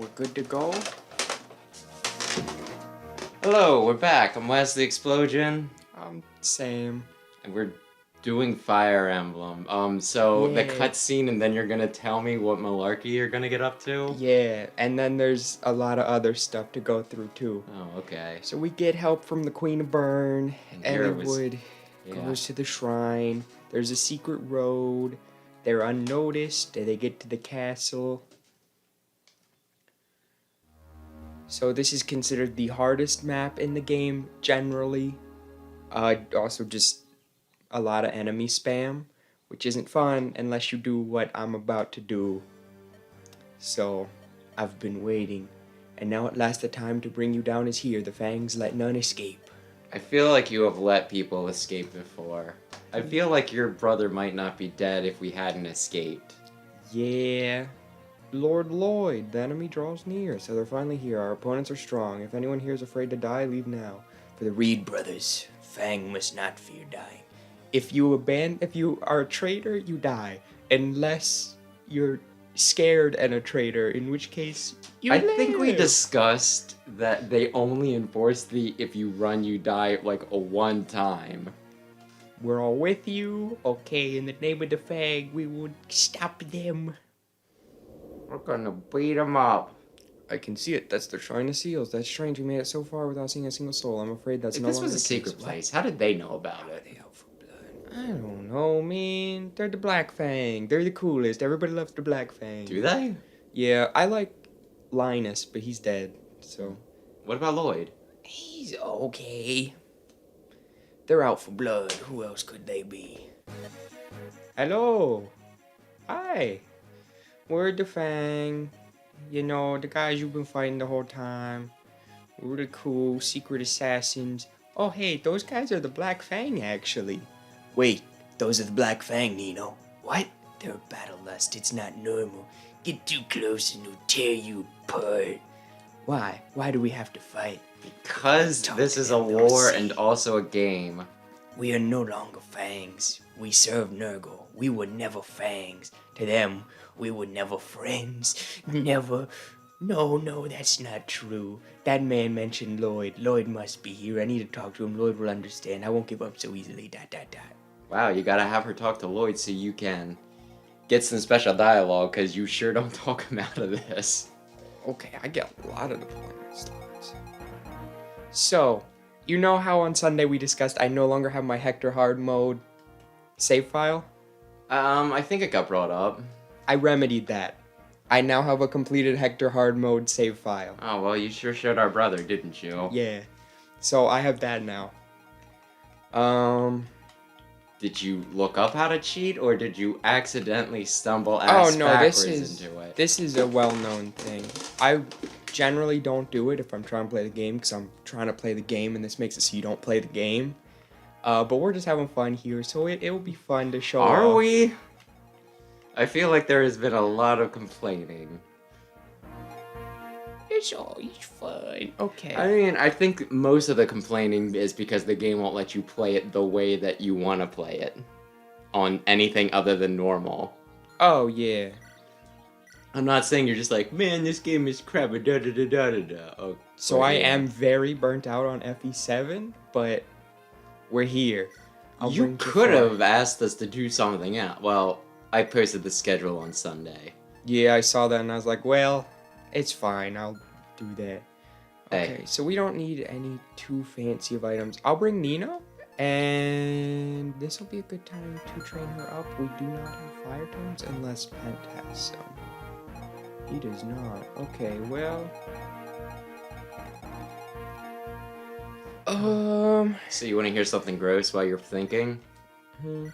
We're good to go? Hello, we're back. I'm Wes the Explosion. Sam. And we're doing Fire Emblem. So the Yeah. cutscene, and then you're gonna tell me what malarkey you're gonna get up to? Yeah, and then there's a lot of other stuff to go through too. Oh, okay. So we get help from the Queen of Burn. And here it was- Ellwood Yeah. goes to the shrine. There's a secret road. They're unnoticed. They get to the castle. So this is considered the hardest map in the game, generally. Also just a lot of enemy spam, which isn't fun unless you do what I'm about to do. So, I've been waiting, and now at last the time to bring you down is here. The fangs let none escape. I feel like you have let people escape before. I feel like your brother might not be dead if we hadn't escaped. Yeah. Lord Lloyd, the enemy draws near, so they're finally here. Our opponents are strong. If anyone here is afraid to die, leave now. For the Reed brothers, Fang must not fear dying. If you are a traitor, you die. Unless you're scared and a traitor, in which case you I live. think we discussed that they only enforce the if you run you die like a one time. We're all with you. Okay, in the name of the Fang, we will stop them. We're gonna beat them up. I can see it. That's the Shrine of Seals. That's strange. We made it so far without seeing a single soul. I'm afraid that's If no this longer was a the secret case. place, how did they know about How are it? they out for blood? I don't know, man. They're the Black Fang. They're the coolest. Everybody loves the Black Fang. Do they? Yeah, I like Linus, but he's dead. So What about Lloyd? he's okay. They're out for blood. Who else could they be? Hello. Hi. We're the Fang. You know, the guys you've been fighting the whole time. We're the cool secret assassins. Oh, hey, those guys are the Black Fang, actually. Wait, those are the Black Fang, Nino. What? They're battle lust. It's not normal. Get too close and they'll tear you apart. Why? Why do we have to fight? Because Talk this to is a them, they'll war see. and also a game. We are no longer Fangs. We serve Nurgle. We were never Fangs. To them, we were never friends. Never. No, that's not true. That man mentioned Lloyd. Lloyd must be here. I need to talk to him. Lloyd will understand. I won't give up so easily. ... Wow, you gotta have her talk to Lloyd so you can get some special dialogue, because you sure don't talk him out of this. Okay, I get a lot of deployment slots. So, you know how on Sunday we discussed I no longer have my Hector Hard mode save file? I think it got brought up. I remedied that. I now have a completed Hector Hard mode save file. Oh, well, you sure showed our brother, didn't you? Yeah. So I have that now. Did you look up how to cheat, or did you accidentally stumble ass backwards into it? This is a well-known thing. I generally don't do it if I'm trying to play the game, because I'm trying to play the game, and this makes it so you don't play the game. But we're just having fun here, so it will be fun to show Are off. we? I feel like there has been a lot of complaining. It's always fun. Okay. I mean, I think most of the complaining is because the game won't let you play it the way that you want to play it on anything other than normal. Oh, yeah. I'm not saying you're just like, man, this game is crap, da da da da da da. Oh, So well, I yeah. am very burnt out on FE7, but we're here. You bring could fun. have asked us to do something else. Well, I posted the schedule on Sunday. Yeah, I saw that and I was like, well, it's fine. I'll do that. Hey. Okay, so we don't need any too fancy of items. I'll bring Nino, and this will be a good time to train her up. We do not have fire tones unless Pent has some. He does not. Okay, well. So you want to hear something gross while you're thinking? hmm.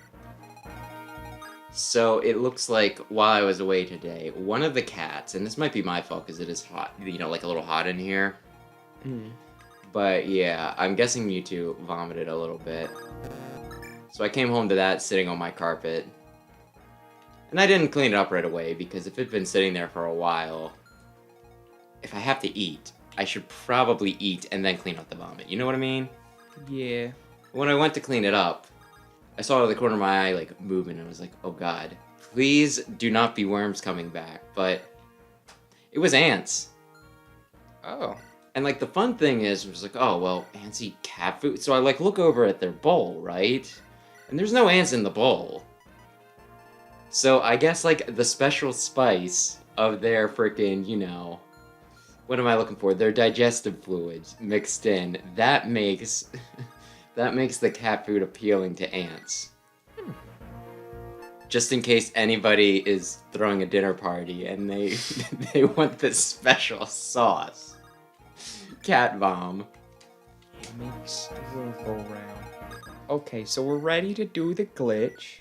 So it looks like while I was away today, one of the cats, and this might be my fault because it is hot, like a little hot in here. But yeah, I'm guessing Mewtwo vomited a little bit. So I came home to that sitting on my carpet. And I didn't clean it up right away because if it'd been sitting there for a while, if I have to eat, I should probably eat and then clean up the vomit. You know what I mean? Yeah. When I went to clean it up, I saw out of the corner of my eye, like, moving, and I was like, oh god, please do not be worms coming back. But it was ants. Oh. And like the fun thing is, it was like, oh well, ants eat cat food. So I like look over at their bowl, right? And there's no ants in the bowl. So I guess like the special spice of their freaking, what am I looking for? Their digestive fluids mixed in. That makes that makes the cat food appealing to ants. Just in case anybody is throwing a dinner party and they they want this special sauce. Cat bomb. It makes the world go round. Okay, so we're ready to do the glitch.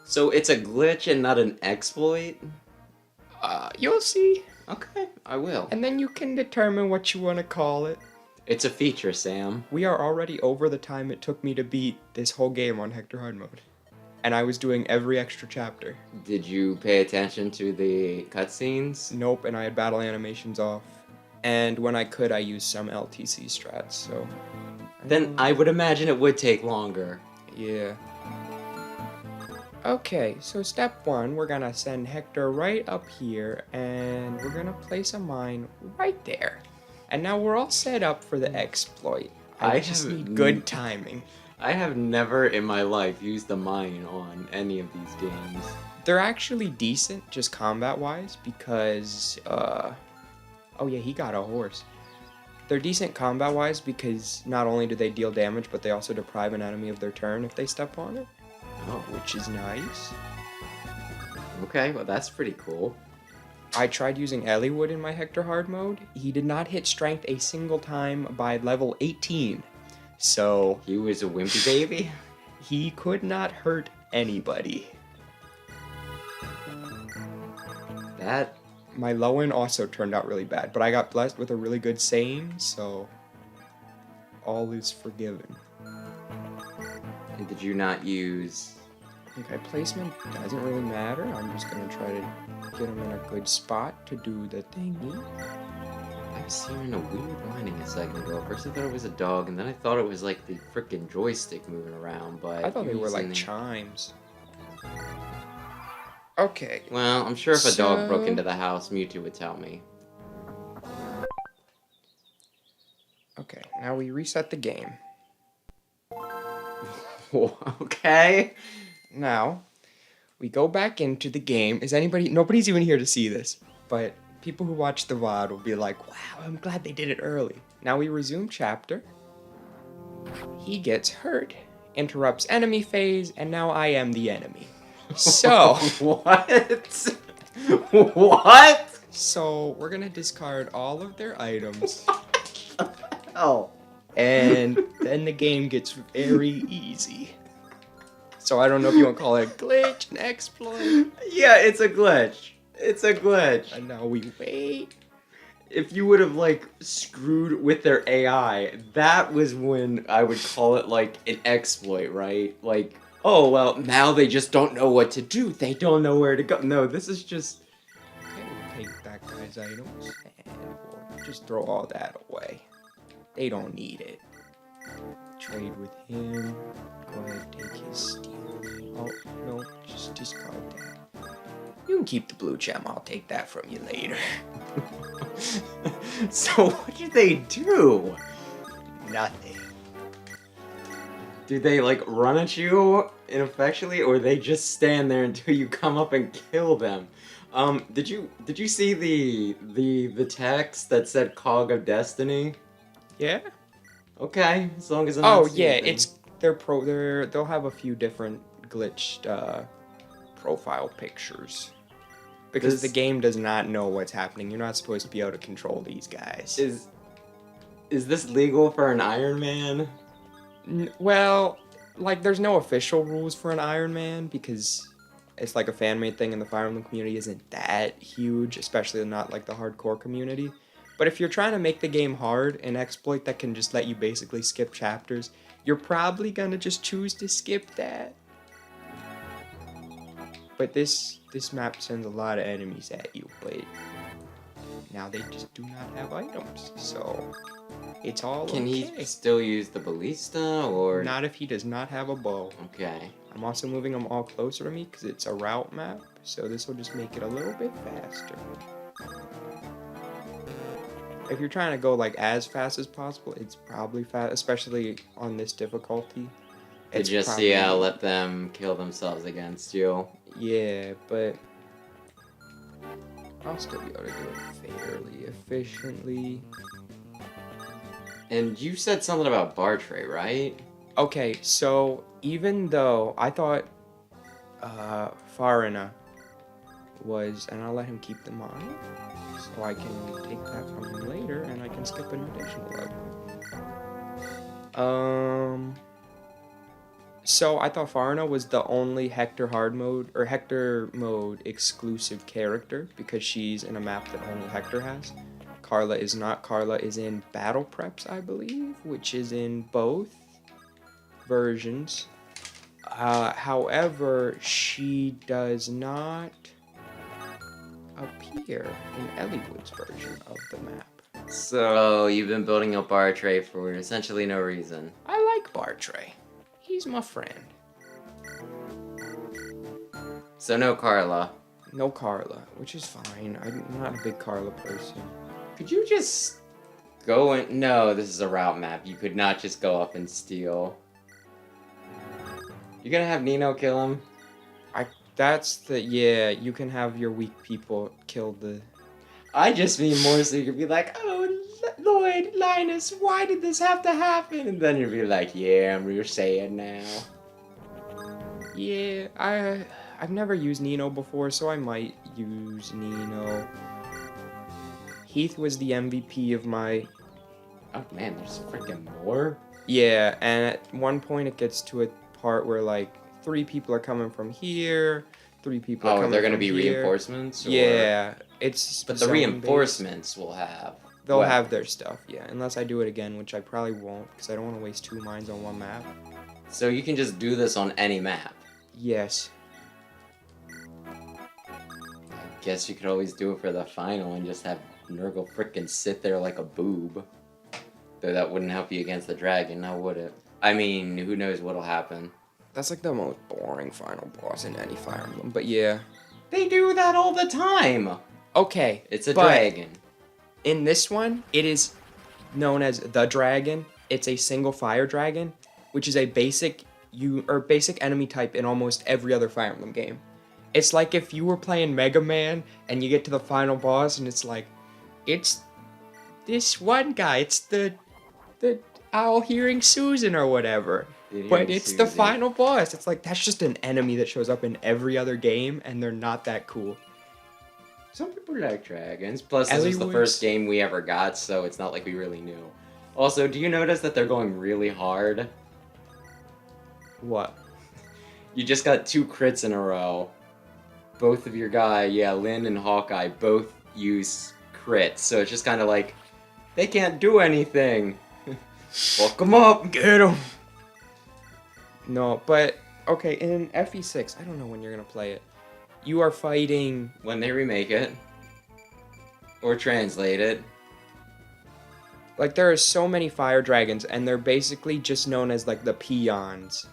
So it's a glitch and not an exploit? You'll see. Okay, I will. And then you can determine what you want to call it. It's a feature, Sam. We are already over the time it took me to beat this whole game on Hector Hard Mode. And I was doing every extra chapter. Did you pay attention to the cutscenes? Nope, and I had battle animations off. And when I could, I used some LTC strats, so... Then I would imagine it would take longer. Yeah. Okay, so step 1, we're gonna send Hector right up here, and we're gonna place a mine right there. And now we're all set up for the exploit. I just need good timing. I have never in my life used the mine on any of these games. They're actually decent, just combat-wise, because, oh yeah, he got a horse. They're decent combat-wise because not only do they deal damage, but they also deprive an enemy of their turn if they step on it. Oh. Which is nice. Okay, well that's pretty cool. I tried using Eliwood in my Hector Hard mode. He did not hit strength a single time by level 18. So... He was a wimpy baby? He could not hurt anybody. That... My low end also turned out really bad, but I got blessed with a really good Sane, so... all is forgiven. And did you not use... Okay, placement doesn't really matter. I'm just gonna try to get him in a good spot to do the thingy. I was hearing a weird whining a second ago. First I thought it was a dog, and then I thought it was like the frickin' joystick moving around, but... I thought they were like chimes. Okay. Well, I'm sure if a dog broke into the house, Mewtwo would tell me. Okay, now we reset the game. Okay. Now, we go back into the game. Nobody's even here to see this, but people who watch the VOD will be like, wow, I'm glad they did it early. Now we resume chapter. He gets hurt, interrupts enemy phase, and now I am the enemy. So... What? What? So, we're gonna discard all of their items. Oh. And then the game gets very easy. So I don't know if you want to call it a glitch, an exploit. Yeah, it's a glitch. It's a glitch. And now we wait. If you would have, like, screwed with their AI, that was when I would call it, like, an exploit, right? Like, oh, well, now they just don't know what to do. They don't know where to go. No, this is just... Okay, we'll take that guy's items and we'll just throw all that away. They don't need it. Trade with him. Go ahead, take his steel. Oh, no, just discard that. You can keep the blue gem. I'll take that from you later. So what do they do? Nothing. Do they, like, run at you ineffectually, or they just stand there until you come up and kill them? Did you see the text that said Cog of Destiny? Yeah? Okay, as long as I'm not seeing yeah, anything. they'll have a few different glitched profile pictures. Because the game does not know what's happening. You're not supposed to be able to control these guys. Is this legal for an Iron Man? Well, like, there's no official rules for an Iron Man because it's like a fan-made thing and the Fire Emblem community isn't that huge, especially not like the hardcore community. But if you're trying to make the game hard, an exploit that can just let you basically skip chapters, you're probably gonna just choose to skip that. But this map sends a lot of enemies at you, but now they just do not have items, so it's all Can okay. he still use the ballista, or...? Not if he does not have a bow. Okay. I'm also moving them all closer to me because it's a route map, so this will just make it a little bit faster. If you're trying to go like as fast as possible, it's probably fast, especially on this difficulty. To It's just, probably, yeah, let them kill themselves against you. yeah, but I'll still be able to do it fairly efficiently. And you said something about bar tray, right? Okay, so even though I thought Farina was, and I'll let him keep the model, so I can take that from him later, and I can skip an additional level. So I thought Farina was the only Hector mode exclusive character because she's in a map that only Hector has. Carla is not. Carla is in Battle Preps, I believe, which is in both versions. However, she does not appear in Elliewood's version of the map. So, you've been building up bar tray for essentially no reason. I like Bartray. He's my friend. So, no Carla. No Carla, which is fine. I'm not a big Carla person. Could you just go and... No, this is a route map. You could not just go up and steal. You're gonna have Nino kill him? Yeah, you can have your weak people kill the... I just mean more so you could be like, oh, Lloyd, Linus, why did this have to happen? And then you'd be like, yeah, I'm real sad now. Yeah, I've never used Nino before, so I might use Nino. Heath was the MVP of my... Oh man, there's freaking more? Yeah, and at one point it gets to a part where like 3 people are coming from here, 3 people are coming they're gonna from be here. reinforcements? Or... Yeah, it's But the reinforcements will have... They'll have their stuff, yeah, unless I do it again, which I probably won't, because I don't want to waste 2 mines on one map. So you can just do this on any map? Yes. I guess you could always do it for the final and just have Nurgle frickin' sit there like a boob. Though that wouldn't help you against the dragon, now would it? I mean, who knows what'll happen. That's like the most boring final boss in any Fire Emblem, but yeah. They do that all the time! Okay. It's a dragon. In this one, it is known as the dragon. It's a single fire dragon, which is a basic enemy type in almost every other Fire Emblem game. It's like if you were playing Mega Man and you get to the final boss and it's like, it's this one guy, it's the owl hearing Susan or whatever. But it's the final boss. It's like, that's just an enemy that shows up in every other game and they're not that cool. Some people like dragons. Plus, this was the first game we ever got, so it's not like we really knew. Also, do you notice that they're going really hard? What? You just got 2 crits in a row. Both of your Lynn and Hawkeye, both use crits. So it's just kind of like, they can't do anything. Fuck them up. Get them. No, but, okay, in FE6, I don't know when you're going to play it. You are fighting... When they remake it. Or translate it. Like, there are so many fire dragons, and they're basically just known as, like, the peons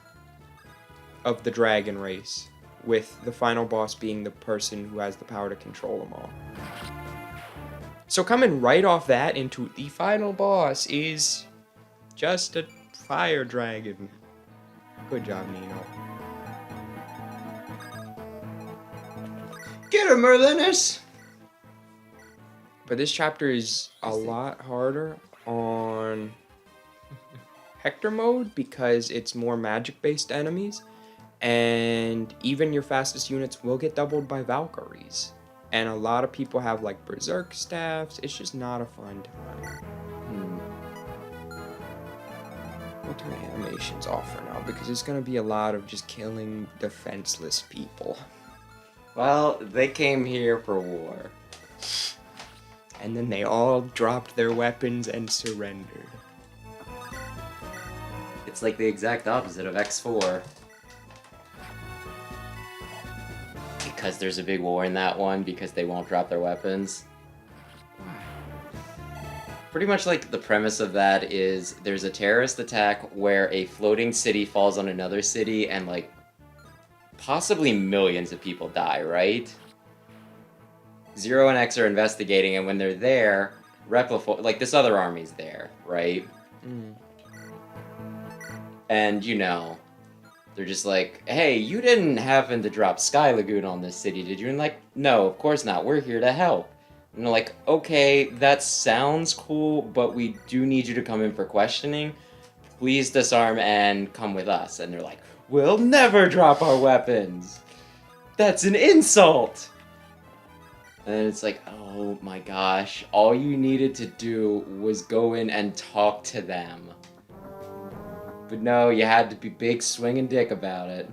of the dragon race, with the final boss being the person who has the power to control them all. So coming right off that into the final boss is just a fire dragon. Good job, Nino. Get him, Merlinus! But this chapter is a lot harder on Hector mode because it's more magic-based enemies, and even your fastest units will get doubled by Valkyries. And a lot of people have like berserk staffs. It's just not a fun time. We'll turn animations off for now because it's going to be a lot of just killing defenseless people. Well, they came here for war. And then they all dropped their weapons and surrendered. It's like the exact opposite of X4. Because there's a big war in that one, because they won't drop their weapons. Pretty much like the premise of that is there's a terrorist attack where a floating city falls on another city and like possibly millions of people die, right? Zero and X are investigating, and when they're there, Repliform, like this other army's there, right? Mm. And you know, they're just like, hey, you didn't happen to drop Sky Lagoon on this city, did you? And like, no, of course not. We're here to help. And they're like, okay, that sounds cool, but we do need you to come in for questioning. Please disarm and come with us. And they're like, we'll never drop our weapons. That's an insult. And it's like, oh my gosh, all you needed to do was go in and talk to them. But no, you had to be big swinging dick about it.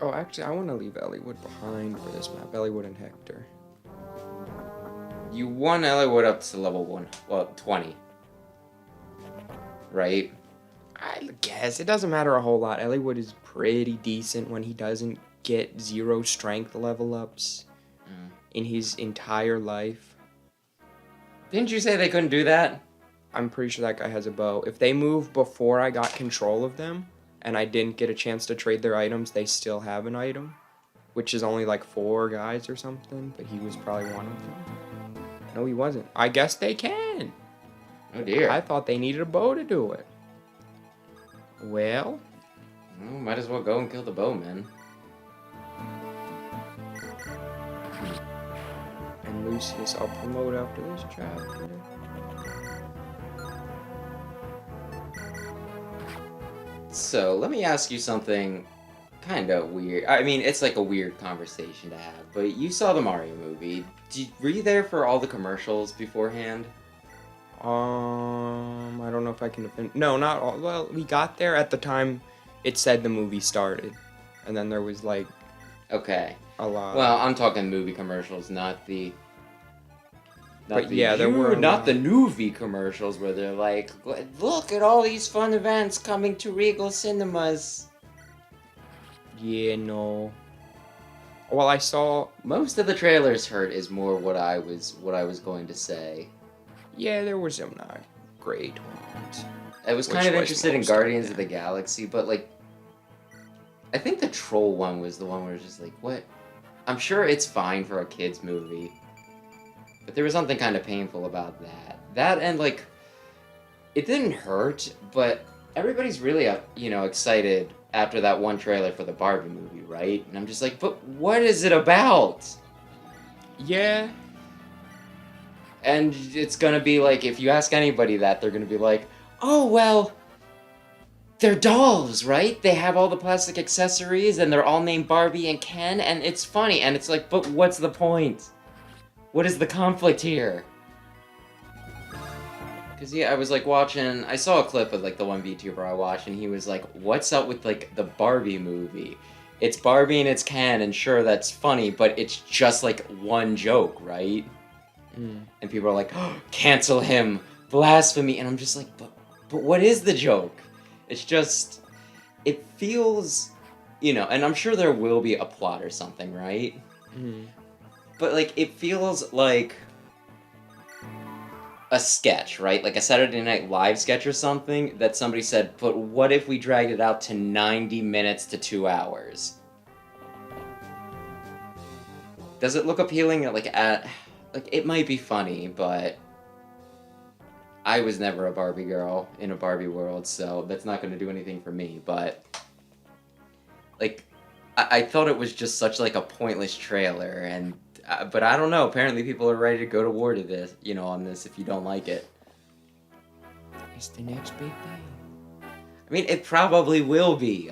Oh, actually, I want to leave Elliewood behind for this map. Elliewood and Hector. You won Elliewood up to level 1, well, 20. Right? I guess it doesn't matter a whole lot. Elliewood is pretty decent when he doesn't get 0 strength level ups in his entire life. Didn't you say they couldn't do that? I'm pretty sure that guy has a bow. If they move before I got control of them, and I didn't get a chance to trade their items, they still have an item. Which is only like 4 guys or something, but he was probably one of them. No, he wasn't. I guess they can. Oh dear. I thought they needed a bow to do it. Well, might as well go and kill the bowman. And Lucius, I'll promote after this chapter. So, let me ask you something kind of weird. I mean, it's like a weird conversation to have, but you saw the Mario movie. Were you there for all the commercials beforehand? I don't know if I can defend. No, not all. Well, we got there at the time it said the movie started. And then there was like... Okay. A lot. Well, I'm talking movie commercials, not the... But yeah, there were... Not the Nuvi commercials where they're like, look at all these fun events coming to Regal Cinemas. Yeah, no. Well, I saw... Most of the trailers hurt is more what I was going to say. Yeah, there were some not great ones. I was kind of interested in Guardians of the Galaxy, but like... I think the Troll one was the one where it's just like, what? I'm sure it's fine for a kid's movie. But there was something kind of painful about that. That and like... It didn't hurt, but everybody's really, excited after that one trailer for the Barbie movie, right? And I'm just like, but what is it about? Yeah. And it's gonna be like, if you ask anybody that, they're gonna be like, oh, well, they're dolls, right? They have all the plastic accessories, and they're all named Barbie and Ken, and it's funny. And it's like, but what's the point? What is the conflict here? Because, yeah, I was, like, watching... I saw a clip of, like, the one VTuber I watched, and he was like, what's up with, like, the Barbie movie? It's Barbie and it's Ken, and sure, that's funny, but it's just, like, one joke, right? And people are like, oh, cancel him, blasphemy, and I'm just like, but what is the joke? It's just, it feels, and I'm sure there will be a plot or something, right? But, like, it feels like a sketch, right? Like a Saturday Night Live sketch or something that somebody said, but what if we dragged it out to 90 minutes to 2 hours? Does it look appealing? Like, it might be funny, but I was never a Barbie girl in a Barbie world, so that's not going to do anything for me, but, like, I thought it was just such, like, a pointless trailer, and, but I don't know, apparently people are ready to go to war to this, on this if you don't like it. It's the next big thing. I mean, it probably will be.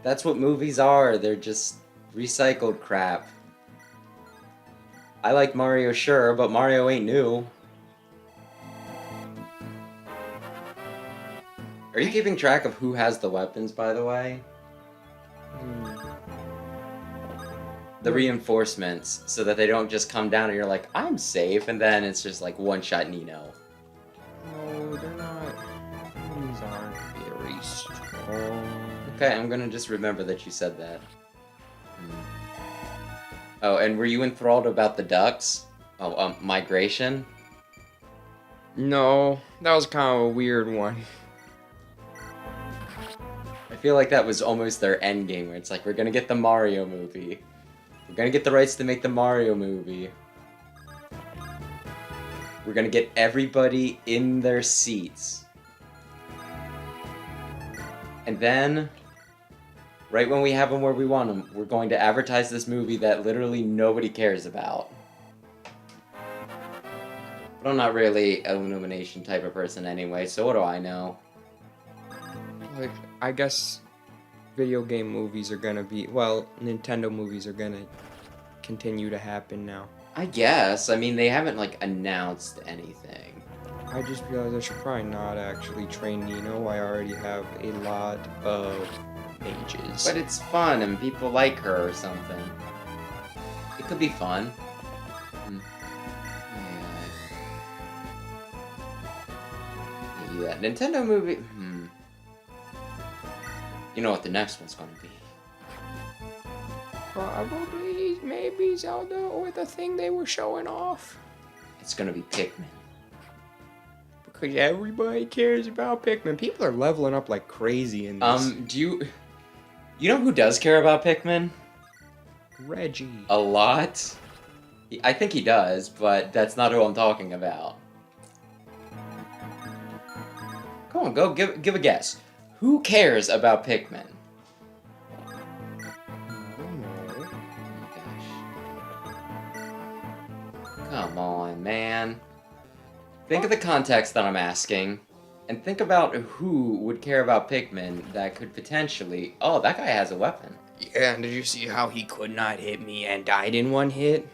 That's what movies are, they're just recycled crap. I like Mario, sure, but Mario ain't new. Are you keeping track of who has the weapons, by the way? The reinforcements, so that they don't just come down and you're like, I'm safe, and then it's just like one-shot Nino. No, they're not. These aren't very strong. Okay, I'm gonna just remember that you said that. Oh, and were you enthralled about the ducks? Oh, migration? No, that was kind of a weird one. I feel like that was almost their end game, where it's like, we're gonna get the Mario movie. We're gonna get the rights to make the Mario movie. We're gonna get everybody in their seats. And then, right when we have them where we want them, we're going to advertise this movie that literally nobody cares about. But I'm not really an Illumination type of person anyway, so what do I know? Like, I guess video game movies are gonna be, well, Nintendo movies are gonna continue to happen now. I guess. I mean, they haven't, like, announced anything. I just realized I should probably not actually train Nino. I already have a lot of mages. But it's fun and people like her or something. It could be fun. Yeah, Nintendo movie. You know what the next one's gonna be? Probably, maybe Zelda or the thing they were showing off. It's gonna be Pikmin. Because everybody cares about Pikmin. People are leveling up like crazy in this. You know who does care about Pikmin? Reggie. A lot? I think he does, but that's not who I'm talking about. Come on, go give a guess. Who cares about Pikmin? Come on, man. Think of the context that I'm asking, and think about who would care about Pikmin that could potentially... Oh, that guy has a weapon. Yeah, and did you see how he could not hit me and died in one hit?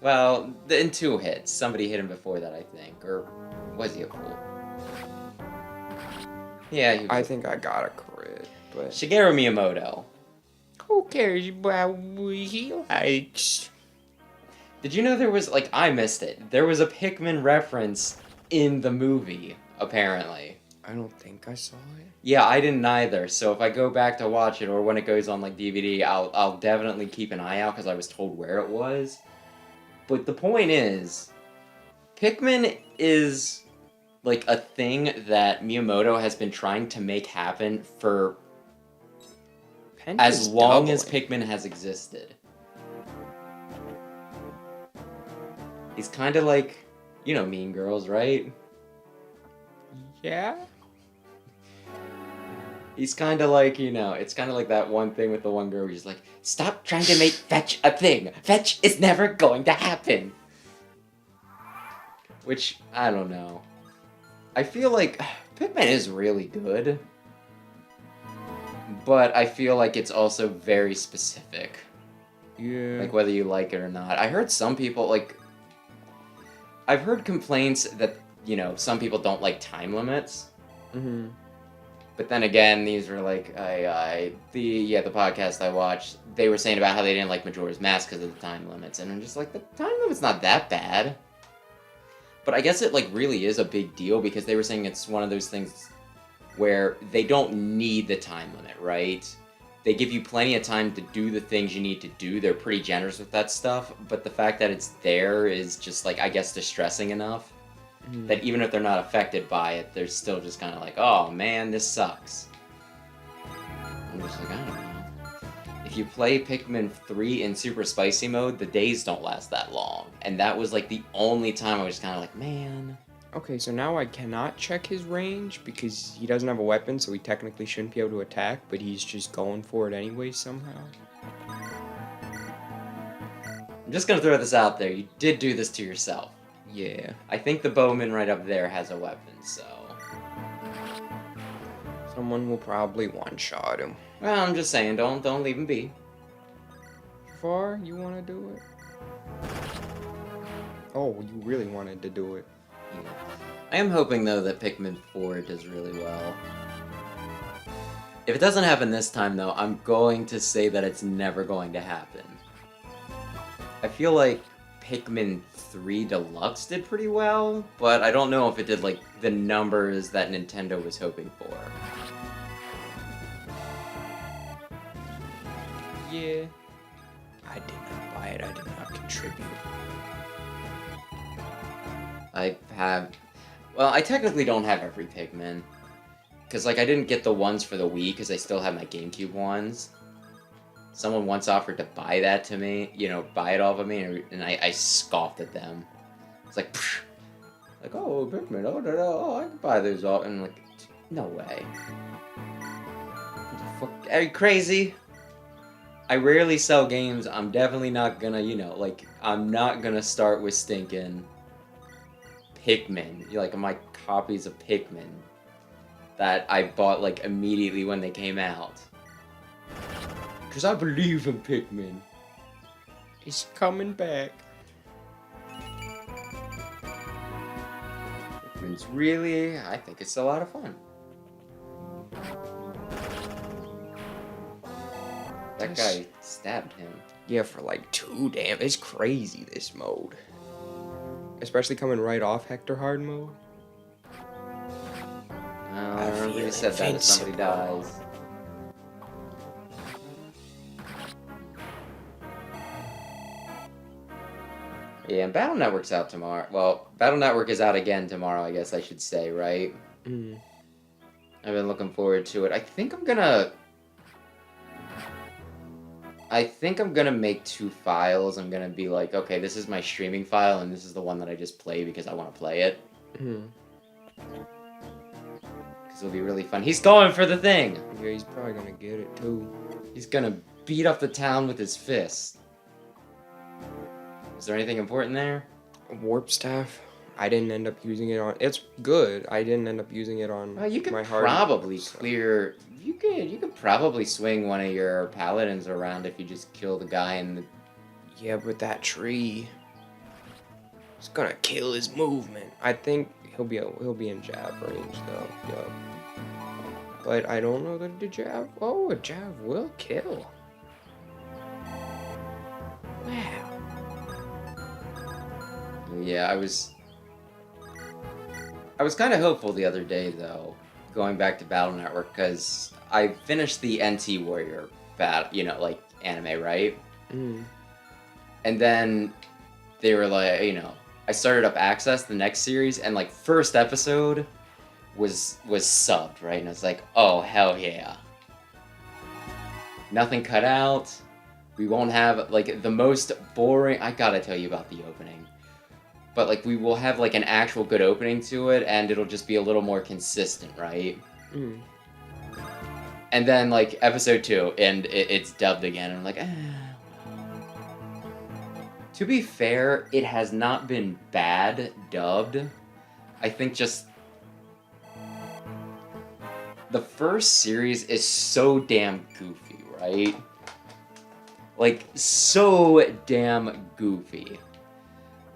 Well, in 2 hits. Somebody hit him before that, I think. Or was he a fool? Yeah, he was. I think I got a crit, but... Shigeru Miyamoto. Who cares about what he likes? Did you know there was, like, I missed it. There was a Pikmin reference in the movie, apparently. I don't think I saw it. Yeah, I didn't either, so if I go back to watch it, or when it goes on, like, DVD, I'll definitely keep an eye out, because I was told where it was. But the point is, Pikmin is, like, a thing that Miyamoto has been trying to make happen for as long as Pikmin has existed. He's kind of like, you know, Mean Girls, right? Yeah? He's kind of like, you know, it's kind of like that one thing with the one girl where she's like, stop trying to make fetch a thing. Fetch is never going to happen. Which, I don't know. I feel like Pikmin is really good. But I feel like it's also very specific. Yeah. Like, whether you like it or not. I heard some people, like... I've heard complaints that, you know, some people don't like time limits. Mm-hmm. But then again, these were like, the podcast I watched, they were saying about how they didn't like Majora's Mask because of the time limits. And I'm just like, the time limit's not that bad. But I guess it, like, really is a big deal because they were saying it's one of those things where they don't need the time limit, right? They give you plenty of time to do the things you need to do. They're pretty generous with that stuff. But the fact that it's there is just, like, I guess distressing enough. Mm-hmm. That even if they're not affected by it, they're still just kind of like, oh man, this sucks. I'm just like, I don't know. If you play Pikmin 3 in Super Spicy mode, the days don't last that long. And that was, like, the only time I was kind of like, man... Okay, so now I cannot check his range because he doesn't have a weapon, so he technically shouldn't be able to attack, but he's just going for it anyway somehow. I'm just gonna throw this out there. You did do this to yourself. Yeah. I think the bowman right up there has a weapon, so... Someone will probably one-shot him. Well, I'm just saying, don't leave him be. Far, you want to do it? Oh, you really wanted to do it. Yeah. I am hoping, though, that Pikmin 4 does really well. If it doesn't happen this time, though, I'm going to say that it's never going to happen. I feel like Pikmin 3 Deluxe did pretty well, but I don't know if it did, like, the numbers that Nintendo was hoping for. Yeah. I did not buy it, I did not contribute. Well, I technically don't have every Pikmin. Because, like, I didn't get the ones for the Wii, because I still have my GameCube ones. Someone once offered to buy that to me, buy it off of me, and I scoffed at them. It's like, psh, like, oh, Pikmin, I can buy these off, and I'm like, no way. Fuck, are you crazy? I rarely sell games. I'm definitely not gonna, I'm not gonna start with stinking Pikmin, like my copies of Pikmin that I bought like immediately when they came out. Cause I believe in Pikmin. He's coming back. Pikmin's really, I think it's a lot of fun. That guy stabbed him. Yeah, for like 2 damn. It's crazy, this mode. Especially coming right off Hector Hard mode. I remember you said that if somebody dies. Yeah, and Battle Network's out tomorrow. Well, Battle Network is out again tomorrow, I guess I should say, right? Mm. I've been looking forward to it. I think I'm gonna make 2 files. I'm gonna be like, okay, this is my streaming file, and this is the one that I just play because I want to play it. Mm. Because it'll be really fun. He's going for the thing! Yeah, he's probably gonna get it too. He's gonna beat up the town with his fist. Is there anything important there? Warp staff. I didn't end up using it on. It's good. I didn't end up using it on. You could my hard. Probably clear. You could probably swing one of your paladins around if you just kill the guy in the. Yeah, but that tree. It's gonna kill his movement. I think he'll be in jab range though. Yup. But I don't know that the jab. Oh, a jab will kill. Wow. Yeah, I was kind of hopeful the other day, though, going back to Battle Network, because I finished the NT Warrior anime, right? Mm. And then they were like, I started up Access, the next series, and, like, first episode was subbed, right? And I was like, oh, hell yeah. Nothing cut out. We won't have, like, the most boring... I gotta tell you about the opening. But, like, we will have, like, an actual good opening to it, and it'll just be a little more consistent, right? Mm. And then, like, episode 2, and it's dubbed again, and I'm like, To be fair, it has not been bad dubbed. I think just... The first series is so damn goofy, right? Like, so damn goofy.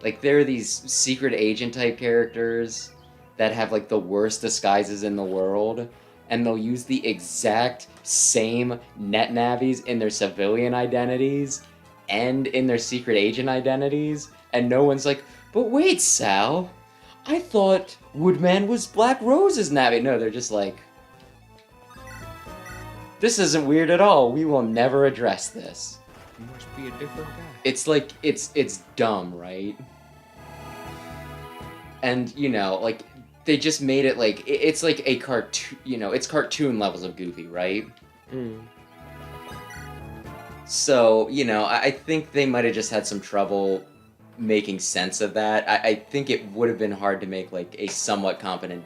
Like, there are these secret agent type characters that have, like, the worst disguises in the world, and they'll use the exact same net navies in their civilian identities and in their secret agent identities, and no one's like, but wait, Sal, I thought Woodman was Black Rose's navi. No, they're just like, this isn't weird at all. We will never address this. He must be a different guy. It's like, it's dumb, right? And, like, they just made it, like, it's like a cartoon, it's cartoon levels of goofy, right? Mm. So, I think they might have just had some trouble making sense of that. I think it would have been hard to make, like, a somewhat competent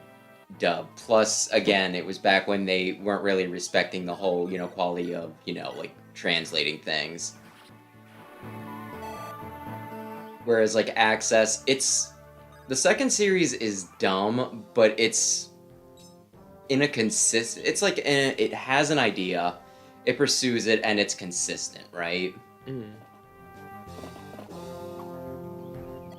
dub. Plus, again, it was back when they weren't really respecting the whole, quality of, like, translating things. Whereas, like, Access, the second series is dumb, but it's in a it's like, it has an idea, it pursues it, and it's consistent, right? Mm.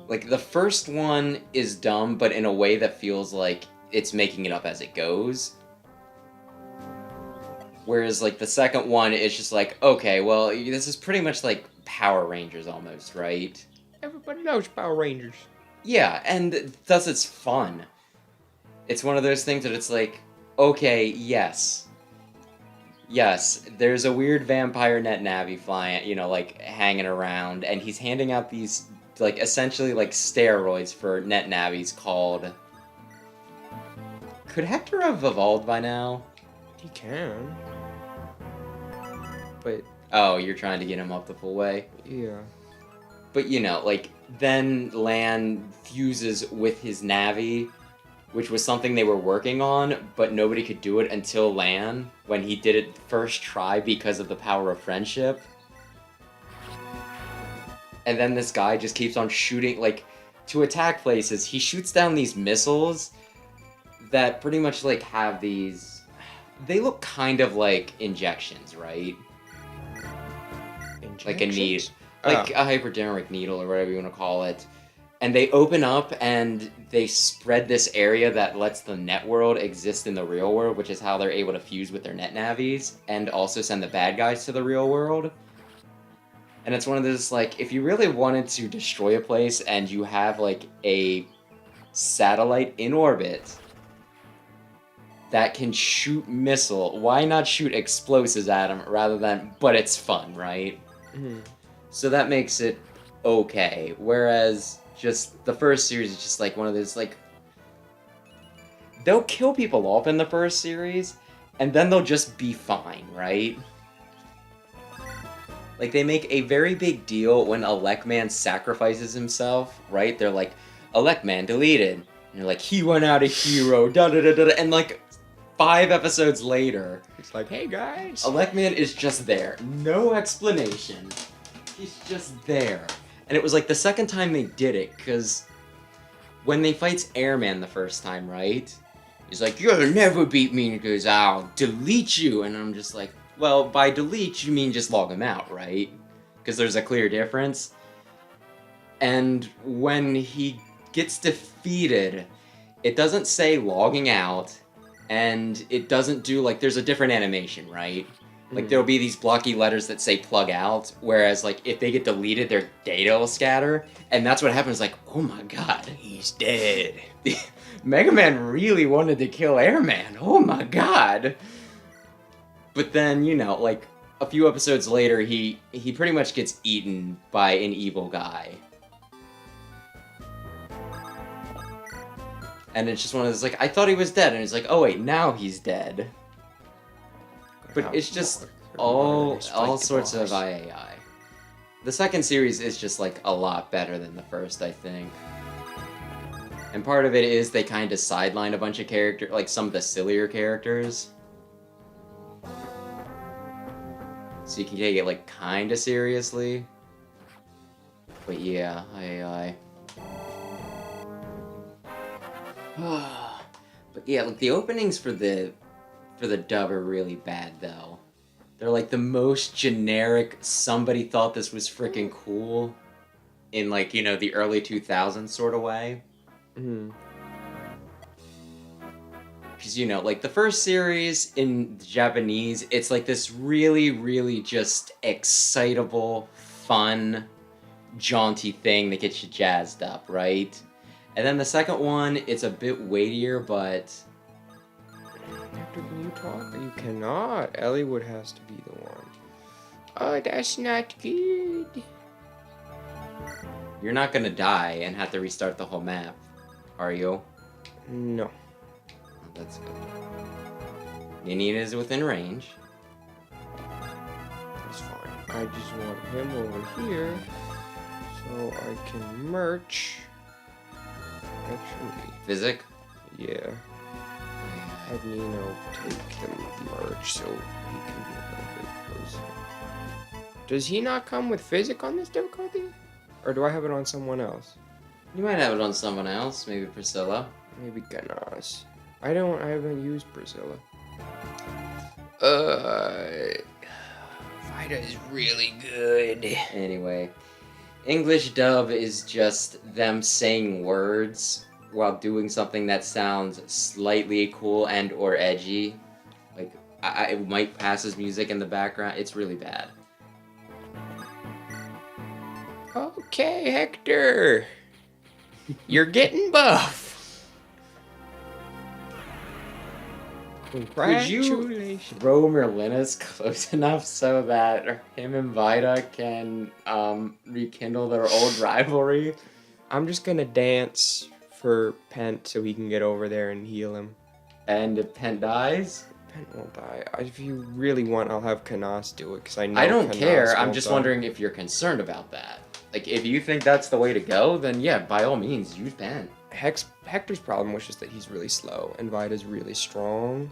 Like, the first one is dumb, but in a way that feels like it's making it up as it goes. Whereas, like, the second one is just like, okay, well, this is pretty much like Power Rangers almost, right? Everybody knows Power Rangers. Yeah, and thus it's fun. It's one of those things that it's like, okay, yes, there's a weird vampire net navi flying, like, hanging around, and he's handing out these, like, essentially, like, steroids for net navis called... Could Hector have evolved by now? He can. But Oh, you're trying to get him up the full way? Yeah. But, you know, like, then Lan fuses with his Navi, which was something they were working on, but nobody could do it until Lan, when he did it first try because of the power of friendship. And then this guy just keeps on shooting, like, to attack places. He shoots down these missiles that pretty much, like, have these... They look kind of like injections, right? Like a needle. Like a hypodermic needle or whatever you want to call it. And they open up and they spread this area that lets the net world exist in the real world, which is how they're able to fuse with their net navies and also send the bad guys to the real world. And it's one of those, like, if you really wanted to destroy a place and you have, like, a satellite in orbit that can shoot missile, why not shoot explosives at them rather than, but it's fun, right? Mm-hmm. So that makes it okay. Whereas just the first series is just like one of those, like, they'll kill people off in the first series and then they'll just be fine, right? Like, they make a very big deal when Electman sacrifices himself, right? They're like, Electman deleted. And you're like, he went out a hero, da-da-da-da-da. And, like, 5 episodes later... It's like, hey, guys. Electman is just there. No explanation. He's just there. And it was, like, the second time they did it, because when they fights Airman the first time, right? He's like, you'll never beat me because I'll delete you. And I'm just like... Well, by delete, you mean just log him out, right? Because there's a clear difference. And when he gets defeated, it doesn't say logging out, and it doesn't do, like, there's a different animation, right? Like, there'll be these blocky letters that say plug out, whereas, like, if they get deleted, their data will scatter, and that's what happens, like, oh my god. He's dead. Mega Man really wanted to kill Airman, oh my god. But then, you know, like, a few episodes later, he pretty much gets eaten by an evil guy. And it's just one of those, like, I thought he was dead, and it's like, oh wait, now he's dead. But it's just all sorts of IAI. The second series is just, like, a lot better than the first, I think. And part of it is they kind of sideline a bunch of characters, like, some of the sillier characters. So you can take it, like, kind of seriously. But yeah, But yeah, like, the openings for the dub are really bad, though. They're, like, the most generic, somebody thought this was freaking cool in, like, you know, the early 2000s sort of way. Mm-hmm. Because, you know, like, the first series in Japanese, it's like this really, really just excitable, fun, jaunty thing that gets you jazzed up, right? And then the second one, it's a bit weightier, but... Hector, can you talk? You cannot. Elliewood has to be the one. Oh, that's not good. You're not gonna die and have to restart the whole map, are you? No. That's good. Ninian is within range. That's fine. I just want him over here so I can merch. Actually, Physic? yeah. Have Nino take the merch so he can be a little bit closer. Does he not come with physic on this difficulty? Or do I have it on someone else? You might have it on someone else, maybe Priscilla. Maybe Ganas. I haven't used Priscilla. Vita is really good. Anyway, English dub is just them saying words while doing something that sounds slightly cool and or edgy. Like, it might pass as music in the background. It's really bad. Okay, Hector. You're getting buff. Could you throw Merlinus close enough so that him and Vita can rekindle their old rivalry? I'm just gonna dance for Pent so he can get over there and heal him. And if Pent dies? Pent won't die. If you really want, I'll have Kanas do it, because I know I don't Kanas care. I'm won't just die. wondering if you're concerned about that. Like, if you think that's the way to go, then yeah, by all means, use Pent. Hector's problem was just that he's really slow, and Vida's really strong.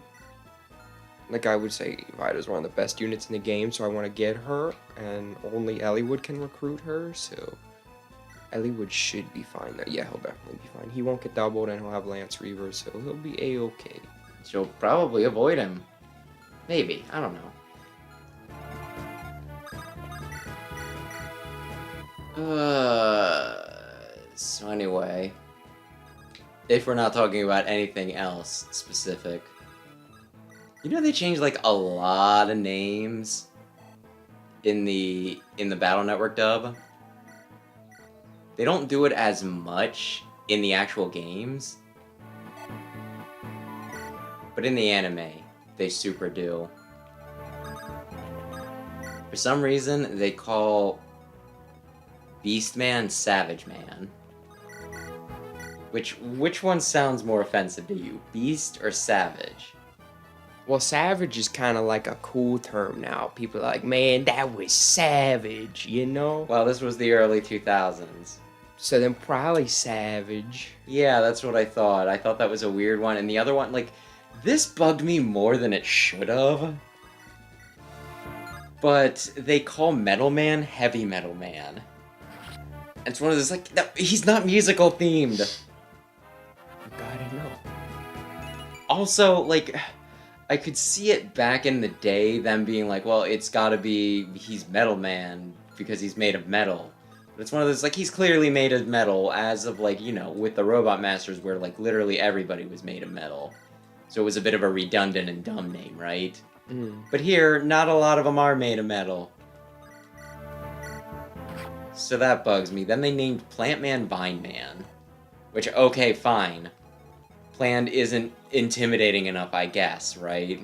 Like, I would say Vida's one of the best units in the game, so I want to get her, and only Eliwood can recruit her, so... Eliwood should be fine, though. Yeah, he'll definitely be fine. He won't get doubled, and he'll have Lance Reaver, so he'll be A-okay. She'll probably avoid him. Maybe. I don't know. So anyway, if we're not talking about anything else specific, you know they changed like a lot of names in the Battle Network dub. They don't do it as much in the actual games, but in the anime, they super do. For some reason, they call Beastman Savage Man. Which one sounds more offensive to you, Beast or Savage? Well, savage is kind of like a cool term now. People are like, man, that was savage, you know? Well, this was the early 2000s. So then probably savage. Yeah, that's what I thought. I thought that was a weird one. And the other one, like, this bugged me more than it should have. But they call Metal Man Heavy Metal Man. And it's one of those, like, no, he's not musical themed. You gotta know. Also, like, I could see it back in the day, them being like, well, it's gotta be, he's Metal Man because he's made of metal. But it's one of those, like, he's clearly made of metal as of, like, you know, with the Robot Masters where, like, literally everybody was made of metal. So it was a bit of a redundant and dumb name, right? Mm. But here, not a lot of them are made of metal. So that bugs me. Then they named Plant Man Vine Man. Which, okay, fine. Plant isn't intimidating enough, I guess, right?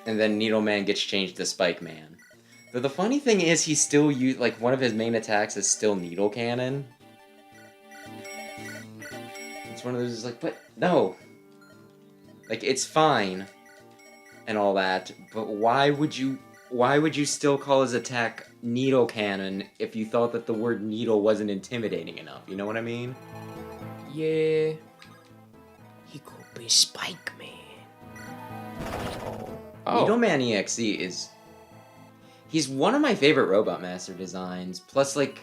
And then Needleman gets changed to Spike Man. But the funny thing is, he still like, one of his main attacks is still Needle Cannon. It's one of those, like, but no. Like, it's fine and all that, but why would you still call his attack Needle Cannon if you thought that the word needle wasn't intimidating enough? You know what I mean? Yeah. He could be Spike Man. Oh. Needleman EXE he's one of my favorite Robot Master designs. Plus, like,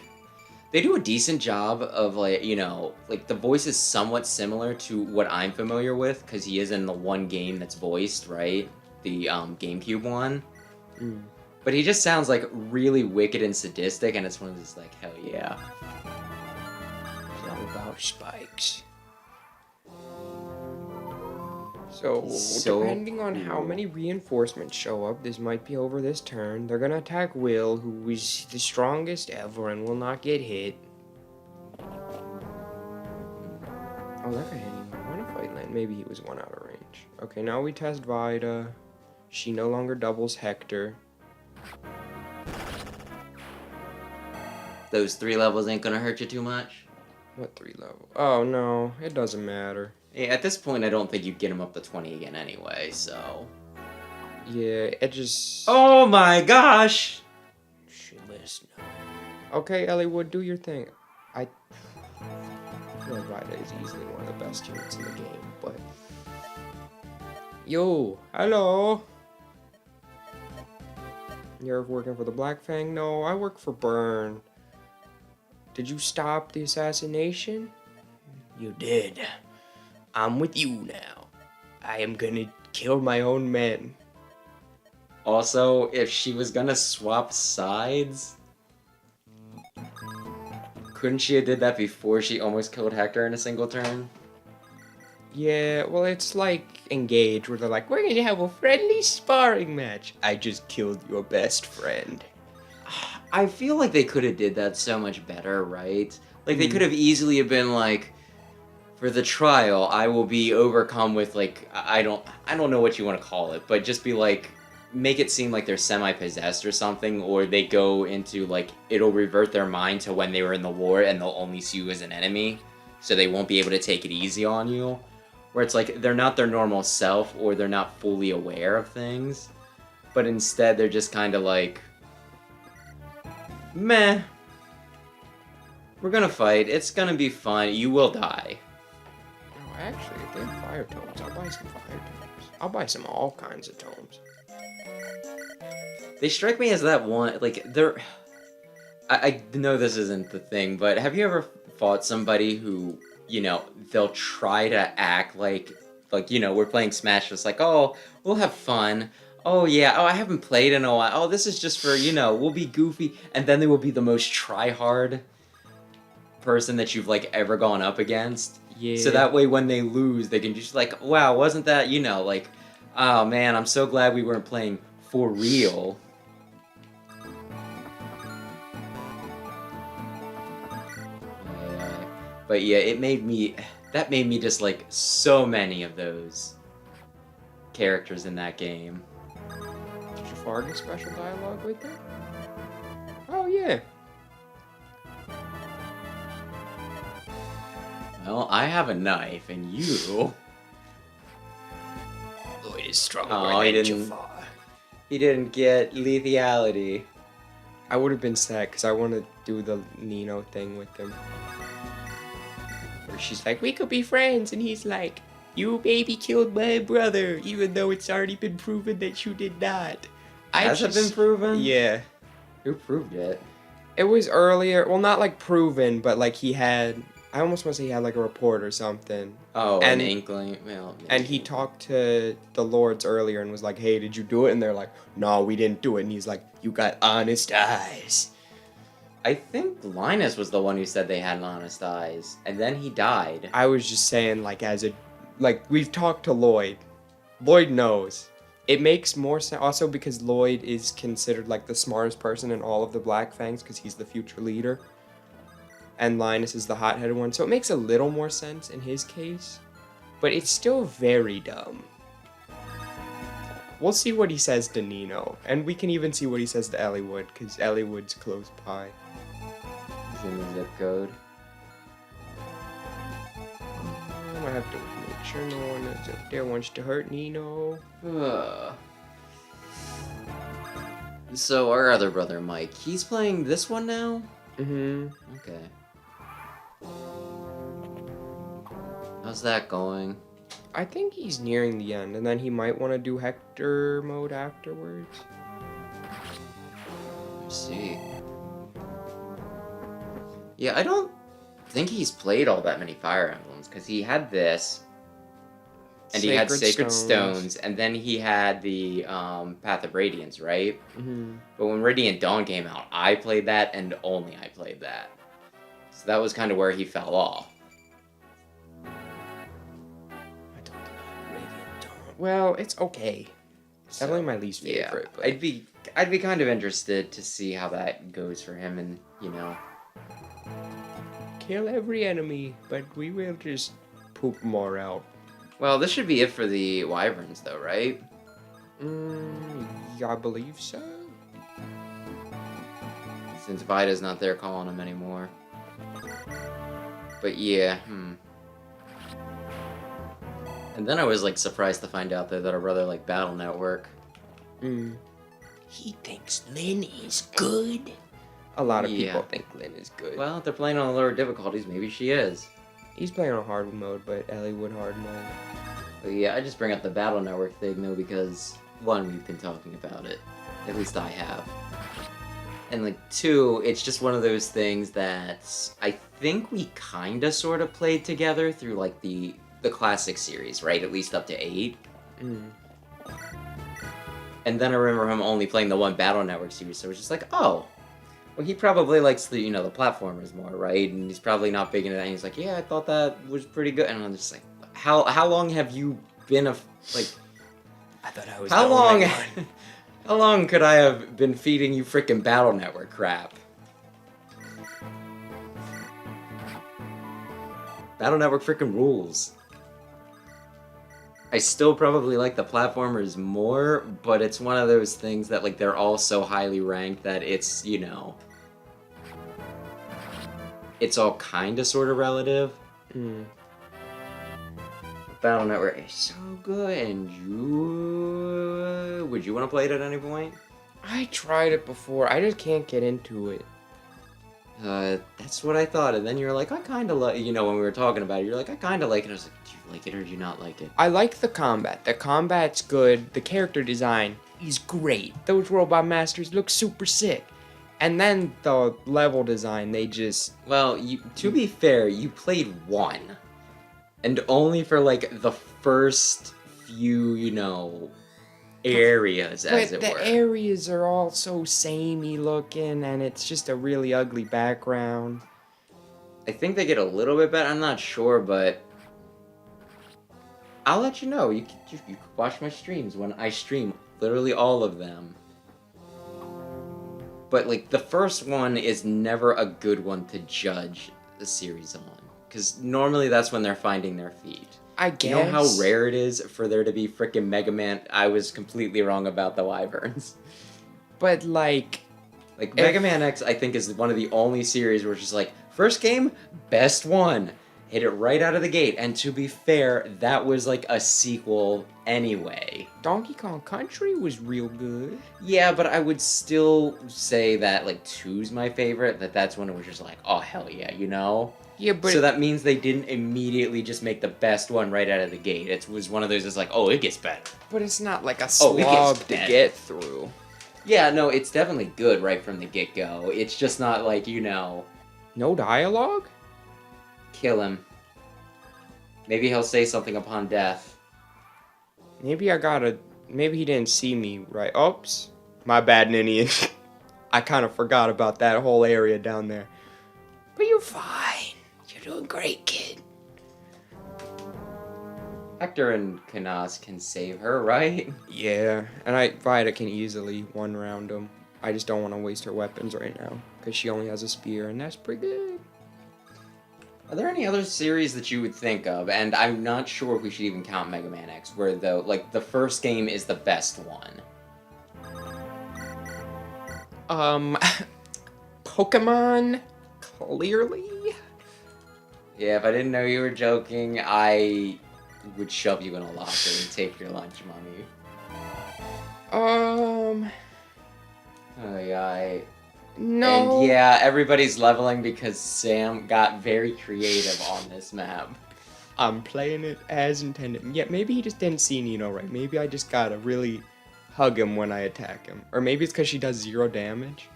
they do a decent job of, like, you know, like, the voice is somewhat similar to what I'm familiar with, because he is in the one game that's voiced, right? The GameCube one. Mm. But he just sounds, like, really wicked and sadistic, and it's one of those, like, hell yeah. It's all about spikes. So depending on how many reinforcements show up, this might be over this turn. They're gonna attack Will, who is the strongest ever and will not get hit. Oh, that guy didn't even want to fight land. Maybe he was one out of range. Okay, now we test Vida. She no longer doubles Hector. Those 3 levels ain't gonna hurt you too much? What 3 level? Oh, no. It doesn't matter. Yeah, at this point, I don't think you'd get him up to 20 again anyway, so... Yeah, it just... Oh my gosh! She listen. Okay, Eliwood, do your thing. I feel like Vida is easily one of the best units in the game, but... Yo, hello! You're working for the Black Fang? No, I work for Burn. Did you stop the assassination? You did. I'm with you now. I am gonna kill my own men. Also, if she was gonna swap sides... Couldn't she have did that before she almost killed Hector in a single turn? Yeah, well, it's like Engage, where they're like, we're gonna have a friendly sparring match. I just killed your best friend. I feel like they could have did that so much better, right? Like, they could have easily have been like, for the trial, I will be overcome with, like, I don't know what you want to call it, but just be like, make it seem like they're semi-possessed or something, or they go into, like, it'll revert their mind to when they were in the war and they'll only see you as an enemy, so they won't be able to take it easy on you. Where it's like, they're not their normal self, or they're not fully aware of things, but instead they're just kind of like, meh. We're gonna fight, it's gonna be fun, you will die. Oh, actually, if they have fire tomes, I'll buy some fire tomes. I'll buy some all kinds of tomes. They strike me as that one, like, they're... I know this isn't the thing, but have you ever fought somebody who, you know, they'll try to act like, you know, we're playing Smash, it's like, oh, we'll have fun. Oh, yeah, oh, I haven't played in a while. Oh, this is just for, you know, we'll be goofy. And then they will be the most try-hard person that you've, like, ever gone up against. Yeah. So that way when they lose, they can just like, wow, wasn't that, you know, like, oh, man, I'm so glad we weren't playing for real. But yeah, that made me dislike so many of those characters in that game. Did you fart a special dialogue with them? Oh, yeah. Well, I have a knife, and you... Lloyd is stronger Oh, than Jafar. He didn't get lethality. I would have been sad, because I want to do the Nino thing with him. Where she's like, we could be friends, and he's like, you baby killed my brother, even though it's already been proven that you did not. Has it been proven? Yeah. Who proved it? It was earlier, well, not like proven, but like he had, I almost want to say he had like a report or something. Oh, and, an inkling. Well, and he talked to the lords earlier and was like, hey, did you do it? And they're like, no, we didn't do it. And he's like, you got honest eyes. I think Linus was the one who said they had honest eyes, and then he died. I was just saying, like, we've talked to Lloyd. Lloyd knows. It makes more sense, also because Lloyd is considered, like, the smartest person in all of the Black Fangs, because he's the future leader. And Linus is the hot-headed one, so it makes a little more sense in his case. But it's still very dumb. We'll see what he says to Nino, and we can even see what he says to Elliewood, because Elliewood's close by. He's in the zip code. I have to make sure no one is up there wants to hurt Nino. So our other brother, Mike, he's playing this one now? Mm-hmm. Okay. How's that going? I think he's nearing the end, and then he might want to do Hector mode afterwards. Let's see. Yeah, I don't think he's played all that many Fire Emblems, because he had this, and he had Sacred Stones, and then he had the Path of Radiance, right? Mm-hmm. But when Radiant Dawn came out, I played that, and only I played that. So that was kind of where he fell off. I don't like Radiant Dawn. Well, it's okay. It's definitely my least favorite. Yeah, but I'd be kind of interested to see how that goes for him, and you know. Kill every enemy, but we will just poop more out. Well, this should be it for the Wyverns, though, right? Yeah, I believe so. Since Vida's not there calling him anymore. But yeah, And then I was, like, surprised to find out that our brother liked Battle Network. He thinks Lynn is good. A lot of people think Lynn is good. Well, if they're playing on lower difficulties, maybe she is. He's playing on hard mode, but Elliewood hard mode. But yeah, I just bring up the Battle Network thing, though, because, one, we've been talking about it. At least I have. And, like, two, it's just one of those things that I think we kinda sorta played together through, like, the classic series, right? At least up to 8. And then I remember him only playing the one Battle Network series, so it was just like, oh, well, he probably likes the, you know, the platformers more, right? And he's probably not big into that. And he's like, yeah, I thought that was pretty good. And I'm just like, how long have you been I thought I was how long? How long could I have been feeding you frickin' Battle Network crap? Battle Network frickin' rules. I still probably like the platformers more, but it's one of those things that, like, they're all so highly ranked that it's, you know, it's all kind of sort of relative. Mm. Battle Network is so good, and would you want to play it at any point? I tried it before. I just can't get into it. That's what I thought, and then you're like, I kind of like, you know, when we were talking about it, you're like, I kind of like it. I was like, do you like it or do you not like it? I like the combat. The combat's good. The character design is great. Those robot masters look super sick. And then the level design, they just... Well, to be fair, you played one. And only for, like, the first few, you know, areas, as it were. But the areas are all so samey looking, and it's just a really ugly background. I think they get a little bit better. I'm not sure, but I'll let you know. You can watch my streams when I stream literally all of them. But, like, the first one is never a good one to judge the series on. Because normally that's when they're finding their feet. I guess. You know how rare it is for there to be frickin' Mega Man? I was completely wrong about the Wyverns. But, like... Like, Mega Man X, I think, is one of the only series where it's just like, first game, best one. Hit it right out of the gate. And to be fair, that was like a sequel anyway. Donkey Kong Country was real good. Yeah, but I would still say that, like, 2's my favorite. That's when it was just like, oh, hell yeah, you know? Yeah, but... So that means they didn't immediately just make the best one right out of the gate. It was one of those that's like, oh, it gets better. But it's not like a slog to get through. Yeah, no, it's definitely good right from the get-go. It's just not like, you know... No dialogue? Kill him. Maybe he'll say something upon death. Maybe maybe he didn't see me right. Oops. My bad, Ninian. I kind of forgot about that whole area down there. But you're fine. You're doing great, kid. Hector and Canas can save her, right? Yeah, and Vita can easily one-round him. I just don't want to waste her weapons right now, because she only has a spear, and that's pretty good. Are there any other series that you would think of? And I'm not sure if we should even count Mega Man X, where the first game is the best one. Pokemon, clearly. Yeah, if I didn't know you were joking, I would shove you in a locker and take your lunch money. Oh yeah. No. And yeah, everybody's leveling because Sam got very creative on this map. I'm playing it as intended. Yeah, maybe he just didn't see Nino right. Maybe I just gotta really hug him when I attack him. Or maybe it's because she does 0 damage.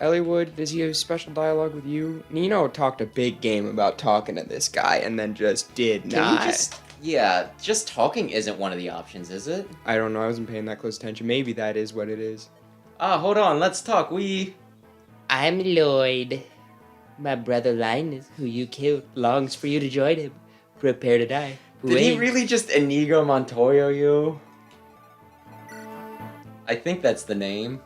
Elliewood, does he have special dialogue with you? Nino talked a big game about talking to this guy and then just did not. Just talking isn't one of the options, is it? I don't know, I wasn't paying that close attention. Maybe that is what it is. Hold on, let's talk. I'm Lloyd. My brother Linus, who you killed, longs for you to join him. Prepare to die. Did he really just Inigo Montoya you? I think that's the name.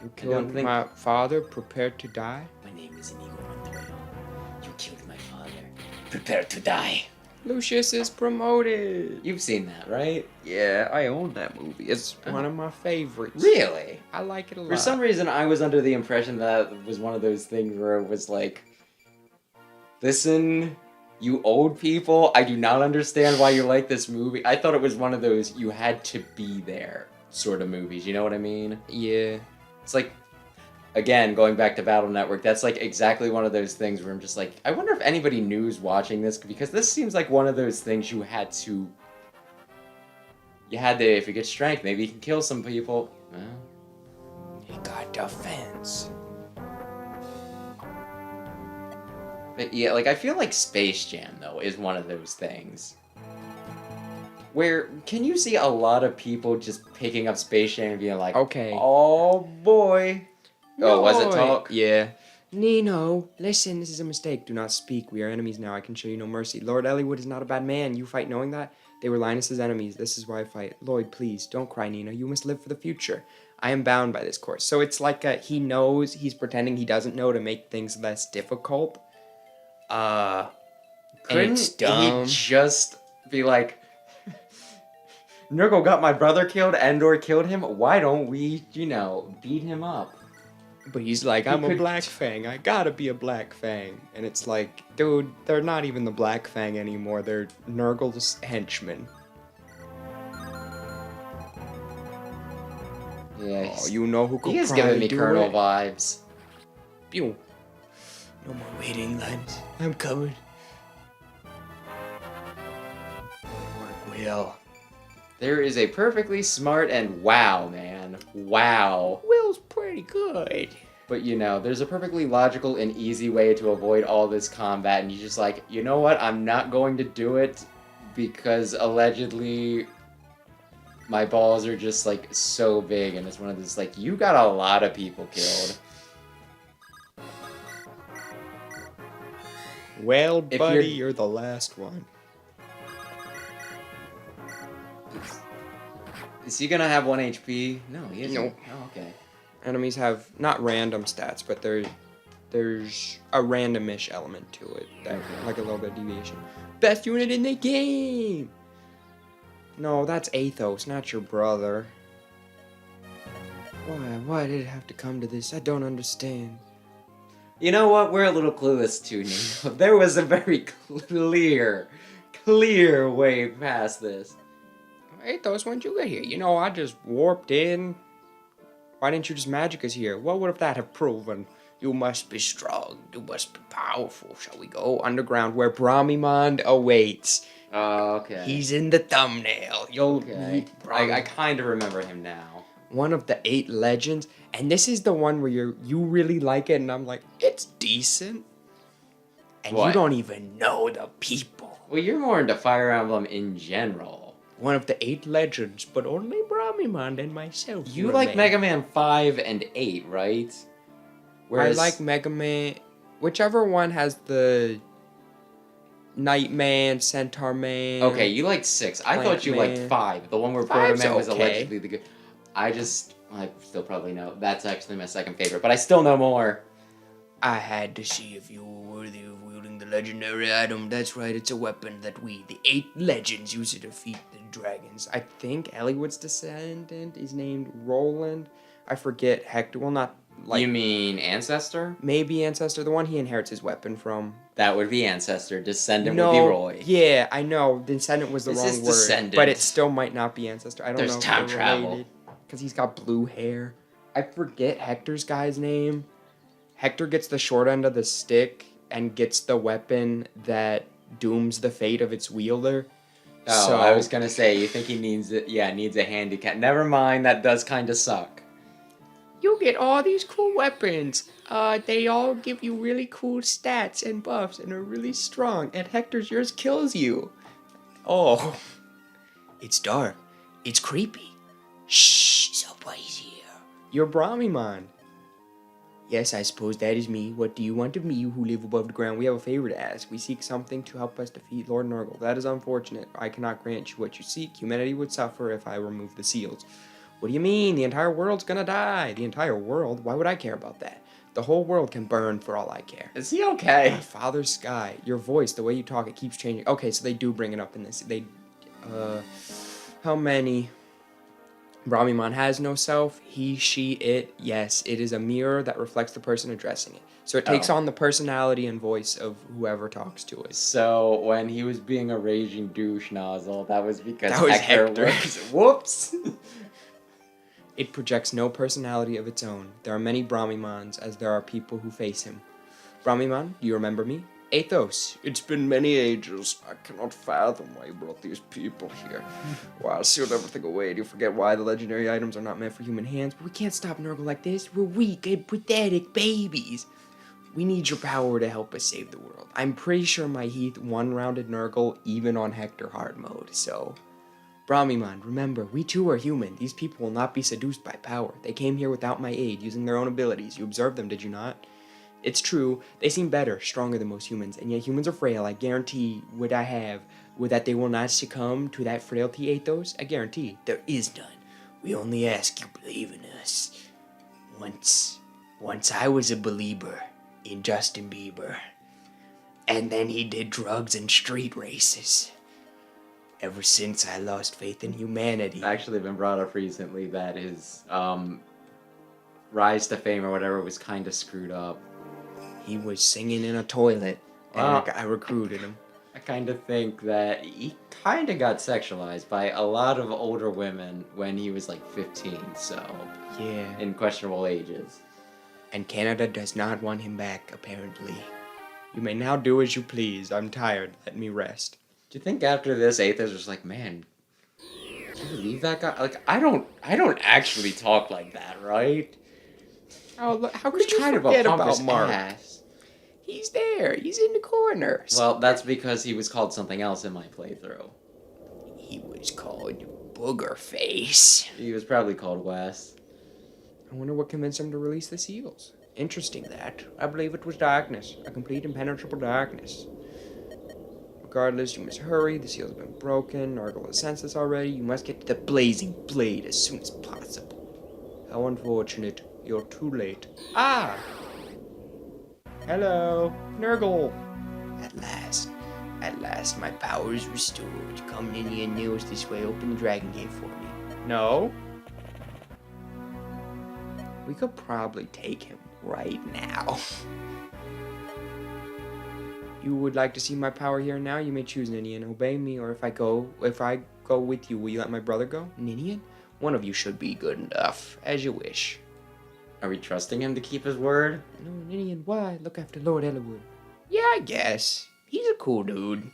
You killed my father, prepare to die? My name is Inigo Montoya. You killed my father. Prepare to die. Lucius is promoted. You've seen that, right? Yeah, I own that movie. It's one of my favorites. Really? I like it a lot. For some reason, I was under the impression that it was one of those things where it was like, listen, you old people, I do not understand why you like this movie. I thought it was one of those you had to be there sort of movies. You know what I mean? Yeah. It's like, again, going back to Battle Network, that's like exactly one of those things where I'm just like, I wonder if anybody new's watching this, because this seems like one of those things you had to, if you get strength, maybe you can kill some people. Well, he got defense. But yeah, like, I feel like Space Jam, though, is one of those things. Where, can you see a lot of people just picking up Space Jam and being like, okay, oh boy. Oh, was it talk? Yeah. Nino, listen, this is a mistake. Do not speak. We are enemies now. I can show you no mercy. Lord Elliewood is not a bad man. You fight knowing that? They were Linus's enemies. This is why I fight. Lloyd, please, don't cry, Nino. You must live for the future. I am bound by this course. So it's like he knows, he's pretending he doesn't know to make things less difficult. Couldn't it's dumb. he just Be like, Nurgle got my brother killed, Endor killed him, why don't we, beat him up? But he's like, I'm a Black Fang, I gotta be a Black Fang. And it's like, dude, they're not even the Black Fang anymore, they're Nurgle's henchmen. Yeah, oh, you know who could he is probably giving me do Colonel it? vibes. Pew. No more waiting, lads. I'm coming. Work well. There is a perfectly smart and wow, man. Wow. Will's pretty good. But there's a perfectly logical and easy way to avoid all this combat, and you're just like, you know what? I'm not going to do it because allegedly my balls are just like so big, and it's one of those like, you got a lot of people killed. Well, buddy, you're the last one. Is he gonna have 1 HP? No, he isn't. Nope. Oh, okay. Enemies have not random stats, but there's a randomish element to it, that like a little bit of deviation. Best unit in the game. No, that's Athos, not your brother. Why did it have to come to this? I don't understand. You know what? We're a little clueless too, Nino. There was a very clear way past this. Athos, when'd you get here? I just warped in. Why didn't you just magic us here? What would that have proven? You must be strong. You must be powerful. Shall we go underground where Brahmimond awaits? Oh, okay. He's in the thumbnail. You'll meet I kind of remember him now. One of the 8 legends, and this is the one where you really like it, and I'm like, it's decent. And What? You don't even know the people. Well, you're more into Fire Emblem in general. One of the 8 legends, but only Brahmimond and myself. You like Mega Man 5 and 8, right? Whereas I like Mega Man, whichever one has the Nightman, Centaur Man. Okay, you liked 6. I thought you liked 5. The one where Proto Man was allegedly the good. I still probably know. That's actually my second favorite, but I still know more. I had to see if you were worthy of wielding the legendary item. That's right, it's a weapon that we, the 8 legends, use to defeat the dragons. I think Eliwood's descendant is named Roland. I forget Hector. Well, not like... You mean Ancestor? Maybe Ancestor, the one he inherits his weapon from. That would be Ancestor. Descendant would be Roy. Yeah, I know. Descendant was the wrong word. Descendant. But it still might not be Ancestor. I don't know. There's time travel. Because he's got blue hair. I forget Hector's guy's name. Hector gets the short end of the stick and gets the weapon that dooms the fate of its wielder. Oh, so, I was gonna say, you think he needs it? Yeah, needs a handicap. Never mind, that does kind of suck. You get all these cool weapons. They all give you really cool stats and buffs and are really strong. And Hector's yours kills you. Oh, it's dark. It's creepy. Shh, somebody's here. You're Brahmimond. Yes, I suppose that is me. What do you want of me, you who live above the ground? We have a favor to ask. We seek something to help us defeat Lord Nurgle. That is unfortunate. I cannot grant you what you seek. Humanity would suffer if I remove the seals. What do you mean? The entire world's gonna die. The entire world? Why would I care about that? The whole world can burn for all I care. Is he okay? My father's sky. Your voice, the way you talk, it keeps changing. Okay, so they do bring it up in this. How many? Brahmimond has no self. He, she, it. Yes, it is a mirror that reflects the person addressing it. So it takes on the personality and voice of whoever talks to it. So when he was being a raging douche nozzle, that was because that was Hector was... Whoops! It projects no personality of its own. There are many Brahmimonds, as there are people who face him. Brahmimond, do you remember me? Athos. It's been many ages. I cannot fathom why you brought these people here. Wow, sealed everything away. Do you forget why the legendary items are not meant for human hands? But we can't stop Nurgle like this. We're weak and pathetic babies. We need your power to help us save the world. I'm pretty sure my Heath one-rounded Nurgle even on Hector hard mode, so... Brahmimond, remember, we too are human. These people will not be seduced by power. They came here without my aid, using their own abilities. You observed them, did you not? It's true, they seem better, stronger than most humans, and yet humans are frail. I guarantee what I have, that they will not succumb to that frailty, Athos. I guarantee there is none. We only ask you believe in us. Once I was a believer in Justin Bieber, and then he did drugs and street races. Ever since I lost faith in humanity. Actually been brought up recently that his rise to fame or whatever was kind of screwed up. He was singing in a toilet, and Well, I recruited him. I kind of think that he kind of got sexualized by a lot of older women when he was like 15, so Yeah. in questionable ages. And Canada does not want him back, apparently. You may now do as you please. I'm tired. Let me rest. Do you think after this, Athos was like, man, can you believe that guy? Like, I don't actually talk like that, right? Oh, look, how Who's could you trying to forget pump about his Mark? ass? He's there. He's in the corner. Well, that's because he was called something else in my playthrough. He was called Booger Face. He was probably called Wes. I wonder what convinced him to release the seals. Interesting that. I believe it was darkness. A complete impenetrable darkness. Regardless, you must hurry. The seal's been broken. Nargle has sensed this already. You must get to the blazing blade as soon as possible. How unfortunate. You're too late. Ah! Hello, Nurgle. At last, my power is restored. Come in here and nails this way. Open the dragon gate for me. No. We could probably take him right now. You would like to see my power here and now? You may choose Ninian. Obey me, or if I go with you, will you let my brother go? Ninian? One of you should be good enough. As you wish. Are we trusting him to keep his word? No, Ninian, why? Look after Lord Elwood. Yeah, I guess. He's a cool dude.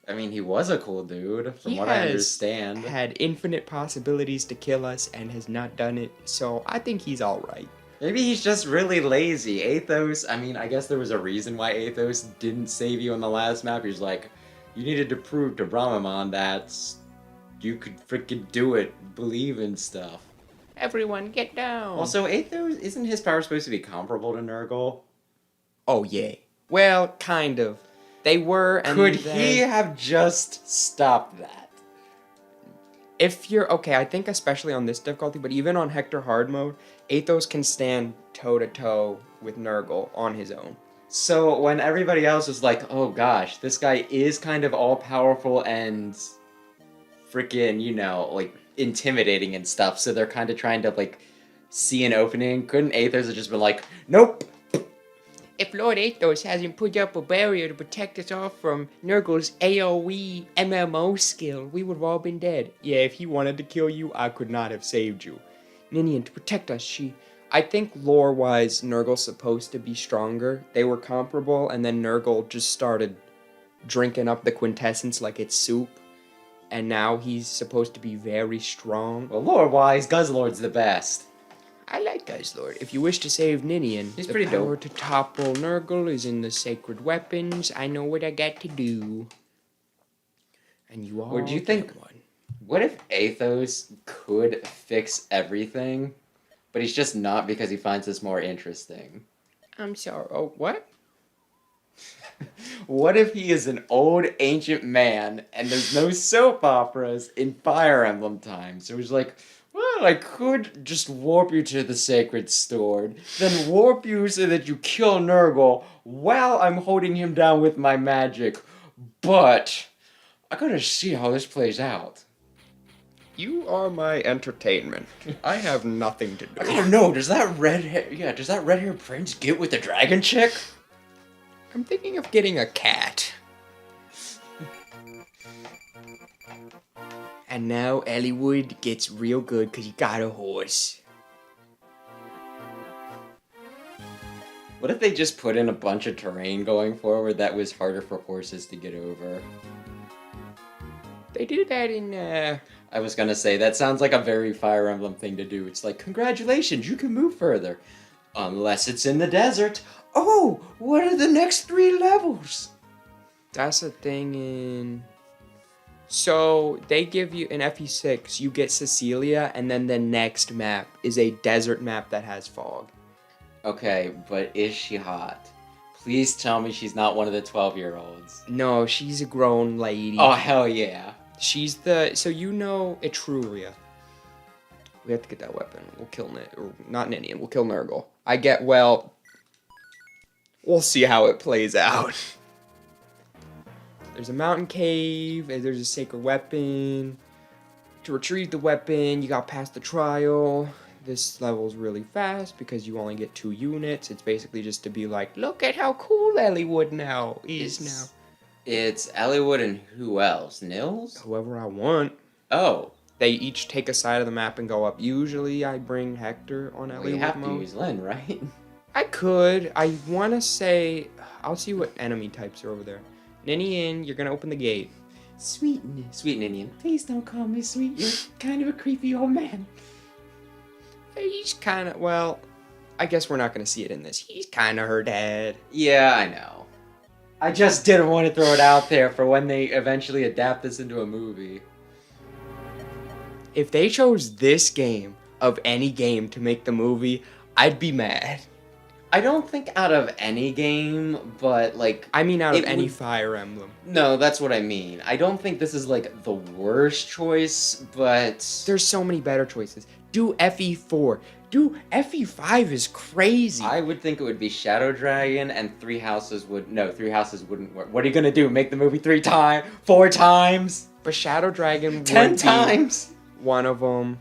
I mean, he was a cool dude, from what I understand. Had infinite possibilities to kill us and has not done it, so I think he's alright. Maybe he's just really lazy. Athos, I mean, I guess there was a reason why Athos didn't save you on the last map. He's like, you needed to prove to Brahmaman that you could freaking do it, believe in stuff. Everyone get down. Also, Athos, isn't his power supposed to be comparable to Nurgle? Oh, yeah. Well, kind of. They were, and could he have just stopped that? If you're, okay, I think especially on this difficulty, but even on Hector hard mode, Athos can stand toe-to-toe with Nurgle on his own. So when everybody else is like, oh gosh, this guy is kind of all-powerful and freaking, you know, like, intimidating and stuff, so they're kind of trying to, like, see an opening, couldn't Athos have just been like, nope! If Lord Athos hasn't put up a barrier to protect us all from Nurgle's AoE MMO skill, we would have all been dead. Yeah, if he wanted to kill you, I could not have saved you. Ninian, to protect us, I think lore-wise, Nurgle's supposed to be stronger. They were comparable, and then Nurgle just started drinking up the quintessence like it's soup. And now he's supposed to be very strong. Well, lore-wise, Guzzlord's the best. I like Guzzlord. If you wish to save Ninian, he's the pretty power dope. to topple Nurgle is in the sacred weapons. I know what I got to do. And you all Would you think one. What if Athos could fix everything, but he's just not because he finds this more interesting? I'm sorry. Oh, what? What if he is an old ancient man and there's no soap operas in Fire Emblem time? So he's like, well, I could just warp you to the Sacred Sword, then warp you so that you kill Nurgle while I'm holding him down with my magic. But I gotta see how this plays out. You are my entertainment. I have nothing to do. I don't know, does that red-haired prince get with the dragon chick? I'm thinking of getting a cat. And now Elwood gets real good because he got a horse. What if they just put in a bunch of terrain going forward that was harder for horses to get over? They did that in, I was gonna say, that sounds like a very Fire Emblem thing to do. It's like, congratulations, you can move further. Unless it's in the desert. Oh, what are the next 3 levels? That's a thing in... So, they give you, in FE6, you get Cecilia, and then the next map is a desert map that has fog. Okay, but is she hot? Please tell me she's not one of the 12-year-olds. No, she's a grown lady. Oh, hell yeah. She's the... So you know Etruria. We have to get that weapon. We'll kill not Ninian, we'll kill Nurgle. Well... We'll see how it plays out. There's a mountain cave, and there's a sacred weapon. To retrieve the weapon, you got past the trial. This level's really fast because you only get 2 units. It's basically just to be like, look at how cool Elliewood now is now. It's Elliewood and who else? Nils? Whoever I want. Oh. They each take a side of the map and go up. Usually I bring Hector on Elliewood mode. You have to use Lynn, right? I could. I want to say... I'll see what enemy types are over there. Ninian, you're going to open the gate. Sweet Ninian, please don't call me sweet. You're kind of a creepy old man. He's kind of... Well, I guess we're not going to see it in this. He's kind of her dad. Yeah, I know. I just didn't want to throw it out there for when they eventually adapt this into a movie. If they chose this game of any game to make the movie, I'd be mad. I don't think out of any game, but like... I mean out of any Fire Emblem. No, that's what I mean. I don't think this is like the worst choice, but... There's so many better choices. Do FE4. Do FE5 is crazy. I would think it would be Shadow Dragon and 3 Houses would... No, 3 Houses wouldn't work. What are you gonna do? Make the movie 3 times? 4 times? But Shadow Dragon 10 times? One of them.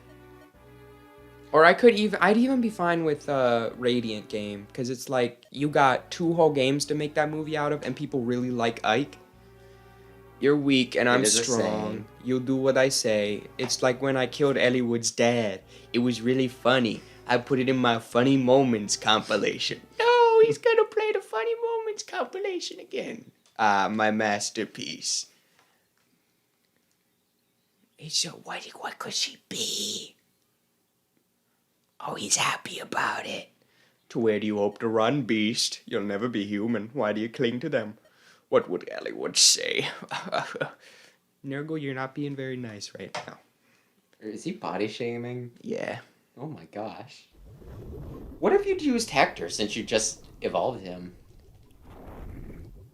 Or I'd even be fine with Radiant game, because it's like you got 2 whole games to make that movie out of, and people really like Ike. You're weak and I'm strong. You'll do what I say. It's like when I killed Elliewood's dad. It was really funny. I put it in my funny moments compilation. No, he's gonna play the funny moments compilation again. Ah, my masterpiece. So what could she be? Oh, he's happy about it. To where do you hope to run, beast? You'll never be human. Why do you cling to them? What would Elliewood say? Nurgle, you're not being very nice right now. Is he body shaming? Yeah. Oh my gosh. What if you'd used Hector since you just evolved him?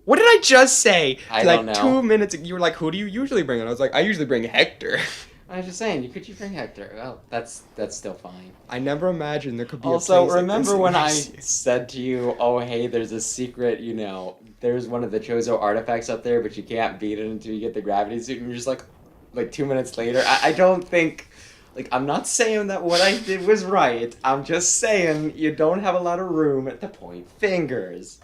What did I just say? I don't know. 2 minutes ago, you were like, who do you usually bring? And I was like, I usually bring Hector. I was just saying, you bring Hector. Well, that's still fine. I never imagined there could be also, a place remember like when I said to you, oh, hey, there's a secret, there's one of the Chozo artifacts up there, but you can't beat it until you get the gravity suit, and you're just like 2 minutes later. I don't think, I'm not saying that what I did was right. I'm just saying you don't have a lot of room to point fingers.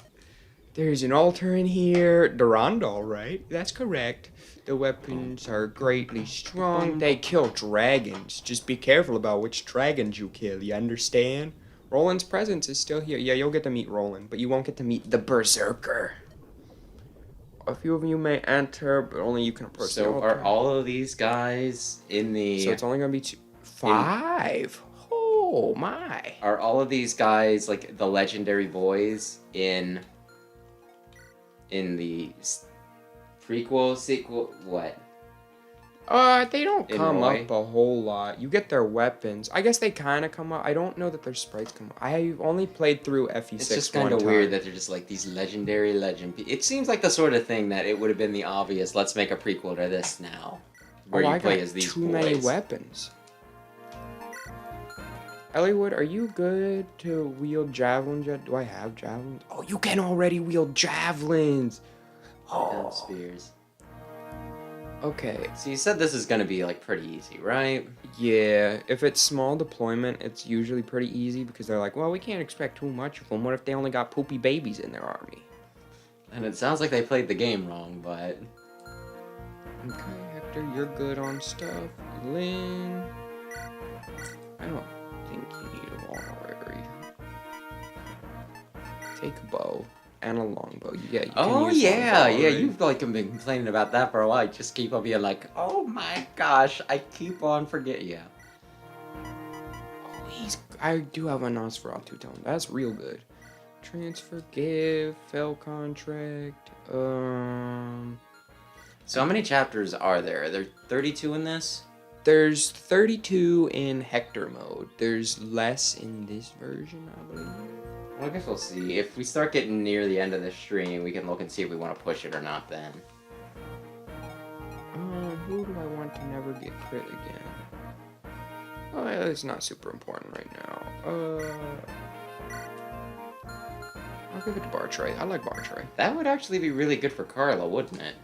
There's an altar in here. Durandal, right? That's correct. The weapons are greatly strong. They kill dragons. Just be careful about which dragons you kill, you understand? Roland's presence is still here. Yeah, you'll get to meet Roland, but you won't get to meet the Berserker. A few of you may enter, but only you can approach the altar. So are all of these guys in the... So it's only going to be 5? Oh, my. Are all of these guys, the legendary boys in the... prequel, sequel, what? They don't come up a whole lot. You get their weapons. I guess they kind of come up. I don't know that their sprites come up. I've only played through FE6 It's just kind of weird that they're just these legendary It seems like the sort of thing that it would have been the obvious, let's make a prequel to this now. Where you play as these boys. Too many weapons. Elliewood, are you good to wield javelins yet? Do I have javelins? Oh, you can already wield javelins. Oh. Spears. Okay. So you said this is going to be, pretty easy, right? Yeah. If it's small deployment, it's usually pretty easy because they're like, well, we can't expect too much of them. What if they only got poopy babies in their army? And it sounds like they played the game wrong, but... Okay, Hector, you're good on stuff. Lynn... I don't think you need a honorary. Take a bow. And a longbow. Yeah, you can use yeah, you've been complaining about that for a while. You just keep on being like, oh my gosh, I keep on forgetting. Yeah. Oh, I do have a Nosferatu tone. That's real good. Transfer, give, fell contract. So how many chapters are there? Are there 32 in this? There's 32 in Hector mode. There's less in this version, I believe. Well, I guess we'll see. If we start getting near the end of the stream, we can look and see if we want to push it or not then. Who do I want to never get crit again? Oh, it's not super important right now. I'll give it to Bartray. I like Bartray. That would actually be really good for Carla, wouldn't it?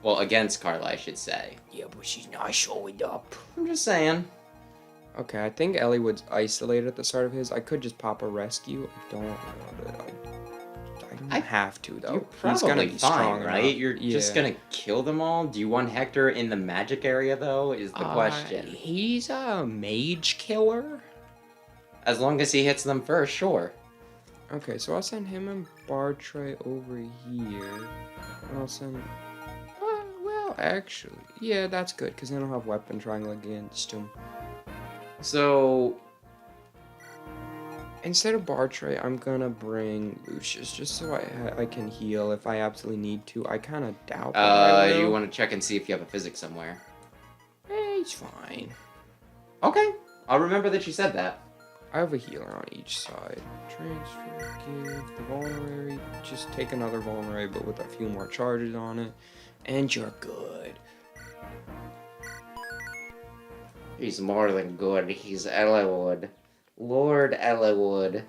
Well, against Carla, I should say. Yeah, but she's not showing up. I'm just saying. Okay, I think Elliewood's isolated at the start of his. I could just pop a rescue. I don't want it. I don't have to, though. You're He's probably gonna be strong fine, right? enough. You're just gonna kill them all? Do you want Hector in the magic area, though, is the question. He's a mage killer? As long as he hits them first, sure. Okay, so I'll send him and Bartray over here. And I'll send... well, actually... Yeah, that's good, because then I'll have weapon triangle against him. So... Instead of Bartray, I'm gonna bring Lucius, just so I can heal if I absolutely need to. I kind of doubt that I will. You want to check and see if you have a physics somewhere? He's fine. Okay, I'll remember that you said that. I have a healer on each side. Transfer, give, the vulnerary. Just take another vulnerary, but with a few more charges on it. And you're good. He's more than good. He's Eliwood. Lord Eliwood.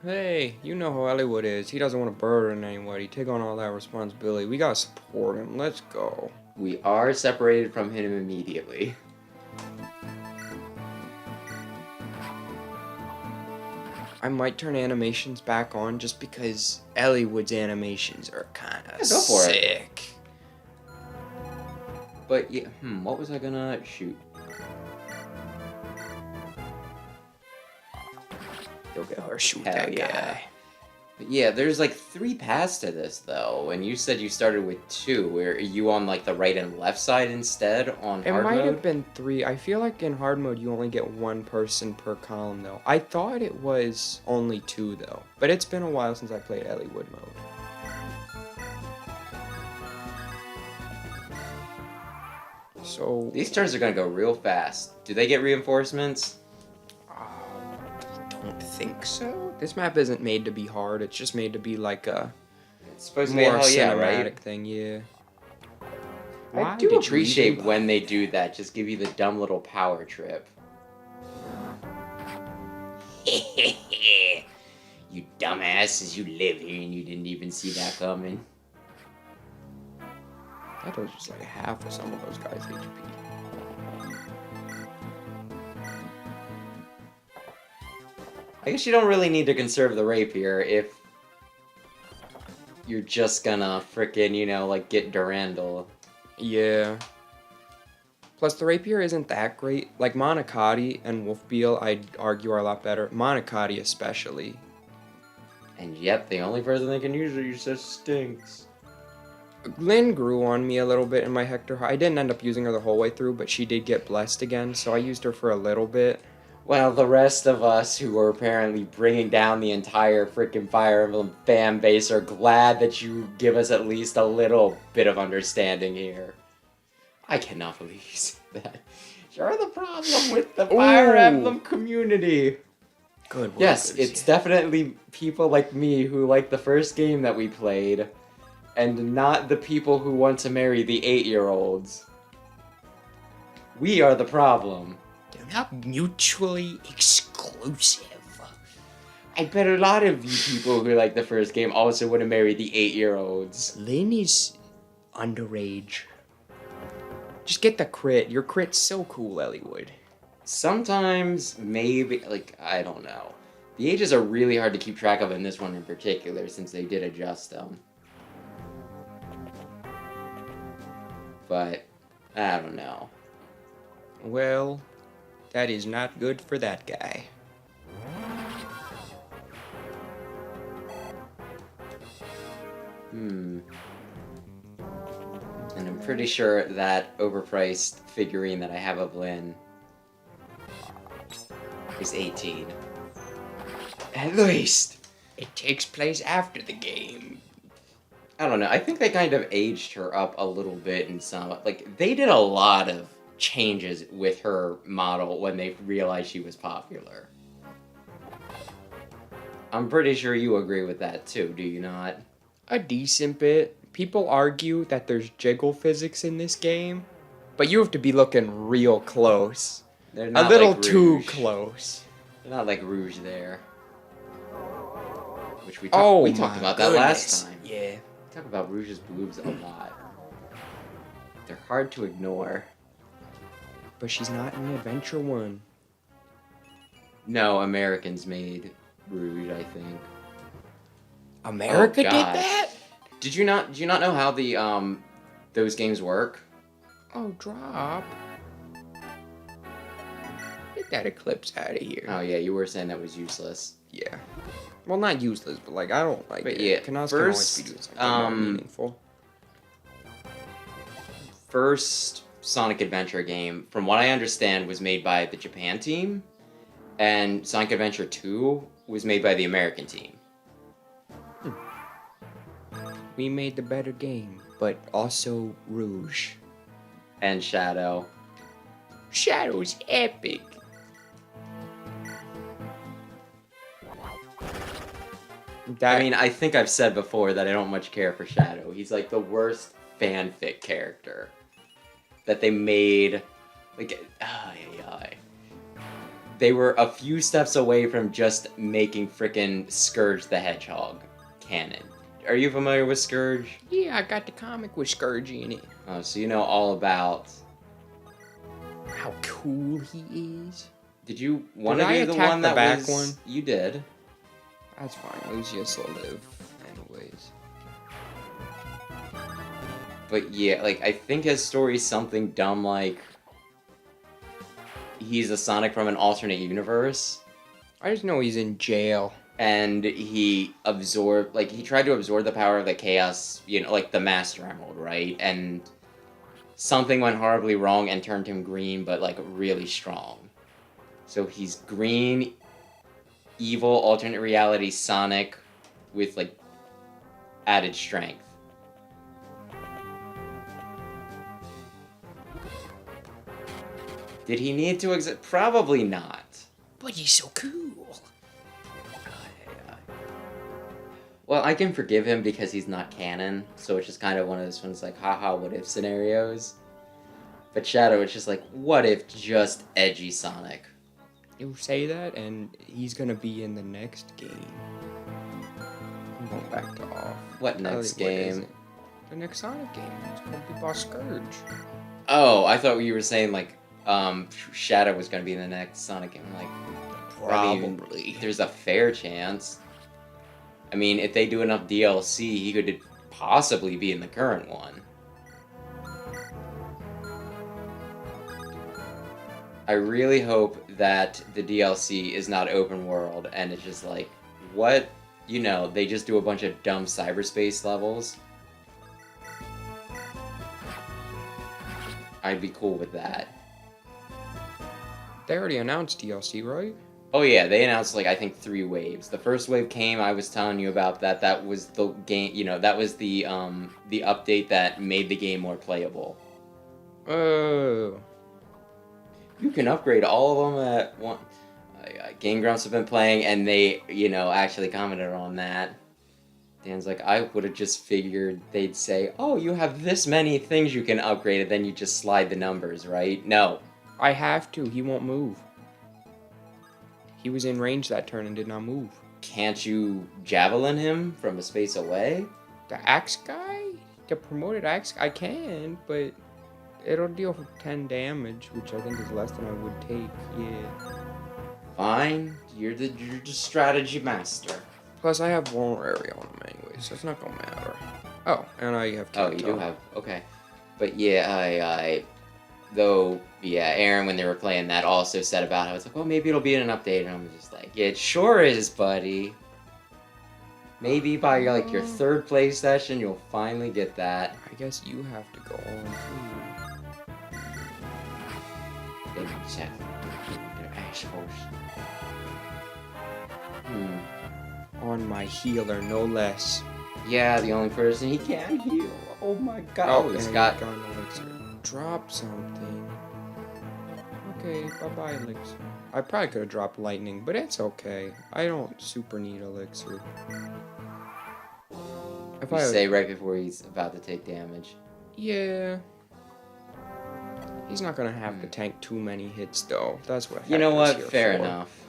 Hey, you know how Eliwood is. He doesn't want to burden anybody. Take on all that responsibility. We gotta support him. Let's go. We are separated from him immediately. I might turn animations back on just because Eliwood's animations are kind of sick. But yeah, what was I gonna shoot? You'll get her shoot that guy. But yeah, there's like 3 paths to this though, and you said you started with 2. Were you on like the right and left side instead on hard mode? It might have been 3. I feel like in hard mode you only get 1 person per column though. I thought it was only 2 though, but it's been a while since I played Eliwood mode. So these turns are gonna go real fast. Do they get reinforcements? I don't think so. This map isn't made to be hard. It's just made to be like a supposed to be more a cinematic right? thing. Yeah. I do appreciate when they do that. Just give you the dumb little power trip. You dumbasses, you live here and you didn't even see that coming. That was just like half of some of those guys' HP. I guess you don't really need to conserve the rapier if you're just gonna frickin', you know, like get Durandal. Yeah. Plus, the rapier isn't that great. Like, Monocotti and Wolfbeal, I'd argue, are a lot better. Monocotti especially. And yet, the only person that can use it just stinks. Lynn grew on me a little bit in my Hector. I didn't end up using her the whole way through, but she did get blessed again, so I used her for a little bit. Well, the rest of us who are apparently bringing down the entire freaking Fire Emblem fan base are glad that you give us at least a little bit of understanding here. I cannot believe you said that. You're the problem with the Fire Emblem community. Good workers, yes, it's definitely people like me who like the first game that we played, and not the people who want to marry the 8-year-olds. We are the problem. They're not mutually exclusive. I bet a lot of you people who like the first game also want to marry the 8-year-olds. Lynn is underage. Just get the crit. Your crit's so cool, Eliwood. Sometimes, maybe, like, I don't know. The ages are really hard to keep track of in this one in particular, since they did adjust them. But, I don't know. Well, that is not good for that guy. And I'm pretty sure that overpriced figurine that I have of Lynn is 18. At least! It takes place after the game. I don't know. I think they kind of aged her up a little bit in some... Like, they did a lot of changes with her model when they realized she was popular. I'm pretty sure you agree with that too, do you not? A decent bit. People argue that there's jiggle physics in this game, but you have to be looking real close. They're not a little like too close. They're not like Rouge there. Which we Oh, talked about that last time. Yeah. We talked about Rouge's boobs a lot. They're hard to ignore. But she's not an adventure one. No, Americans made Rouge, I think. America did gosh. that? Did you not know how the those games work? Oh, drop. Get that Eclipse out of here. Oh yeah, you were saying that was useless. Yeah. Well, not useless, but like I don't like But it. yeah, Knaus can always first, be doing something more meaningful. First Sonic Adventure game, from what I understand, was made by the Japan team, and Sonic Adventure 2 was made by the American team. We made the better game, but also Rouge. And Shadow. Shadow's epic. I mean, I think I've said before that I don't much care for Shadow. He's like the worst fanfic character that they made. Like, they were a few steps away from just making frickin' Scourge the Hedgehog canon. Are you familiar with Scourge? Yeah, I got the comic with Scourge in it. Oh, so you know all about how cool he is. Did you want Did to I do the attack one the that back was? one? You did. That's fine. Lucius will live anyways. But yeah, like I think his story's something dumb like he's a Sonic from an alternate universe. I just know he's in jail. And he absorbed, like, he tried to absorb the power of the Chaos, you know, like the Master Emerald, right? And something went horribly wrong and turned him green, but, like, really strong. So he's green, evil, alternate reality Sonic with, like, added strength. Did he need to exist? Probably not. But he's so cool. Well, I can forgive him because he's not canon, so it's just kind of one of those ones like, haha, what if scenarios. But Shadow, it's just like, what if just edgy Sonic? You say that, and he's gonna be in the next game. I'm going back to off. What next game? The next Sonic game. It's gonna be Boss Scourge. Oh, I thought you were saying like, Shadow was gonna be in the next Sonic game. Like, Probably. I mean, there's a fair chance. I mean, if they do enough DLC, he could possibly be in the current one. I really hope that the DLC is not open world and it's just like, what? You know, they just do a bunch of dumb cyberspace levels. I'd be cool with that. They already announced DLC, right? Oh yeah, they announced like I think 3 waves. The first wave came, I was telling you about that. That was the game, you know, that was the update that made the game more playable. Oh. You can upgrade all of them at one. Game Grumps have been playing, and they, you know, actually commented on that. Dan's like, I would have just figured they'd say, oh, you have this many things you can upgrade, and then you just slide the numbers, right? No. I have to. He won't move. He was in range that turn and did not move. Can't you javelin him from a space away? The axe guy? The promoted axe? I can, but it'll deal for 10 damage, which I think is less than I would take. Yeah. Fine. You're the strategy master. Plus, I have vulnerary on him anyway, so it's not gonna matter. Oh, and I have Oh, you do have... Okay. But yeah, though, yeah, Aaron, when they were playing that, also said about how it's like, well, maybe it'll be in an update, and I'm just like, yeah, it sure is, buddy. Maybe by, like, your 3rd play session, you'll finally get that. I guess you have to go on, too. They just have their assholes. On my healer, no less. Yeah, the only person he can heal. Oh my god. Oh, he's and got... an elixir. Drop something. Okay, bye-bye, elixir. I probably could have dropped lightning, but it's okay. I don't super need elixir. If You I say right before he's about to take damage. Yeah. He's not gonna have to tank too many hits, though. That's what. You know what? Hector's here Fair for. enough.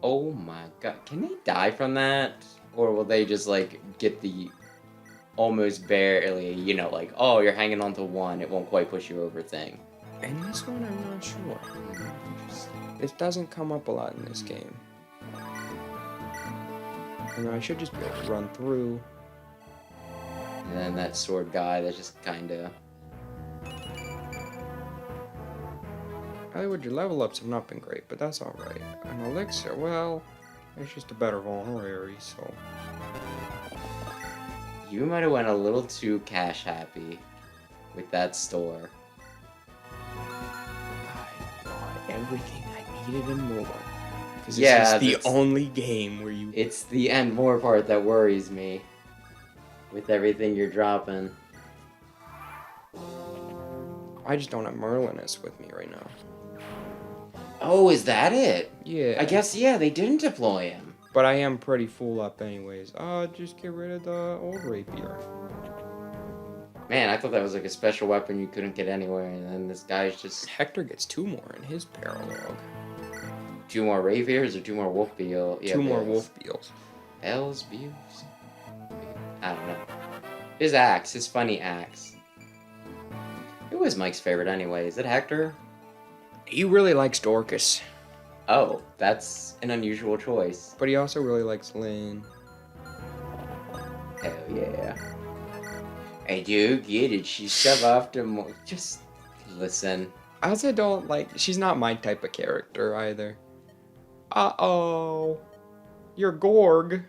Oh my god. Can they die from that? Or will they just, like, get the almost barely, you know, like, oh, you're hanging on to one, it won't quite push you over thing. And this one, I'm not sure. Interesting. It doesn't come up a lot in this game. And I should just be able to run through. And then that sword guy that just kinda... Hollywood, your level ups have not been great, but that's alright. An elixir, well, it's just a better vulnerary, so... You might have went a little too cash happy with that store. I bought everything I needed and more. Because Yeah, this is the only game where you... It's the and more part that worries me. With everything you're dropping. I just don't have Merlinus with me right now. Oh, is that it? Yeah. I guess, yeah, they didn't deploy him. But I am pretty full up anyways. Just get rid of the old rapier. Man, I thought that was like a special weapon you couldn't get anywhere, and then this guy's just... Hector gets 2 more in his paralog. 2 more rapiers or 2 more wolf beal? Yeah, 2 more beals. wolf beals. Bells, beals? I don't know. His axe, his funny axe. Who was Mike's favorite anyway? Is it Hector? He really likes Dorcas. Oh, that's an unusual choice. But he also really likes Lynn. Hell yeah. I do get it. She's shove off to more. Just listen. I also don't like... She's not my type of character either. Uh-oh. You're Gorg.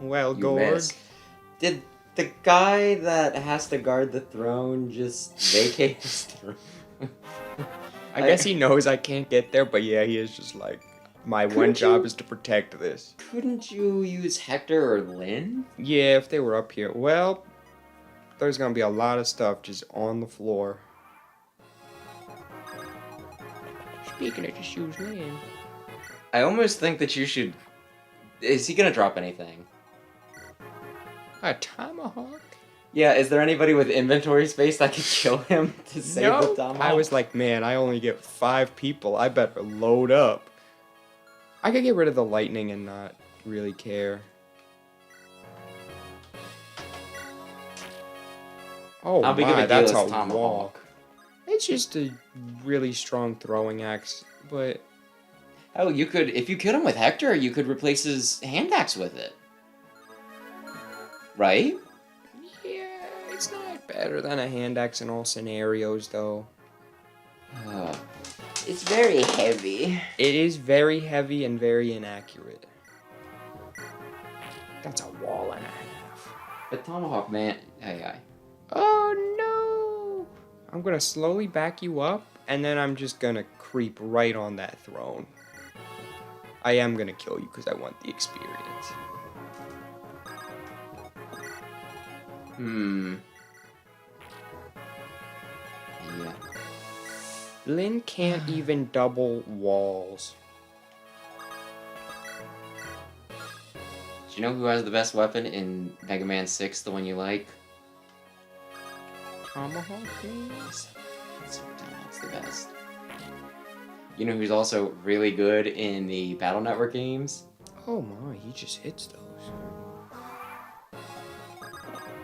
Well, You Gorg. missed. Did the guy that has to guard the throne just vacate his throne? I guess he knows I can't get there, but yeah, he is just like, my one job is to protect this. Couldn't you use Hector or Lynn? Yeah, if they were up here. Well, there's gonna be a lot of stuff just on the floor. Speaking of just use Lynn. I almost think that you should... Is he gonna drop anything? A tomahawk? Yeah, is there anybody with inventory space that could kill him to save the tomahawk? I was like, man, I only get 5 people. I better load up. I could get rid of the lightning and not really care. Oh How big of my, a deal that's is a tomahawk? wall. It's just a really strong throwing axe, but... Oh, you could... If you killed him with Hector, you could replace his hand axe with it. Right? Yeah, it's not better than a hand axe in all scenarios, though. It's very heavy. It is very heavy and very inaccurate. That's a wall and a half. But Tomahawk, man... Hey. Oh, no! I'm gonna slowly back you up, and then I'm just gonna creep right on that throne. I am gonna kill you because I want the experience. Yeah. Lynn can't even double walls. Do you know who has the best weapon in Mega Man 6, the one you like? Tomahawk games? Tomahawk's the best. You know who's also really good in the Battle Network games? Oh my, he just hits those.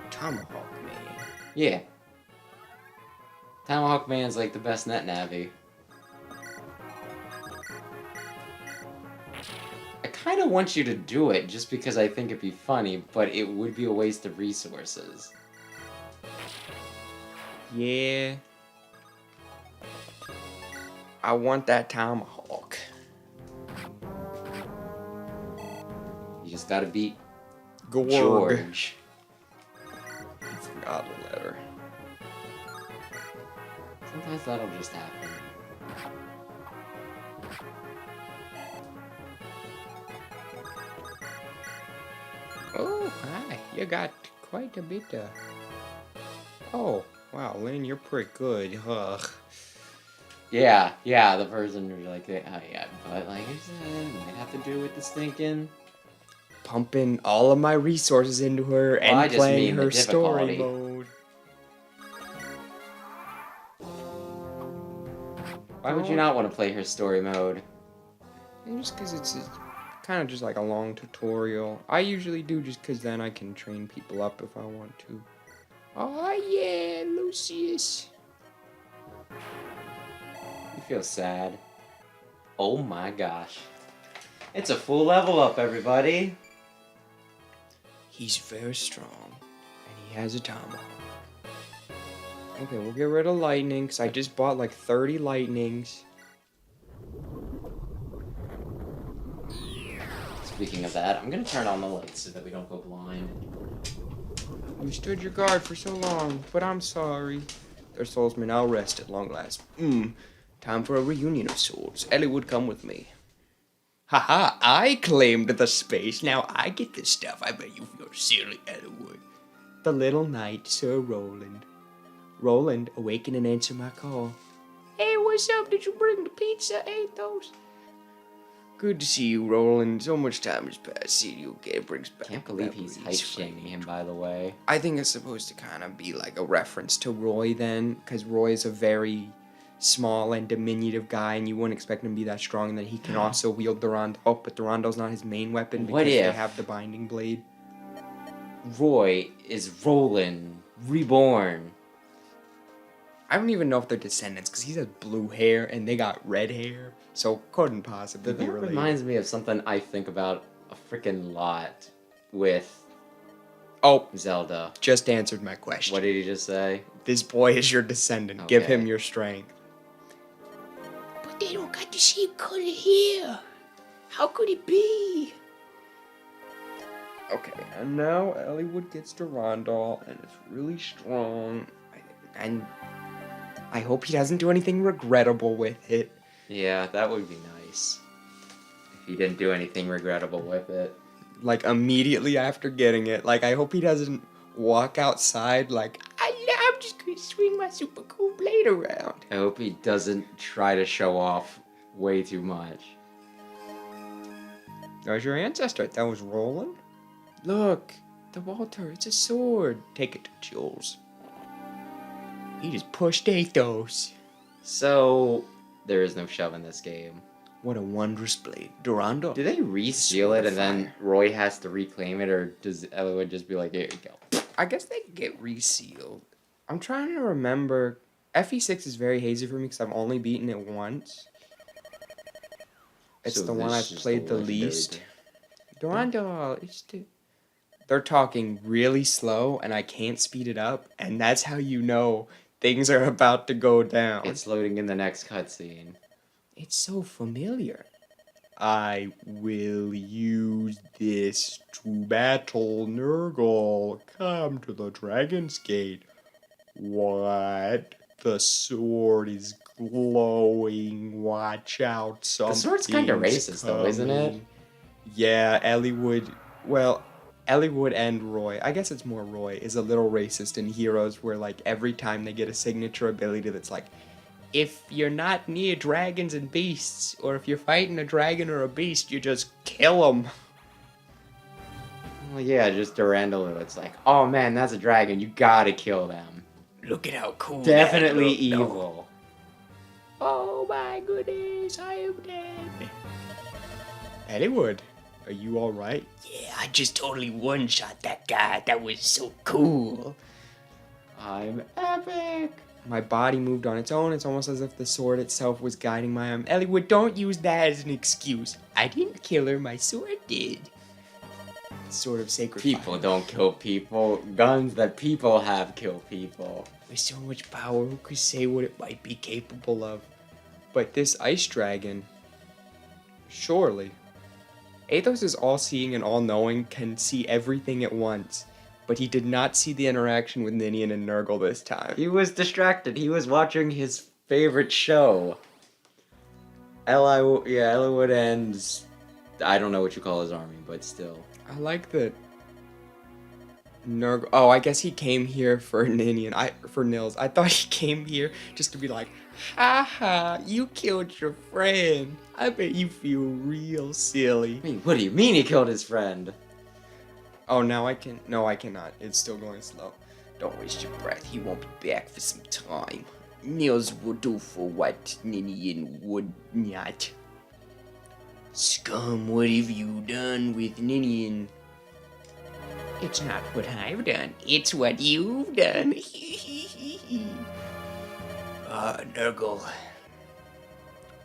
Tomahawk man. Yeah. Tomahawk Man's like the best net navvy. I kind of want you to do it just because I think it'd be funny, but it would be a waste of resources. Yeah. I want that tomahawk. You just gotta beat Gorg. George. I forgot the letter. Sometimes that'll just happen. Oh, hi. You got quite a bit of... Oh, wow, Lynn, you're pretty good. Ugh. Yeah, the person who's like, oh yeah, but like I said, might have to do with the stinking. Pumping all of my resources into her Well, I and just playing mean the her story difficulty. mode. Why would you not want to play her story mode? Just because it's kind of just like a long tutorial. I usually do just because then I can train people up if I want to. Oh yeah, Lucius. You feel sad. Oh my gosh. It's a full level up, everybody. He's very strong, and he has a tomahawk. Okay, we'll get rid of lightning, because I just bought like 30 lightnings. Speaking of that, I'm gonna turn on the lights so that we don't go blind. You stood your guard for so long, but I'm sorry. Their souls may now rest at long last. Time for a reunion of souls. Ellie would come with me. Haha, I claimed the space. Now I get this stuff. I bet you feel silly, Elwood. The little knight, Sir Roland. Roland, awaken and answer my call. Hey, what's up? Did you bring the pizza? Ate those? Good to see you, Roland. So much time has passed. Seeing you again brings back. Can't believe he's hype-shaming him, by the way. I think it's supposed to kind of be like a reference to Roy then, because Roy is a very small and diminutive guy, and you wouldn't expect him to be that strong, and then he can also wield the rondo, but the rondo's not his main weapon because they have the binding blade. Roy is Roland, reborn. I don't even know if they're descendants, because he has blue hair, and they got red hair, so couldn't possibly be related. That reminds me of something I think about a freaking lot with Zelda. Just answered my question. What did he just say? This boy is your descendant. Okay. Give him your strength. But they don't got the same color hair. How could it be? Okay, and now Elliewood gets to Rondal, and it's really strong. And I hope he doesn't do anything regrettable with it. Yeah, that would be nice. If he didn't do anything regrettable with it. Like, immediately after getting it. Like, I hope he doesn't walk outside like, I'm just gonna swing my super cool blade around. I hope he doesn't try to show off way too much. There's your ancestor. That was Roland. Look, the Walter, it's a sword. Take it to Jules. He just pushed Athos. So, there is no shove in this game. What a wondrous blade. Durando. Do they reseal it and then Roy has to reclaim it, or does Elwood just be like, here you go? I guess they get resealed. I'm trying to remember. FE6 is very hazy for me because I've only beaten it once. It's so the one I've played the least. Durando, they're talking really slow and I can't speed it up, and that's how you know things are about to go down. It's loading in the next cutscene. It's so familiar. I will use this to battle Nurgle. Come to the Dragon's Gate. What? The sword is glowing. Watch out, something's The sword's kind of racist, though, isn't it? Yeah, Elliewood. Well, Elliewood and Roy, I guess it's more Roy, is a little racist in Heroes, where like every time they get a signature ability that's like, if you're not near dragons and beasts, or if you're fighting a dragon or a beast, you just kill them. Well, yeah, just Durandal. It's like, oh man, that's a dragon. You gotta kill them. Look at how cool. Definitely evil. Oh my goodness, I am dead. Elliewood, are you alright? Yeah, I just totally one-shot that guy. That was so cool. I'm epic. My body moved on its own. It's almost as if the sword itself was guiding my arm. Elliewood, don't use that as an excuse. I didn't kill her. My sword did. It's sort of sacred. People don't kill people. Guns that people have kill people. With so much power, who could say what it might be capable of? But this ice dragon, surely. Athos is all-seeing and all-knowing, can see everything at once. But he did not see the interaction with Ninian and Nurgle this time. He was distracted. He was watching his favorite show. Ellwood and... I don't know what you call his army, but still. I like that Nurgle... Oh, I guess he came here for Ninian. For Nils. I thought he came here just to be like, haha, you killed your friend. I bet you feel real silly. Wait, what do you mean he killed his friend? Oh, now I can... No, I cannot. It's still going slow. Don't waste your breath. He won't be back for some time. Nils will do for what Ninian would not. Scum, what have you done with Ninian? It's not what I've done, it's what you've done. Nurgle.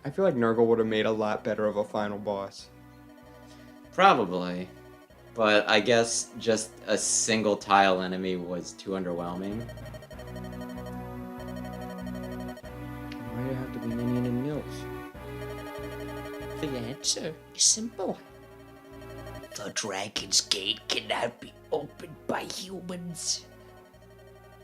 I feel like Nurgle would have made a lot better of a final boss. Probably. But I guess just a single tile enemy was too underwhelming. Why'd it have to be Ninian and Nils? The answer is simple. The Dragon's Gate cannot be opened by humans.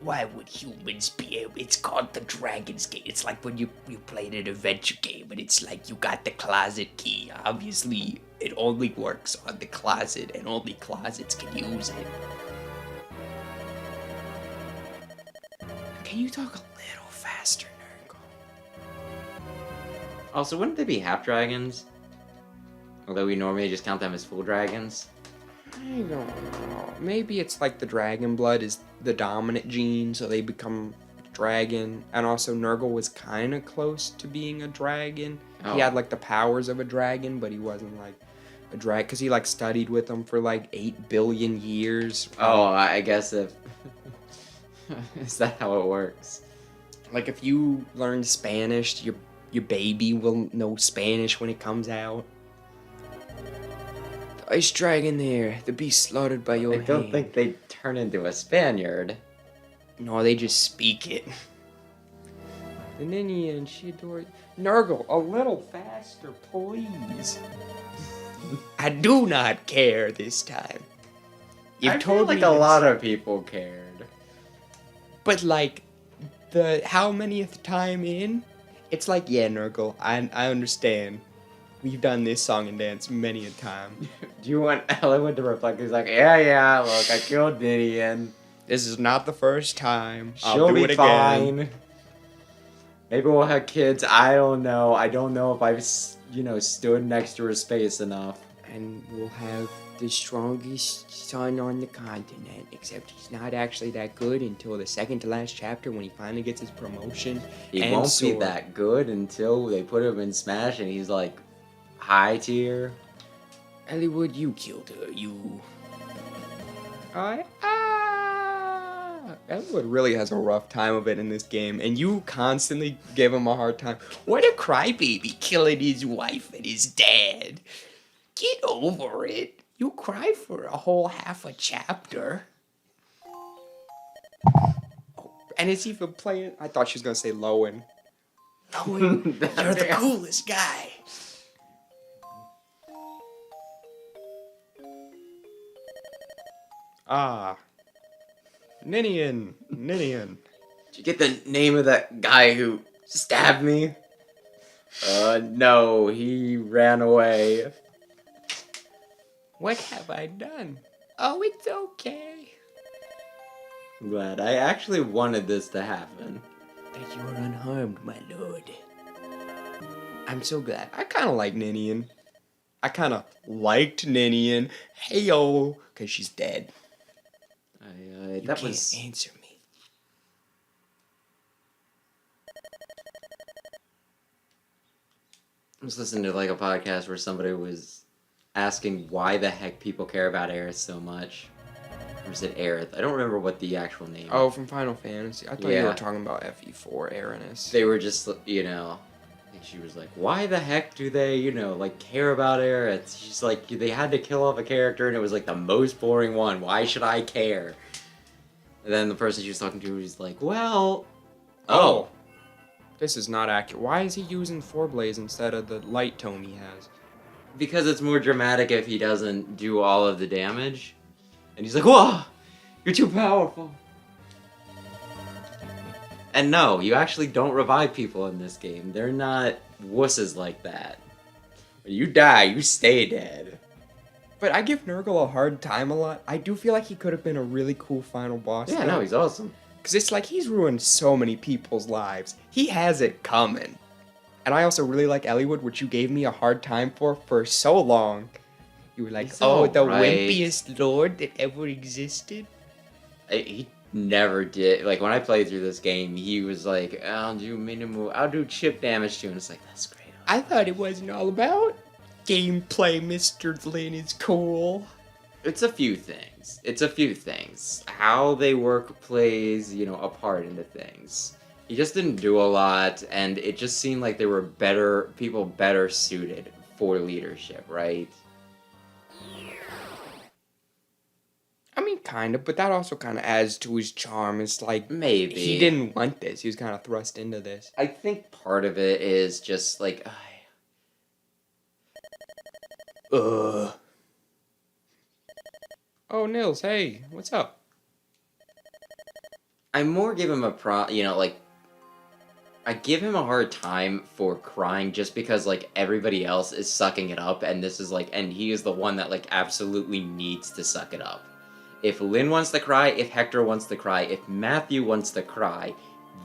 Why would humans be able? It's called the Dragon's Gate. It's like when you played an adventure game and it's like you got the closet key. Obviously, it only works on the closet and only closets can use it. Can you talk a little faster, Nurgle? Also, wouldn't they be half dragons? Although we normally just count them as full dragons. I don't know. Maybe it's like the dragon blood is the dominant gene, so they become dragon. And also, Nurgle was kind of close to being a dragon. Oh. He had like the powers of a dragon, but he wasn't like a dragon because he like studied with them for like 8 billion years. Oh, I guess if is that how it works? Like if you learn Spanish, your baby will know Spanish when it comes out. The ice dragon there, to be slaughtered by your I don't hand. think they turn into a Spaniard. No, they just speak it. The Ninian, she adored... Nurgle, a little faster, please. I do not care this time. You've I told feel like me a this, lot of people cared. but like the how manyth time in? It's like, yeah, Nurgle, I understand. We've done this song and dance many a time. Do you want Ellen to reflect? He's like, yeah, look, I killed Ninian. This is not the first time. She'll I'll do be it fine. again. Maybe we'll have kids. I don't know. I don't know if I've, stood next to her space enough. And we'll have the strongest son on the continent, except he's not actually that good until the second to last chapter when he finally gets his promotion. He and won't be sword. that good until they put him in Smash and he's like high tier. Ellywood, you killed her, you... Ellywood really has a rough time of it in this game, and you constantly give him a hard time. What a crybaby, killing his wife and his dad. Get over it. You'll cry for a whole half a chapter. Oh, and it's even playing... I thought she was going to say Lowen. Lowen, you're the coolest guy. Ah. Ninian. Did you get the name of that guy who stabbed me? No, he ran away. What have I done? Oh, it's okay. I'm glad. I actually wanted this to happen. That you are unharmed, my lord. I'm so glad. I kind of like Ninian. I kind of liked Ninian. Heyo, because she's dead. You That can't was answer me. I was listening to like a podcast where somebody was asking why the heck people care about Aerith so much. Or is it Aerith? I don't remember what the actual name. Oh, from Final Fantasy. I thought you Yeah. were talking about FE4 Aranus. They were just, I think she was like, why the heck do they, care about Aerith? She's like, they had to kill off a character and it was like the most boring one. Why should I care? And then the person she was talking to was like, well, oh. This is not accurate. Why is he using Forblaze instead of the light tome he has? Because it's more dramatic if he doesn't do all of the damage. And he's like, whoa, you're too powerful. And no, you actually don't revive people in this game. They're not wusses like that. When you die, you stay dead. But I give Nurgle a hard time a lot. I do feel like he could have been a really cool final boss. Yeah, no, he's awesome. Because it's like he's ruined so many people's lives. He has it coming. And I also really like Ellywood, which you gave me a hard time for so long. You were like, He's the alright. wimpiest lord that ever existed. He never did. Like, when I played through this game, he was like, I'll do chip damage to you. And it's like, that's great. I thought it wasn't all about gameplay, Mr. Lin, is cool. It's a few things. How they work plays, a part into things. He just didn't do a lot, and it just seemed like there were people better suited for leadership, right? I mean, kind of, but that also kind of adds to his charm. It's like, Maybe. he didn't want this. He was kind of thrust into this. I think part of it is just like... Oh, Nils, hey, what's up? I more give him I give him a hard time for crying just because, everybody else is sucking it up, and this is, and he is the one that, absolutely needs to suck it up. If Lynn wants to cry, if Hector wants to cry, if Matthew wants to cry,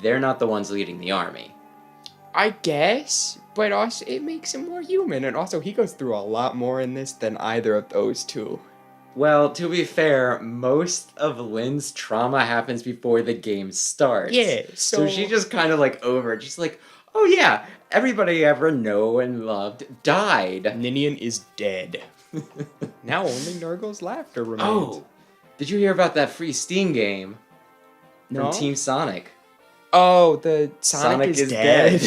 they're not the ones leading the army. I guess, but also it makes him more human, and also he goes through a lot more in this than either of those two. Well, to be fair, most of Lynn's trauma happens before the game starts. Yeah, so she's just kind of over it. She's like, oh yeah, everybody I ever know and loved died. Ninian is dead. Now only Nurgle's laughter remains. Oh, did you hear about that free Steam game? No? From Team Sonic. Oh, the Sonic is dead.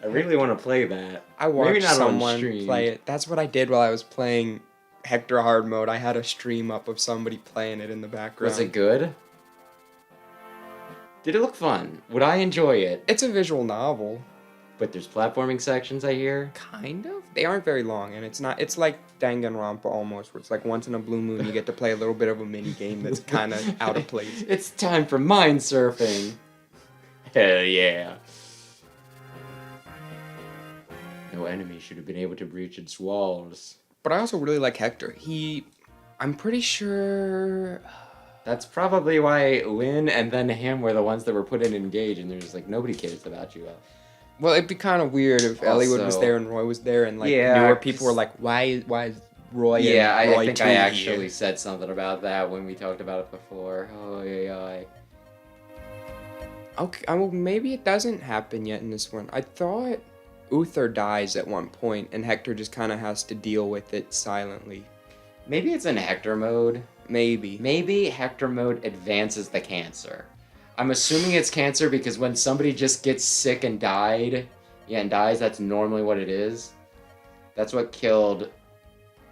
I really want to play that. I watched Maybe not someone on stream. play it. That's what I did while I was playing Hector Hard Mode. I had a stream up of somebody playing it in the background. Was it good? Did it look fun? Would I enjoy it? It's a visual novel. But there's platforming sections, I hear? Kind of. They aren't very long, and it's like Danganronpa almost, where it's like once in a blue moon you get to play a little bit of a mini game that's kind of out of place. It's time for mind surfing. Hell yeah. No enemy should have been able to breach its walls. But I also really like Hector. I'm pretty sure... That's probably why Lynn and then him were the ones that were put in Engage, and they're just like, nobody cares about you. Well, it'd be kind of weird if Eliwood was there and Roy was there, and newer people were like, why is Roy and Roy I think too I actually here? said something about that when we talked about it before. Oh, yeah. Okay, well, maybe it doesn't happen yet in this one. I thought Uther dies at one point, and Hector just kind of has to deal with it silently. Maybe it's in Hector mode. Maybe. Maybe Hector mode advances the cancer. I'm assuming it's cancer because when somebody just gets sick and dies, that's normally what it is. That's what killed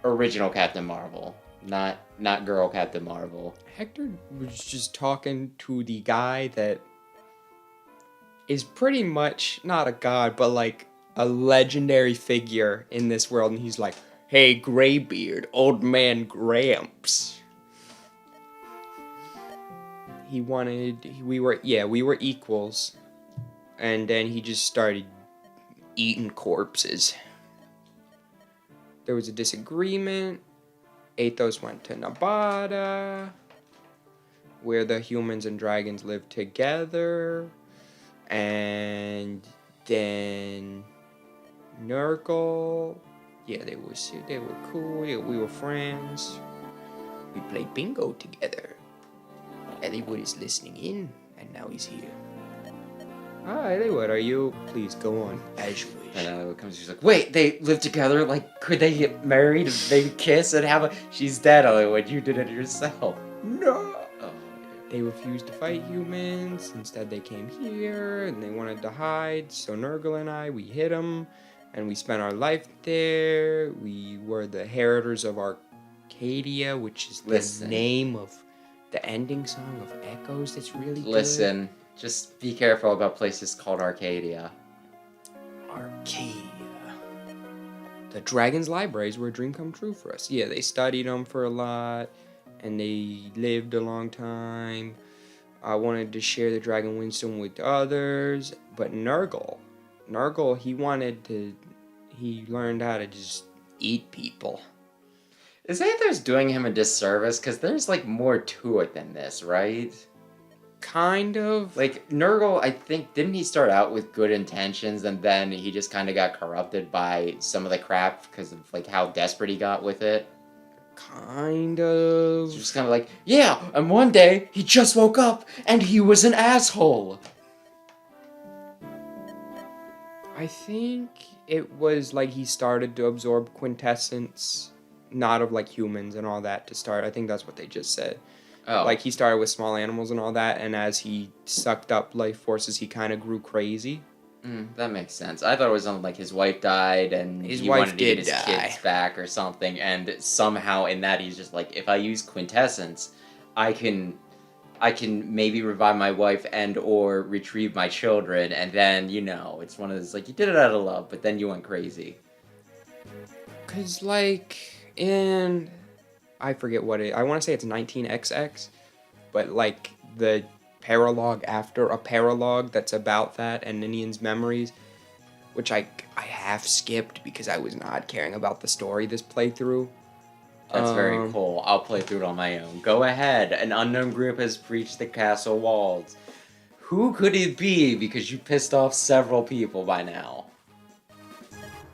original Captain Marvel, not girl Captain Marvel. Hector was just talking to the guy that is pretty much not a god, but like a legendary figure in this world, and he's like, "Hey, Graybeard, old man Gramps." We were equals, and then he just started eating corpses. There was a disagreement. Athos went to Nabata, where the humans and dragons lived together, and then Nurgle. Yeah, they were cool. Yeah, we were friends. We played bingo together. Eliwood is listening in, and now he's here. Hi, Eliwood, are you? Please go on, as you wish. And Eliwood comes, she's like, wait, they live together? Like, could they get married? They kiss and have a... She's dead, Eliwood, you did it yourself. No! Oh, they refused to fight humans. Instead, they came here, and they wanted to hide. So Nurgle and I, we hid them, and we spent our life there. We were the heritors of Arcadia, which is the name of the ending song of Echoes. That's really good. Listen, just be careful about places called Arcadia. Arcadia. The Dragon's Libraries were a dream come true for us. Yeah, they studied them for a lot, and they lived a long time. I wanted to share the dragon wisdom with others, but Nurgle, he learned how to just eat people. Is Athos doing him a disservice? Because there's, like, more to it than this, right? Kind of. Like, Nurgle, I think, didn't he start out with good intentions, and then he just kind of got corrupted by some of the crap because of, like, how desperate he got with it? Kind of. It's just kind of like, yeah, and one day, he just woke up, and he was an asshole! I think it was like he started to absorb quintessence, not of like humans and all that to start. I think that's what they just said. Oh, Like he started with small animals and all that, and as he sucked up life forces, he kind of grew crazy. that makes sense. I thought it was something like his wife died and His he wife wanted to get did his die. kids back or something, and somehow in that he's just like, if I use quintessence, I can maybe revive my wife and or retrieve my children, and then it's one of those like you did it out of love, but then you went crazy. Cause like in, I forget what I want to say it's 19XX, but like the paralogue after a paralogue that's about that and Ninian's memories, which I half skipped because I was not caring about the story this playthrough. That's very cool. I'll play through it on my own. Go ahead. An unknown group has breached the castle walls. Who could it be? Because you pissed off several people by now.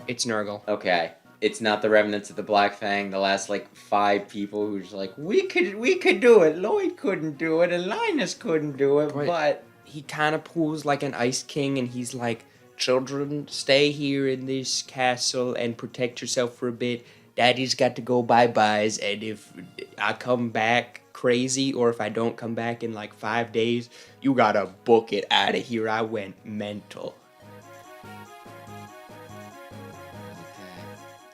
It's Nurgle. Okay. It's not the remnants of the Black Fang, the last like 5 people who's like, we could do it. Lloyd couldn't do it, and Linus couldn't do it, but he kind of pulls like an Ice King, and he's like, children, stay here in this castle and protect yourself for a bit. Daddy's got to go bye-byes, and if I come back crazy, or if I don't come back in like 5 days, you gotta book it out of here. I went mental.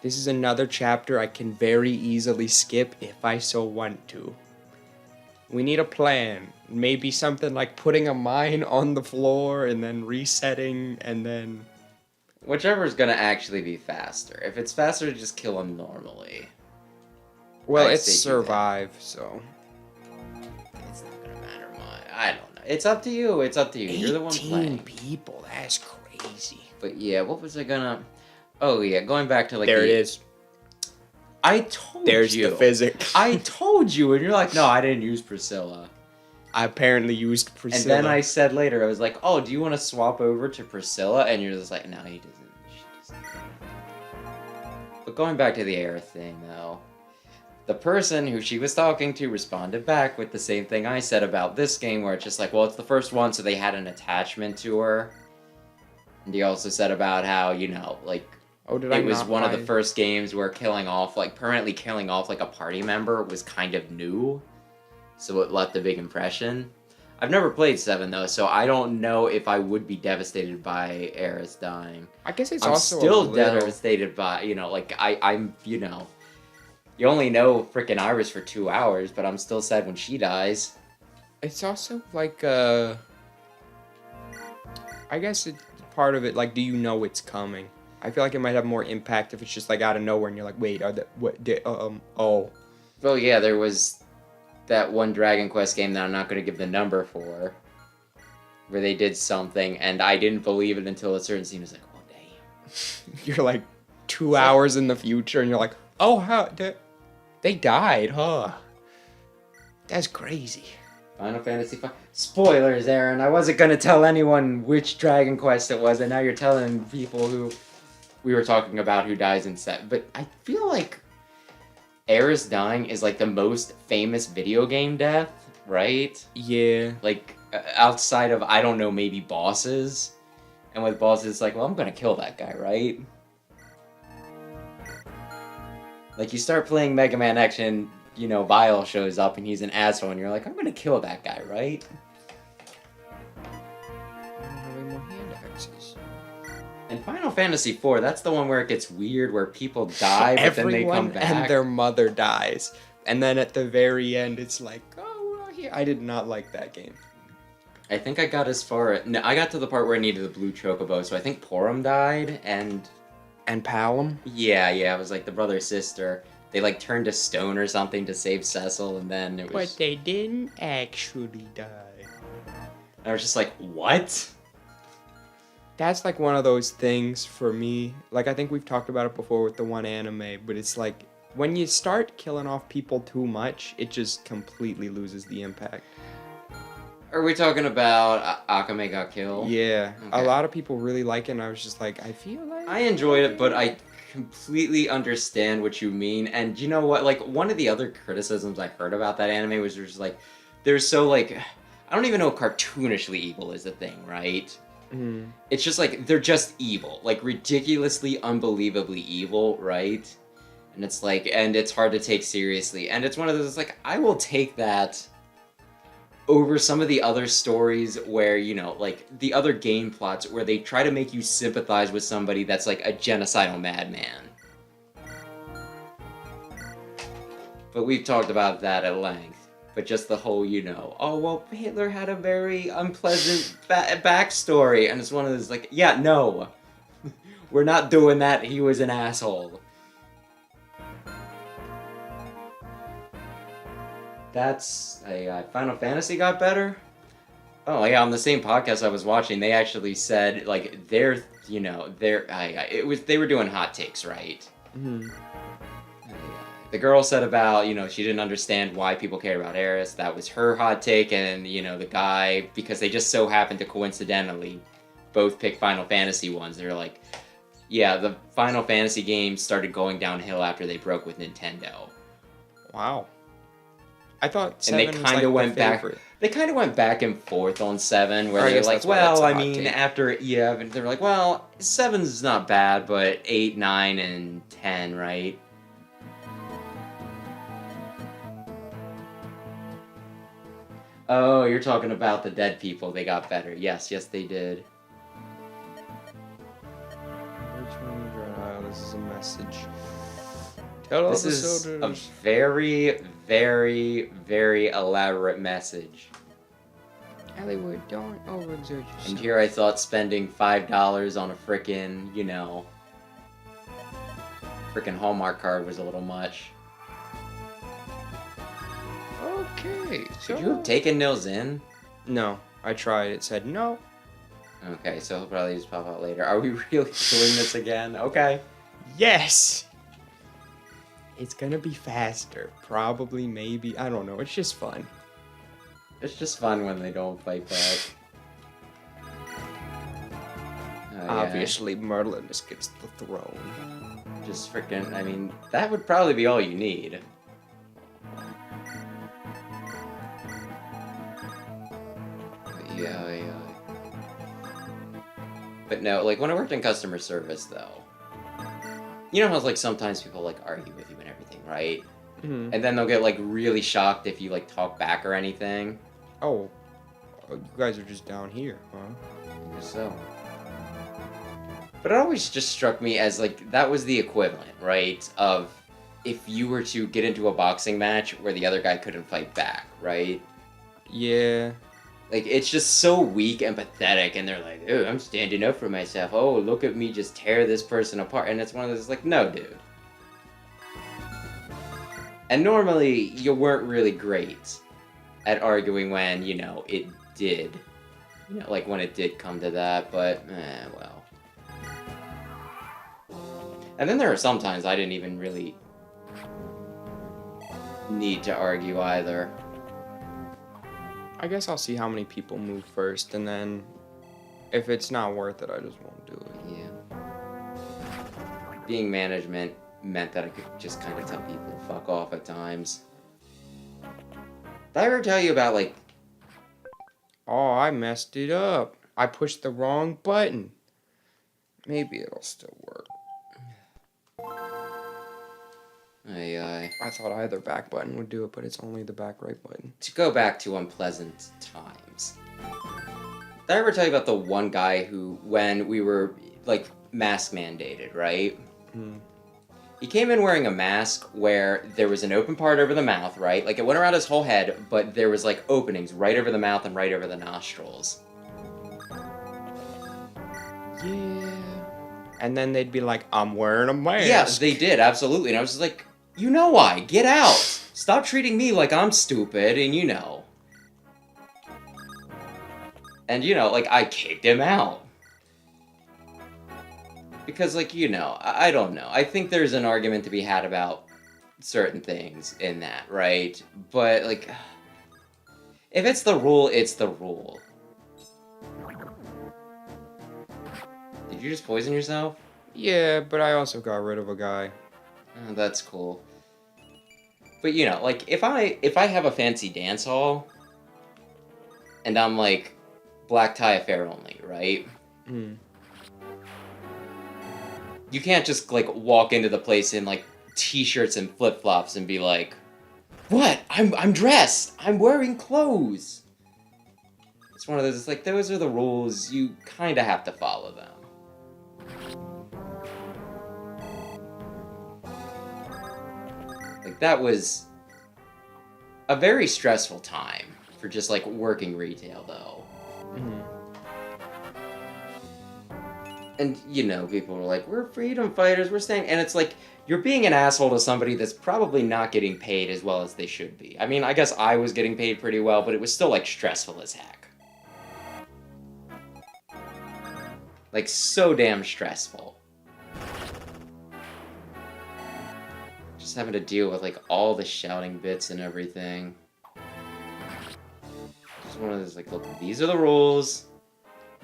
This is another chapter I can very easily skip if I so want to. We need a plan. Maybe something like putting a mine on the floor and then resetting and then... Whichever's gonna actually be faster. If it's faster to just kill him normally. Well, I'd it's say do survive, so... It's not gonna matter much. I don't know. It's up to you. It's up to you. You're the one 18 playing. people. That's crazy. But yeah, what was I gonna... Oh yeah, going back to like There it is. I told There's you. the physics. I told you, and you're like, no, I didn't use Priscilla. I apparently used Priscilla. And then I said later, I was like, oh, do you want to swap over to Priscilla? And you're just like, no, he doesn't. She doesn't. But going back to the air thing, though, the person who she was talking to responded back with the same thing I said about this game, where it's just like, well, it's the first one, so they had an attachment to her. And he also said about how, like, it was one of the first games where permanently killing off, like, a party member was kind of new. So it left a big impression. I've never played 7, though, so I don't know if I would be devastated by Eris dying. I guess it's I'm also still devastated by, I'm, you only know frickin' Iris for 2 hours, but I'm still sad when she dies. It's also like, I guess it's part of it, like, do you know it's coming? I feel like it might have more impact if it's just, like, out of nowhere and you're like, wait, oh. Well, yeah, there was that one Dragon Quest game that I'm not going to give the number for, where they did something, and I didn't believe it until a certain scene was like, oh, damn. You're, like, 2 hours in the future, and you're like, oh, how, they died, huh? That's crazy. Final Fantasy V. Spoilers, Aaron. I wasn't going to tell anyone which Dragon Quest it was, and now you're telling people who we were talking about who dies in 7. But I feel like Eris dying is like the most famous video game death, right? Yeah. Like, outside of, I don't know, maybe bosses. And with bosses, it's like, well, I'm going to kill that guy, right? Like, you start playing Mega Man X and, Vile shows up and he's an asshole, and you're like, I'm going to kill that guy, right? And Final Fantasy IV, that's the one where it gets weird, where people die, but then they come back. And their mother dies. And then at the very end, it's like, oh, we're all here. I did not like that game. I think I got as far... No, I got to the part where I needed the blue chocobo, so I think Porum died, and... And Palom? Yeah, it was like the brother-sister. They, like, turned to stone or something to save Cecil, and then it was... But they didn't actually die. I was just like, what? That's like one of those things for me. Like, I think we've talked about it before with the one anime, but it's like, when you start killing off people too much, it just completely loses the impact. Are we talking about Akame got killed? Yeah. Okay. A lot of people really like it, and I was just like, I feel like... I enjoyed it, but I completely understand what you mean. And you know what? Like, one of the other criticisms I heard about that anime was just like, they're so, like... I don't even know if cartoonishly evil is a thing, right? It's just like, they're just evil. Like, ridiculously, unbelievably evil, right? And it's like, and it's hard to take seriously. And it's one of those, like, I will take that over some of the other stories where, you know, like, the other game plots where they try to make you sympathize with somebody that's, like, a genocidal madman. But we've talked about that at length. But just the whole, you know, oh, well, Hitler had a very unpleasant backstory. And it's one of those, like, yeah, no. We're not doing that. He was an asshole. That's Final Fantasy got better. Oh yeah, on the same podcast I was watching, they actually said like they were doing hot takes, right? The girl said about, you know, she didn't understand why people care about Eris. That was her hot take, and you know the guy, because they just so happened to coincidentally both pick Final Fantasy ones. They're like, yeah, the Final Fantasy games started going downhill after they broke with Nintendo. Wow. I thought 7 and they kind of went back. They kind of went back and forth on 7, where they're like, well, I mean, after they're like, well, 7's not bad, but 8, 9, and 10, right? Oh, you're talking about the dead people. They got better. Yes, they did. Which one? This is a message. This is a very, very, very elaborate message. Hollywood, don't overexert yourself. And here I thought spending $5 on a frickin', you know, frickin' Hallmark card was a little much. Okay, so... Could you have taken Nils in? No, I tried. It said no. Okay, so he'll probably just pop out later. Are we really doing this again? Okay. Yes! It's gonna be faster. Probably, maybe. I don't know. It's just fun. It's just fun when they don't fight back. Obviously, Merlin just gets the throne. Just freaking, I mean, that would probably be all you need. Yeah. But no, like, when I worked in customer service, though, you know how, like, sometimes people, like, argue with you and everything, right? Mm-hmm. And then they'll get, like, really shocked if you, like, talk back or anything. Oh, you guys are just down here, huh? I guess so. But it always just struck me as, like, that was the equivalent, right? Of if you were to get into a boxing match where the other guy couldn't fight back, right? Yeah. Like, it's just so weak and pathetic, and they're like, oh, I'm standing up for myself. Oh, look at me just tear this person apart. And it's one of those, like, no, dude. And normally, you weren't really great at arguing when, you know, it did. You know, like, when it did come to that, but, well. And then there are some times I didn't even really need to argue either. I guess I'll see how many people move first, and then if it's not worth it, I just won't do it. Yeah. Being management meant that I could just kind of tell people to fuck off at times. Did I ever tell you about, like... Oh, I messed it up. I pushed the wrong button. Maybe it'll still work. I thought either back button would do it, but it's only the back right button. To go back to unpleasant times. Did I ever tell you about the one guy who, when we were, like, mask mandated, right? Hmm. He came in wearing a mask where there was an open part over the mouth, right? Like, it went around his whole head, but there was, like, openings right over the mouth and right over the nostrils. Yeah. And then they'd be like, I'm wearing a mask. Yeah, they did, absolutely. And I was just like, you know why? Get out! Stop treating me like I'm stupid, and you know. And, you know, like, I kicked him out. Because, like, you know, I don't know. I think there's an argument to be had about certain things in that, right? But, like, if it's the rule, it's the rule. Did you just poison yourself? Yeah, but I also got rid of a guy. Oh, that's cool. But, you know, like, if I have a fancy dance hall, and I'm, like, black tie affair only, right? Mm. You can't just, like, walk into the place in, like, t-shirts and flip-flops and be like, what? I'm dressed! I'm wearing clothes! It's one of those, it's like, those are the rules, you kinda have to follow them. Like, that was a very stressful time for just, like, working retail, though. Mm. And, you know, people were like, we're freedom fighters, we're staying... And it's like, you're being an asshole to somebody that's probably not getting paid as well as they should be. I mean, I guess I was getting paid pretty well, but it was still, like, stressful as heck. Like, so damn stressful. Just having to deal with, like, all the shouting bits and everything. Just one of those, like, look, these are the rules.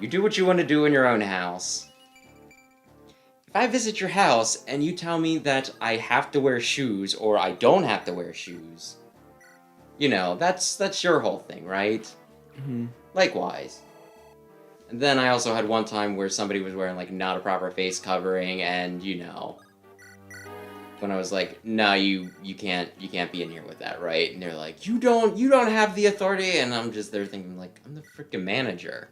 You do what you want to do in your own house. If I visit your house and you tell me that I have to wear shoes or I don't have to wear shoes, you know, that's your whole thing, right? Mm-hmm. Likewise. And then I also had one time where somebody was wearing, like, not a proper face covering, and, you know, when I was like, no, you can't be in here with that, right? And they're like, you don't have the authority, and I'm just there thinking, like, I'm the freaking manager.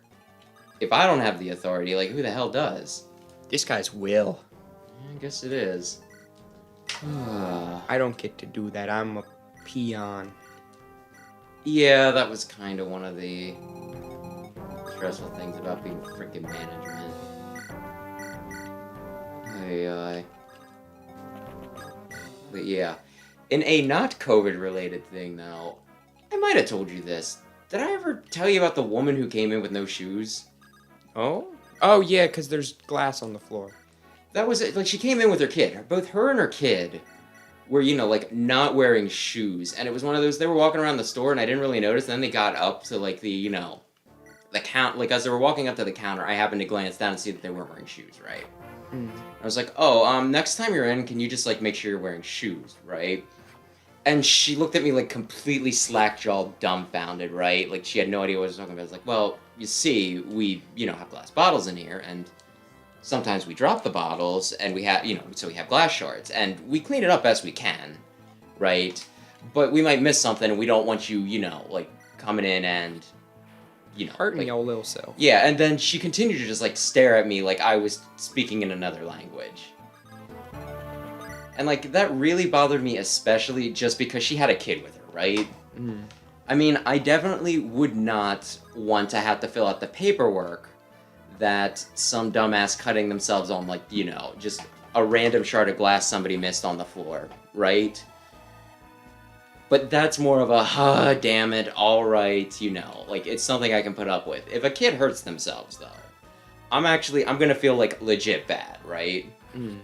If I don't have the authority, like, who the hell does? This guy's Will. I guess it is. I don't get to do that. I'm a peon. Yeah, that was kind of one of the stressful things about being freaking management. Aye. But yeah, in a not COVID-related thing, though, I might have told you this. Did I ever tell you about the woman who came in with no shoes? Oh? Oh, yeah, because there's glass on the floor. That was it. Like, she came in with her kid. Both her and her kid were, you know, like, not wearing shoes. And it was one of those, they were walking around the store, and I didn't really notice. And then they got up to, like, the, you know, the count. Like, as they were walking up to the counter, I happened to glance down and see that they weren't wearing shoes, right? Mm. I was like, oh, next time you're in, can you just, like, make sure you're wearing shoes, right? And she looked at me, like, completely slack-jawed, dumbfounded, right? Like, she had no idea what I was talking about. I was like, well, you see, we, you know, have glass bottles in here, and sometimes we drop the bottles, and we have, you know, so we have glass shards, and we clean it up best we can, right? But we might miss something, and we don't want you, you know, like, coming in and, you know, Hurting like, your little self. yeah, and then she continued to just, like, stare at me like I was speaking in another language. And, like, that really bothered me, especially just because she had a kid with her, right? Mm. I mean, I definitely would not want to have to fill out the paperwork that some dumbass cutting themselves on, like, you know, just a random shard of glass somebody missed on the floor, right? But that's more of a, damn it, alright, you know, like, it's something I can put up with. If a kid hurts themselves, though, I'm gonna feel, like, legit bad, right? Mm.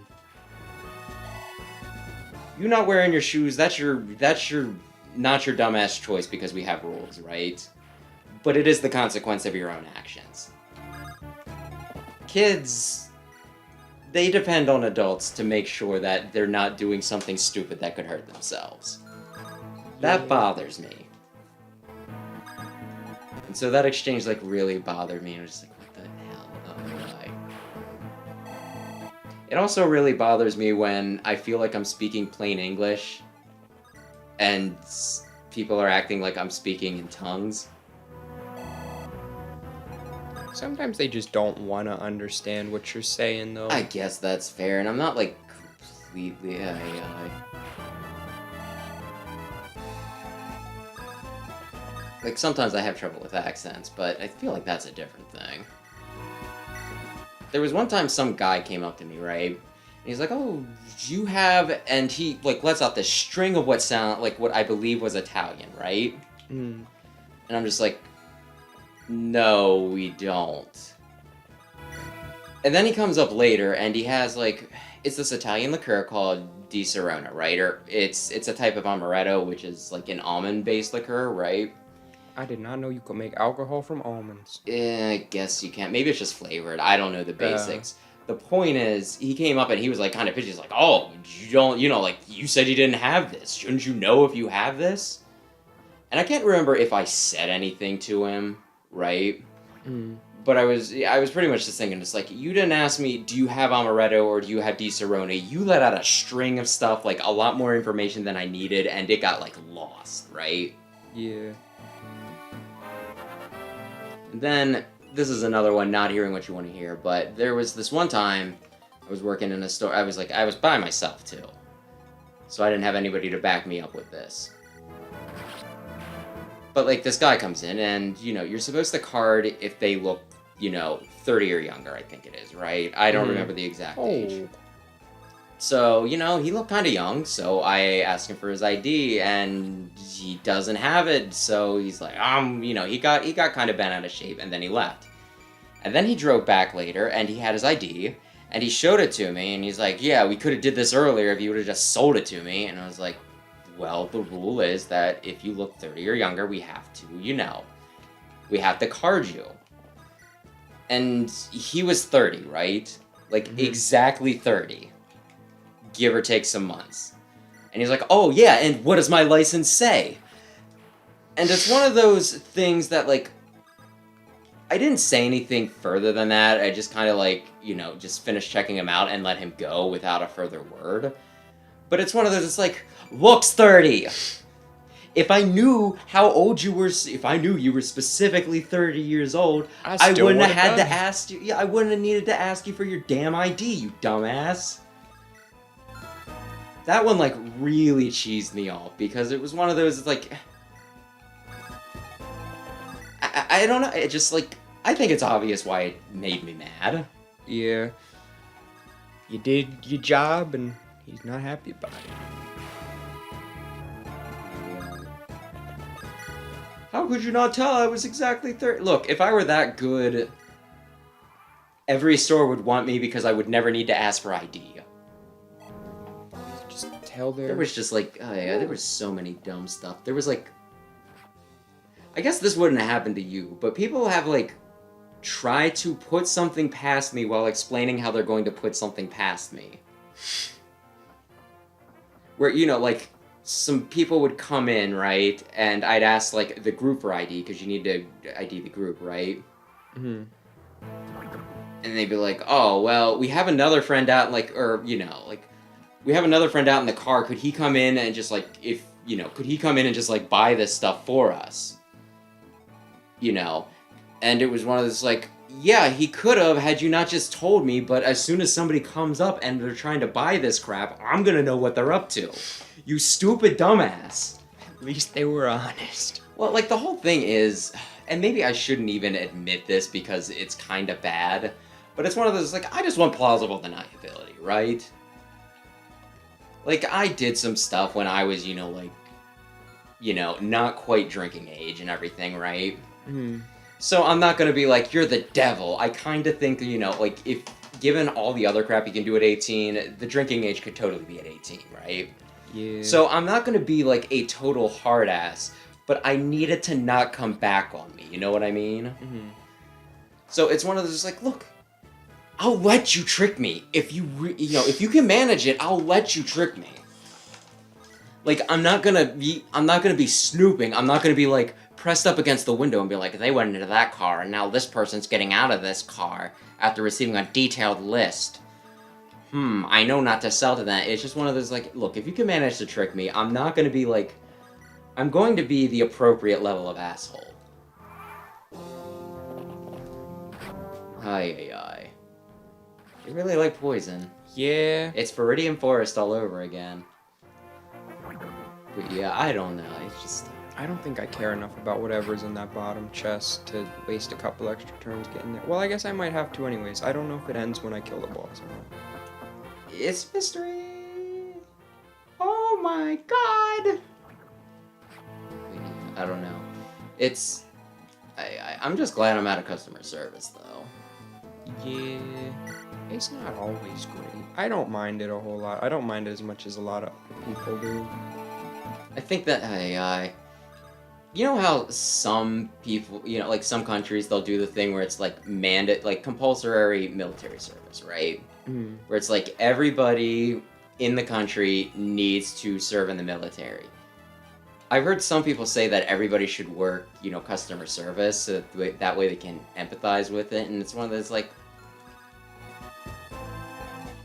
You not wearing your shoes, that's your not your dumbass choice because we have rules, right? But it is the consequence of your own actions. Kids, they depend on adults to make sure that they're not doing something stupid that could hurt themselves. That bothers me. And so that exchange, like, really bothered me. I was just like, what the hell? Oh, my. It also really bothers me when I feel like I'm speaking plain English and people are acting like I'm speaking in tongues. Sometimes they just don't want to understand what you're saying, though. I guess that's fair, and I'm not, like, completely... Like, sometimes I have trouble with accents, but I feel like that's a different thing. There was one time some guy came up to me, right? And he's like, oh, do you have... And he, like, lets out this string of what I believe was Italian, right? Mm. And I'm just like, no, we don't. And then he comes up later, and he has, like... It's this Italian liqueur called Di Serona, right? Or it's a type of amaretto, which is, like, an almond-based liqueur, right? I did not know you could make alcohol from almonds. I guess you can. Maybe it's just flavored. I don't know the basics. The point is, he came up and he was like kind of pitchy. He's like, oh, you don't, you know, like, you said you didn't have this. Shouldn't you know if you have this? And I can't remember if I said anything to him, right? Mm. But I was pretty much just thinking, just like, you didn't ask me, do you have amaretto or do you have Di Cerrone? You let out a string of stuff, like, a lot more information than I needed, and it got, like, lost, right? Yeah. And then, this is another one, not hearing what you want to hear, but there was this one time I was working in a store. I was by myself, too. So I didn't have anybody to back me up with this. But, like, this guy comes in, and, you know, you're supposed to card if they look, you know, 30 or younger, I think it is, right? I don't remember the exact age. So, you know, he looked kind of young, so I asked him for his ID, and he doesn't have it, so he's like, you know, he got kind of bent out of shape, and then he left. And then he drove back later, and he had his ID, and he showed it to me, and he's like, yeah, we could have did this earlier if you would have just sold it to me. And I was like, well, the rule is that if you look 30 or younger, we have to, you know, we have to card you. And he was 30, right? Like, exactly 30. Give or take some months. And he's like, oh, yeah, and what does my license say? And it's one of those things that, like, I didn't say anything further than that. I just kind of, like, you know, just finished checking him out and let him go without a further word. But it's one of those, it's like, looks 30. If I knew how old you were, if I knew you were specifically 30 years old, I wouldn't have had to ask you. Yeah, I wouldn't have needed to ask you for your damn ID, you dumbass. That one, like, really cheesed me off, because it was one of those, it's like, I don't know, it just, like, I think it's obvious why it made me mad. Yeah. You did your job, and he's not happy about it. How could you not tell I was exactly 30? Look, if I were that good, every store would want me because I would never need to ask for ID. Just tell their... There was just, like, oh yeah, there was so many dumb stuff. There was, like, I guess this wouldn't have happened to you, but people have, like, tried to put something past me while explaining how they're going to put something past me. Where, you know, like, some people would come in, right, and I'd ask, like, the group for ID, because you need to ID the group, right? Mm-hmm. And they'd be like, oh, well, we have another friend out, like, or, you know, like, we have another friend out in the car, could he come in and just, like, if, you know, could he come in and just, like, buy this stuff for us? You know? And it was one of those, like, yeah, he could have had you not just told me, but as soon as somebody comes up and they're trying to buy this crap, I'm gonna know what they're up to. You stupid dumbass. At least they were honest. Well, like, the whole thing is, and maybe I shouldn't even admit this because it's kind of bad, but it's one of those, like, I just want plausible deniability, right? Like, I did some stuff when I was, you know, like, you know, not quite drinking age and everything, right? Mm-hmm. So I'm not gonna be like, you're the devil. I kind of think, you know, like, if given all the other crap you can do at 18, the drinking age could totally be at 18, right? Yeah. So I'm not gonna be, like, a total hard ass, but I need it to not come back on me, you know what I mean? Mm-hmm. So it's one of those, like, look, I'll let you trick me. If you, you know, if you can manage it, I'll let you trick me. Like, I'm not gonna be snooping. I'm not gonna be, like, pressed up against the window and be like, they went into that car, and now this person's getting out of this car after receiving a detailed list. I know not to sell to that. It's just one of those, like, look, if you can manage to trick me, I'm not gonna be, like, I'm going to be the appropriate level of asshole. Ay. You really like Poison. Yeah. It's Viridian Forest all over again. But yeah, I don't know. It's just... I don't think I care enough about whatever's in that bottom chest to waste a couple extra turns getting there. Well, I guess I might have to anyways. I don't know if it ends when I kill the boss or not. It's mystery! Oh my god! I don't know. It's... I'm just glad I'm out of customer service, though. Yeah. It's not always great. I don't mind it a whole lot. I don't mind it as much as a lot of people do. I think that... You know how some people, you know, like some countries, they'll do the thing where it's like like compulsory military service, right? Mm. Where it's like everybody in the country needs to serve in the military. I've heard some people say that everybody should work, customer service, so that way they can empathize with it, and it's one of those, like,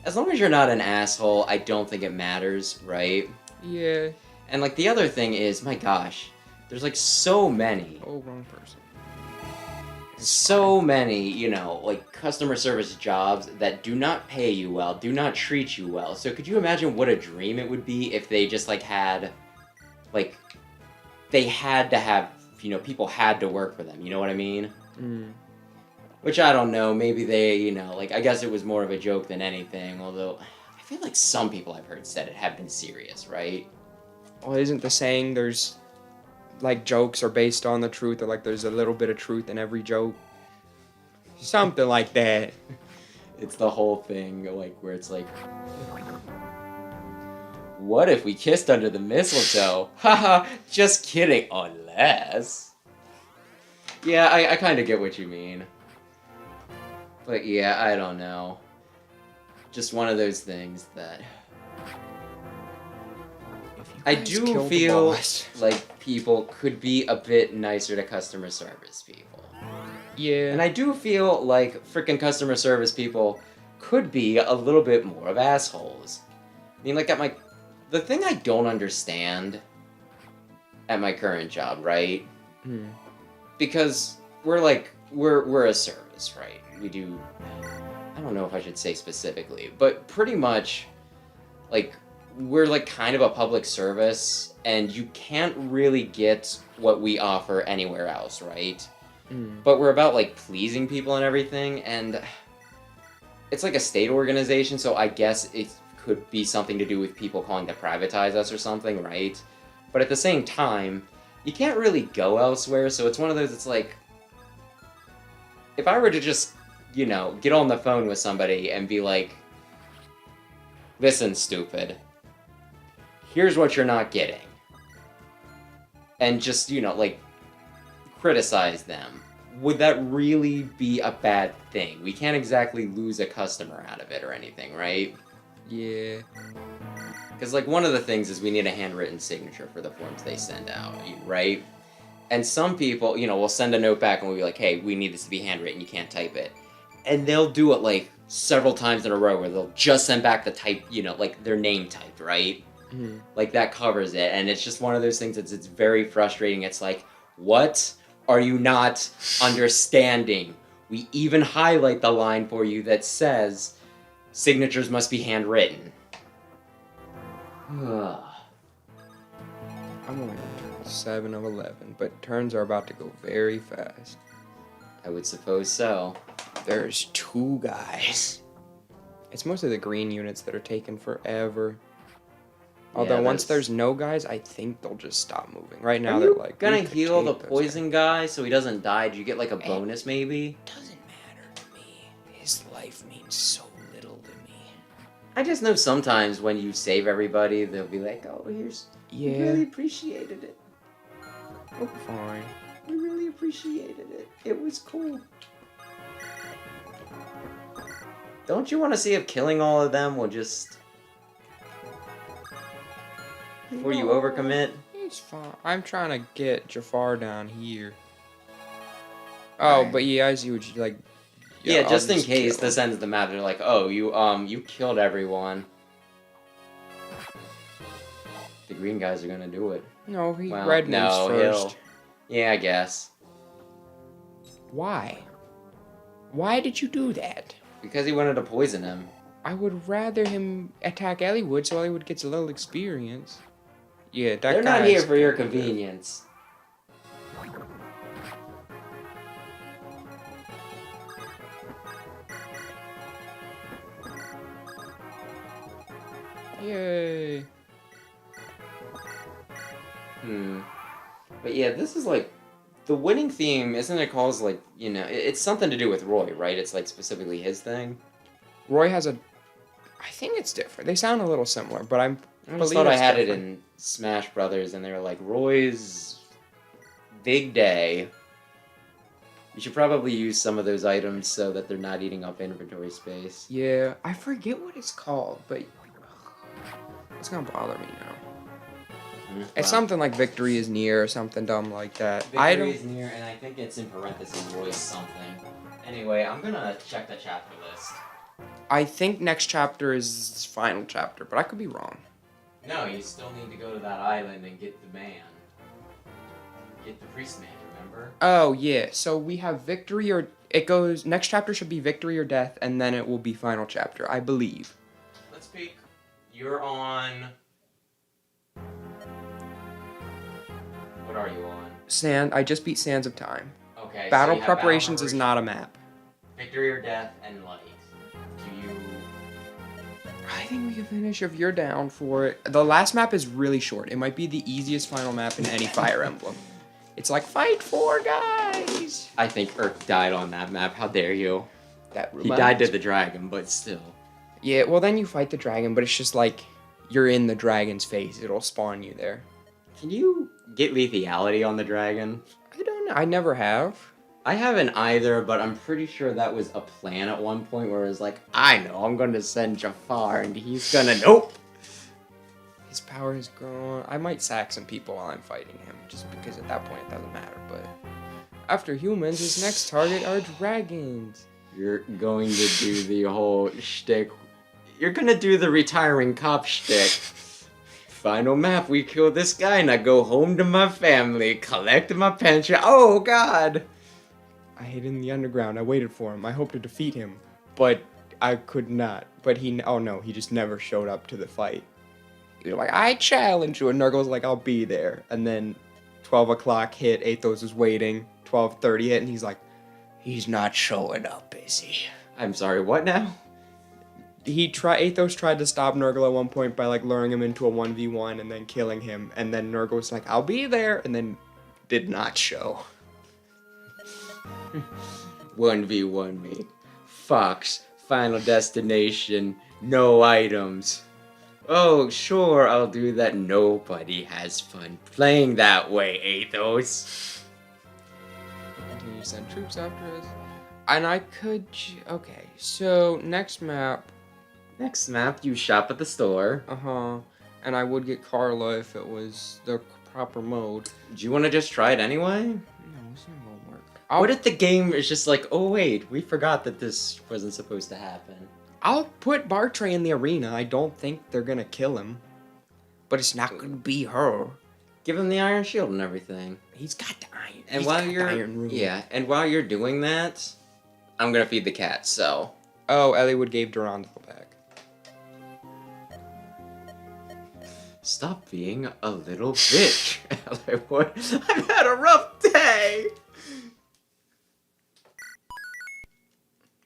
as long as you're not an asshole, I don't think it matters, right? Yeah. And, like, the other thing is, my gosh, there's, like, so many. Oh, wrong person. So many, like, customer service jobs that do not pay you well, do not treat you well. So could you imagine what a dream it would be if they just, like, had, like, they had to have, people had to work for them, you know what I mean? Mm. Which I don't know, maybe they, like, I guess it was more of a joke than anything, although I feel like some people I've heard said it have been serious, right? Well, isn't the saying there's, like, jokes are based on the truth, or, like, there's a little bit of truth in every joke? Something like that. It's the whole thing, like, where it's like, what if we kissed under the mistletoe? Haha, just kidding, unless... Yeah, I kind of get what you mean. But yeah, I don't know. Just one of those things that... I do feel like people could be a bit nicer to customer service people. Yeah. And I do feel like freaking customer service people could be a little bit more of assholes. I mean, like, the thing I don't understand at my current job, right? Hmm. Because we're a service, right? We do, I don't know if I should say specifically, but pretty much, like, we're, like, kind of a public service, and you can't really get what we offer anywhere else, right? Mm. But we're about, like, pleasing people and everything, and it's like a state organization, so I guess it could be something to do with people calling to privatize us or something, right? But at the same time, you can't really go elsewhere, so it's one of those, it's like, if I were to just, get on the phone with somebody and be like, listen, stupid, here's what you're not getting. And just, like, criticize them. Would that really be a bad thing? We can't exactly lose a customer out of it or anything, right? Yeah. Because, like, one of the things is we need a handwritten signature for the forms they send out, right? And some people, will send a note back and we'll be like, hey, we need this to be handwritten, you can't type it. And they'll do it, like, several times in a row where they'll just send back the type, like, their name typed, right? Mm. Like, that covers it. And it's just one of those things that's it's very frustrating. It's like, what are you not understanding? We even highlight the line for you that says, signatures must be handwritten. I'm only 7 of 11, but turns are about to go very fast. I would suppose so. There's 2 guys. It's mostly the green units that are taking forever. Although once there's no guys, I think they'll just stop moving. Right now they're like, gonna heal the poison guy so he doesn't die? Do you get like a bonus maybe? Doesn't matter to me. His life means so little to me. I just know sometimes when you save everybody, they'll be like, oh, here's... Yeah. We really appreciated it. Oh, fine. We really appreciated it. It was cool. Don't you want to see if killing all of them will just... Before you overcommit? It's fine. I'm trying to get Jafar down here. Oh, but yeah, I see what you like. Yeah, just in case this ends the map, they're like, oh, you killed everyone. The green guys are gonna do it. No, red moves first. Yeah, I guess. Why? Why did you do that? Because he wanted to poison him. I would rather him attack Elliewood so Elliewood gets a little experience. Yeah, that They're not here for your convenience. Yay. But yeah, this is like... The winning theme, isn't it called, like, it's something to do with Roy, right? It's, like, specifically his thing? Roy has a... I think it's different. They sound a little similar, but I just thought I had it in Smash Brothers, and they were like, Roy's big day. You should probably use some of those items so that they're not eating up inventory space. Yeah, I forget what it's called, but it's gonna bother me now. It's something like victory is near or something dumb like that. Victory is near, and I think it's in parentheses Roy's something. Anyway, I'm gonna check the chapter list. I think next chapter is final chapter, but I could be wrong. No, you still need to go to that island and get the man. Get the priest man, remember? Oh, yeah. So we have victory or... It goes... Next chapter should be victory or death, and then it will be final chapter, I believe. Let's peek. You're on... What are you on? I just beat Sands of Time. Okay, Battle so you have Preparations is not a map. Victory or death and light. Do you... I think we can finish if you're down for it. The last map is really short. It might be the easiest final map in any Fire Emblem. It's like, fight for guys! I think Urk died on that map. How dare you? He died to the dragon, but still. Yeah, well then you fight the dragon, but it's just like, you're in the dragon's face. It'll spawn you there. Can you get lethality on the dragon? I don't know. I never have. I haven't either, but I'm pretty sure that was a plan at one point where it was like, I know, I'm going to send Jafar and he's gonna... Nope! His power has grown. I might sack some people while I'm fighting him, just because at that point it doesn't matter, but... After humans, his next target are dragons. You're going to do the whole shtick. You're gonna do the retiring cop shtick. Final map, we kill this guy and I go home to my family, collect my pension. Oh, God! I hid in the underground. I waited for him. I hoped to defeat him, but I could not. But oh no, he just never showed up to the fight. He was like, I challenge you, and Nurgle's like, I'll be there. And then 12 o'clock hit, Athos is waiting, 12:30 hit, and he's like, he's not showing up, is he? I'm sorry, what now? Athos tried to stop Nurgle at one point by like luring him into a 1v1 and then killing him, and then Nurgle was like, I'll be there, and then did not show. 1v1 me. Fox, final destination, no items. Oh, sure, I'll do that. Nobody has fun playing that way, Athos. Continue to send troops after us. And I could... Okay, so next map... Next map, you shop at the store. Uh-huh. And I would get Carla if it was the proper mode. Do you want to just try it anyway? No, it's not gonna work. What if the game is just like, oh wait, we forgot that this wasn't supposed to happen? I'll put Bartray in the arena. I don't think they're gonna kill him. But it's not gonna be her. Give him the iron shield and everything. He's got the iron. And while you're and while you're doing that, I'm gonna feed the cat, so. Oh, Eliwood gave Durandal back. Stop being a little bitch, Eliwood. I've had a rough day!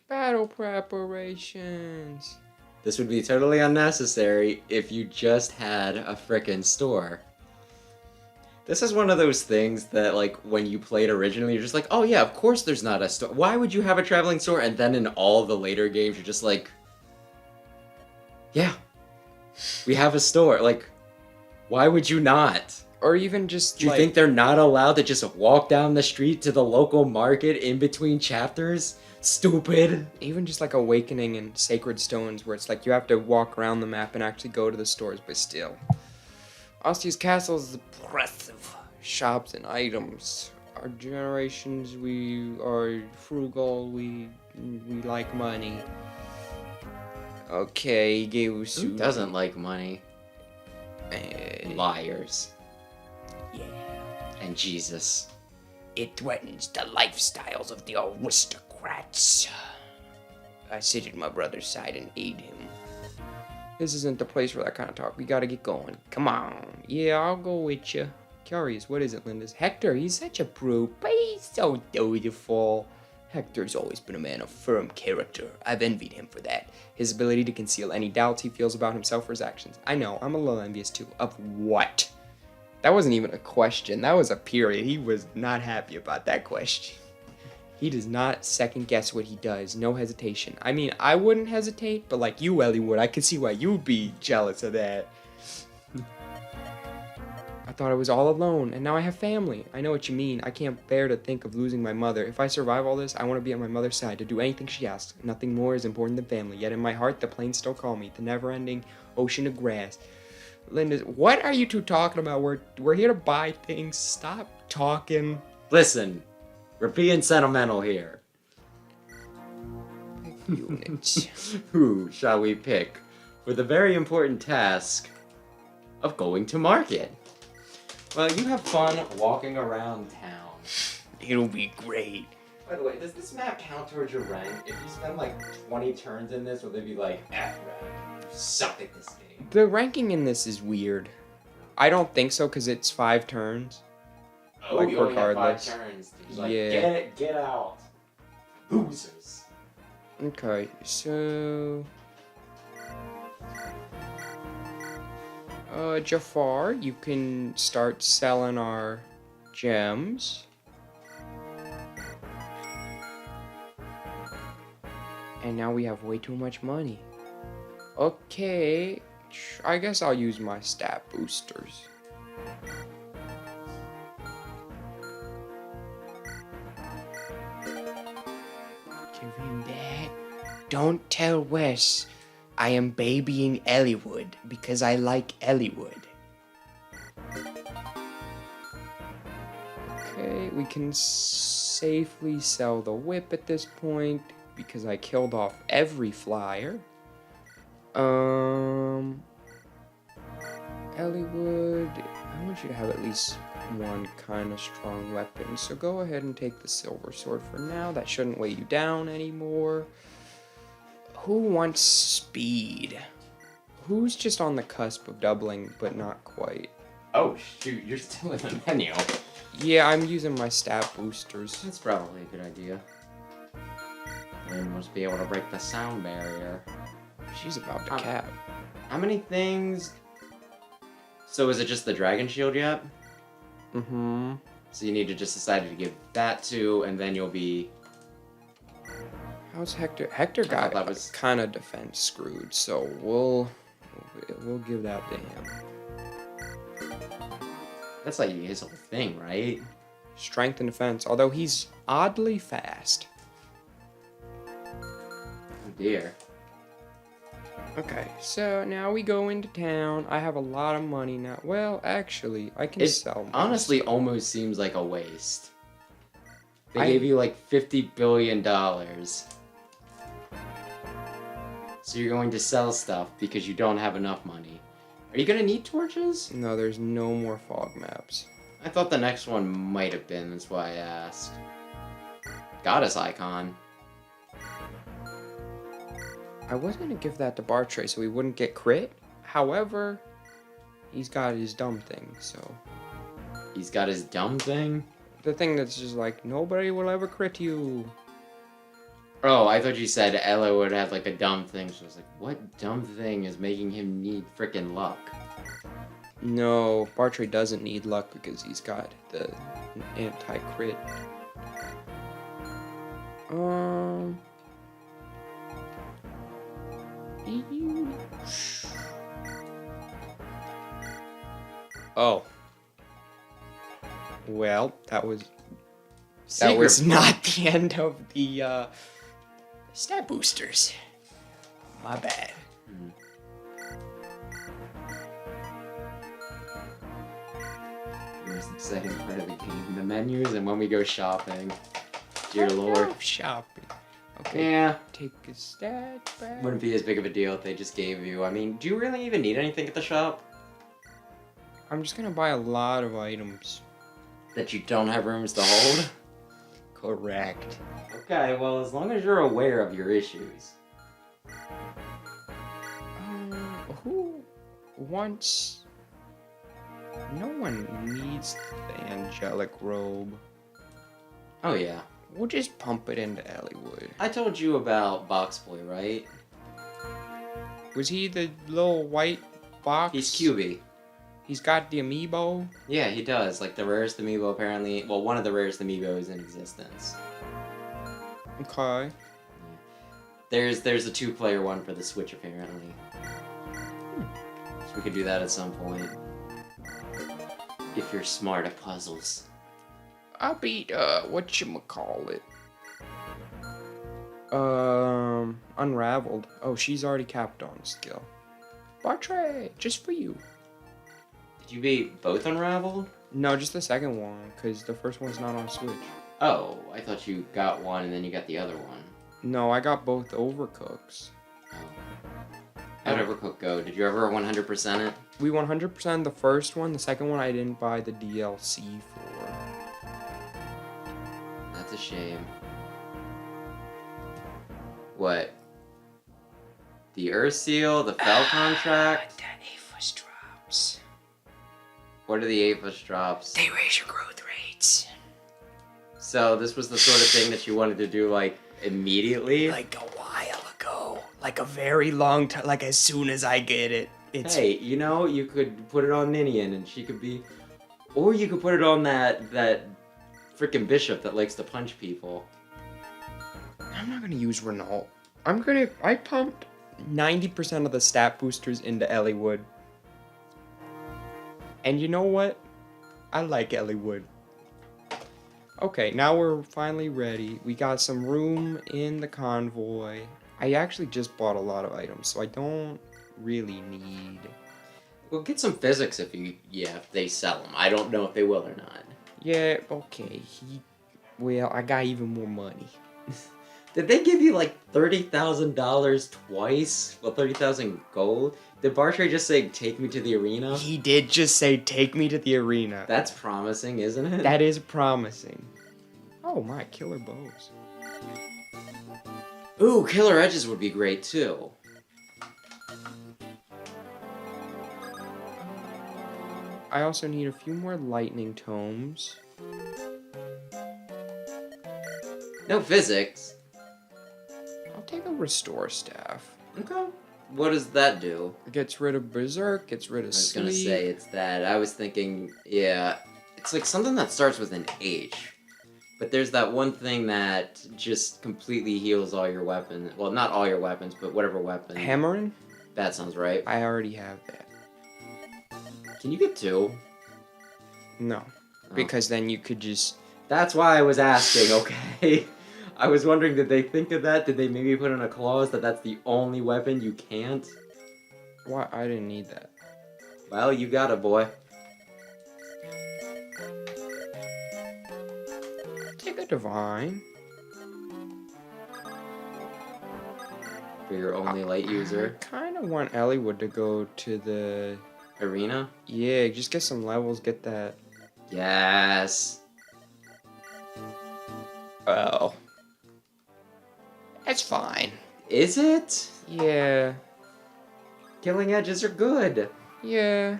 Battle preparations. This would be totally unnecessary if you just had a frickin' store. This is one of those things that, like, when you played originally, you're just like, oh yeah, of course there's not a store. Why would you have a traveling store? And then in all the later games, you're just like, yeah, we have a store. Like, why would you not? Or even just, Do you think they're not allowed to just walk down the street to the local market in between chapters? Stupid. Even just like Awakening and Sacred Stones, where it's like you have to walk around the map and actually go to the stores, but still. Ostia's Castle is oppressive. Shops and items. Our generations, we are frugal, we like money. Okay, Geusu. Who doesn't like money? Liars. Yeah. And Jesus. It threatens the lifestyles of the aristocrats. I sit at my brother's side and aid him. This isn't the place for that kind of talk. We gotta get going. Come on. Yeah, I'll go with you. Curious, what is it, Linda's? Hector, he's such a brute, but he's so dutiful. Hector's always been a man of firm character. I've envied him for that. His ability to conceal any doubts he feels about himself or his actions. I know, I'm a little envious too. Of what? That wasn't even a question. That was a period. He was not happy about that question. He does not second guess what he does. No hesitation. I mean, I wouldn't hesitate, but like you, Ellie, would. I could see why you'd be jealous of that. I thought I was all alone, and now I have family. I know what you mean. I can't bear to think of losing my mother. If I survive all this, I want to be on my mother's side, to do anything she asks. Nothing more is important than family. Yet in my heart, the plains still call me. The never-ending ocean of grass. Linda, what are you two talking about? We're here to buy things. Stop talking. Listen, we're being sentimental here. Units. Who shall we pick for the very important task of going to market? Well, you have fun walking around town. It'll be great. By the way, does this map count towards your rank? If you spend like 20 turns in this, will they be like, F rank, you suck at this game? The ranking in this is weird. I don't think so because it's 5 turns. Oh, like, you only have 5 regardless. turns. It's like, Yeah. get out. Boozers. Okay, so... Jafar, you can start selling our gems. And now we have way too much money. Okay, I guess I'll use my stat boosters. Give him that. Don't tell Wes. I am babying Elliewood because I like Elliewood. Okay, we can safely sell the whip at this point because I killed off every flyer. Elliewood, I want you to have at least one kind of strong weapon, so go ahead and take the silver sword for now. That shouldn't weigh you down anymore. Who wants speed? Who's just on the cusp of doubling, but not quite? Oh, shoot, you're still in the menu. Yeah, I'm using my stat boosters. That's probably a good idea. Lynn must be able to break the sound barrier. She's about to cap. How many things? So is it just the dragon shield yet? Mm-hmm. So you need to just decide to give that to, and then you'll be... How's Hector? Hector got that was kind of defense screwed, so we'll give that to him. That's like his whole thing, right? Strength and defense, although he's oddly fast. Oh dear. Okay, so now we go into town. I have a lot of money now. Well, actually, I can sell more honestly stuff. almost seems like a waste. They gave you like $50 billion. So you're going to sell stuff because you don't have enough money. Are you gonna need torches? No, there's no more fog maps. I thought the next one might have been, that's why I asked. Goddess icon. I was gonna give that to Bartray so he wouldn't get crit. However, he's got his dumb thing, so... He's got his dumb thing? The thing that's just like, nobody will ever crit you. Oh, I thought you said Ella would have like a dumb thing, so I was like, what dumb thing is making him need frickin' luck? No, Bartray doesn't need luck because he's got the anti-crit. Oh. Well, that was not the end of the stat boosters. My bad. The most exciting part of the game, the menus, and when we go shopping. Dear Lord. Shopping. Okay. Yeah. Take a stat back. Wouldn't be as big of a deal if they just gave you. I mean, do you really even need anything at the shop? I'm just gonna buy a lot of items. That you don't have rooms to hold? Correct. Okay, well, as long as you're aware of your issues. Who wants... No one needs the angelic robe. Oh, yeah. We'll just pump it into Elliewood. I told you about Boxboy, right? Was he the little white box? He's QB. He's got the amiibo? Yeah, he does. Like, the rarest amiibo, apparently. Well, one of the rarest amiibos in existence. Okay. There's a 2-player one for the Switch, apparently. So we could do that at some point. If you're smart at puzzles. I beat, whatchamacallit? Unraveled. Oh, she's already capped on skill. Bartray, just for you. Did you beat both Unravel? No, just the second one, because the first one's not on Switch. Oh, I thought you got one and then you got the other one. No, I got both Overcooks. Oh. How'd Overcooked go? Did you ever 100% it? We 100% the first one. The second one I didn't buy the DLC for. That's a shame. What? The Earth Seal? The Fell Contract? The Aphis drops. What are the Aphis drops? They raise your growth rates. So this was the sort of thing that you wanted to do, like, immediately? Like a while ago. Like a very long time. Like as soon as I get it. It's... Hey, you know, you could put it on Ninian and she could be... Or you could put it on that freaking bishop that likes to punch people. I'm not gonna use Renault. I pumped 90% of the stat boosters into Elliewood. And you know what? I like Elliewood. Okay, now we're finally ready. We got some room in the convoy. I actually just bought a lot of items, so I don't really need... Well, get some physics if they sell them. I don't know if they will or not. Yeah, okay. Well, I got even more money. Did they give you like $30,000 twice? Well, 30,000 gold? Did Bartray just say, take me to the arena? He did just say, take me to the arena. That's promising, isn't it? That is promising. Oh my, killer bows. Ooh, killer edges would be great too. I also need a few more lightning tomes. No physics. I'll take a restore staff. Okay. What does that do? It gets rid of berserk, gets rid of I was sleep. gonna say it's that. I was thinking, yeah, it's like something that starts with an H. But there's that one thing that just completely heals all your weapons. Well, not all your weapons, but whatever weapon. Hammering? That sounds right. I already have that. Can you get two? No. Oh. Because then you could just... That's why I was asking, okay? I was wondering, did they think of that? Did they maybe put in a clause that that's the only weapon you can't? Why? I didn't need that. Well, you got it, boy. Take a divine. For your only light user. I kind of want Elliewood to go to the... Arena? Yeah, just get some levels, get that... Yes. Oh. That's fine. Is it? Yeah. Killing edges are good. Yeah.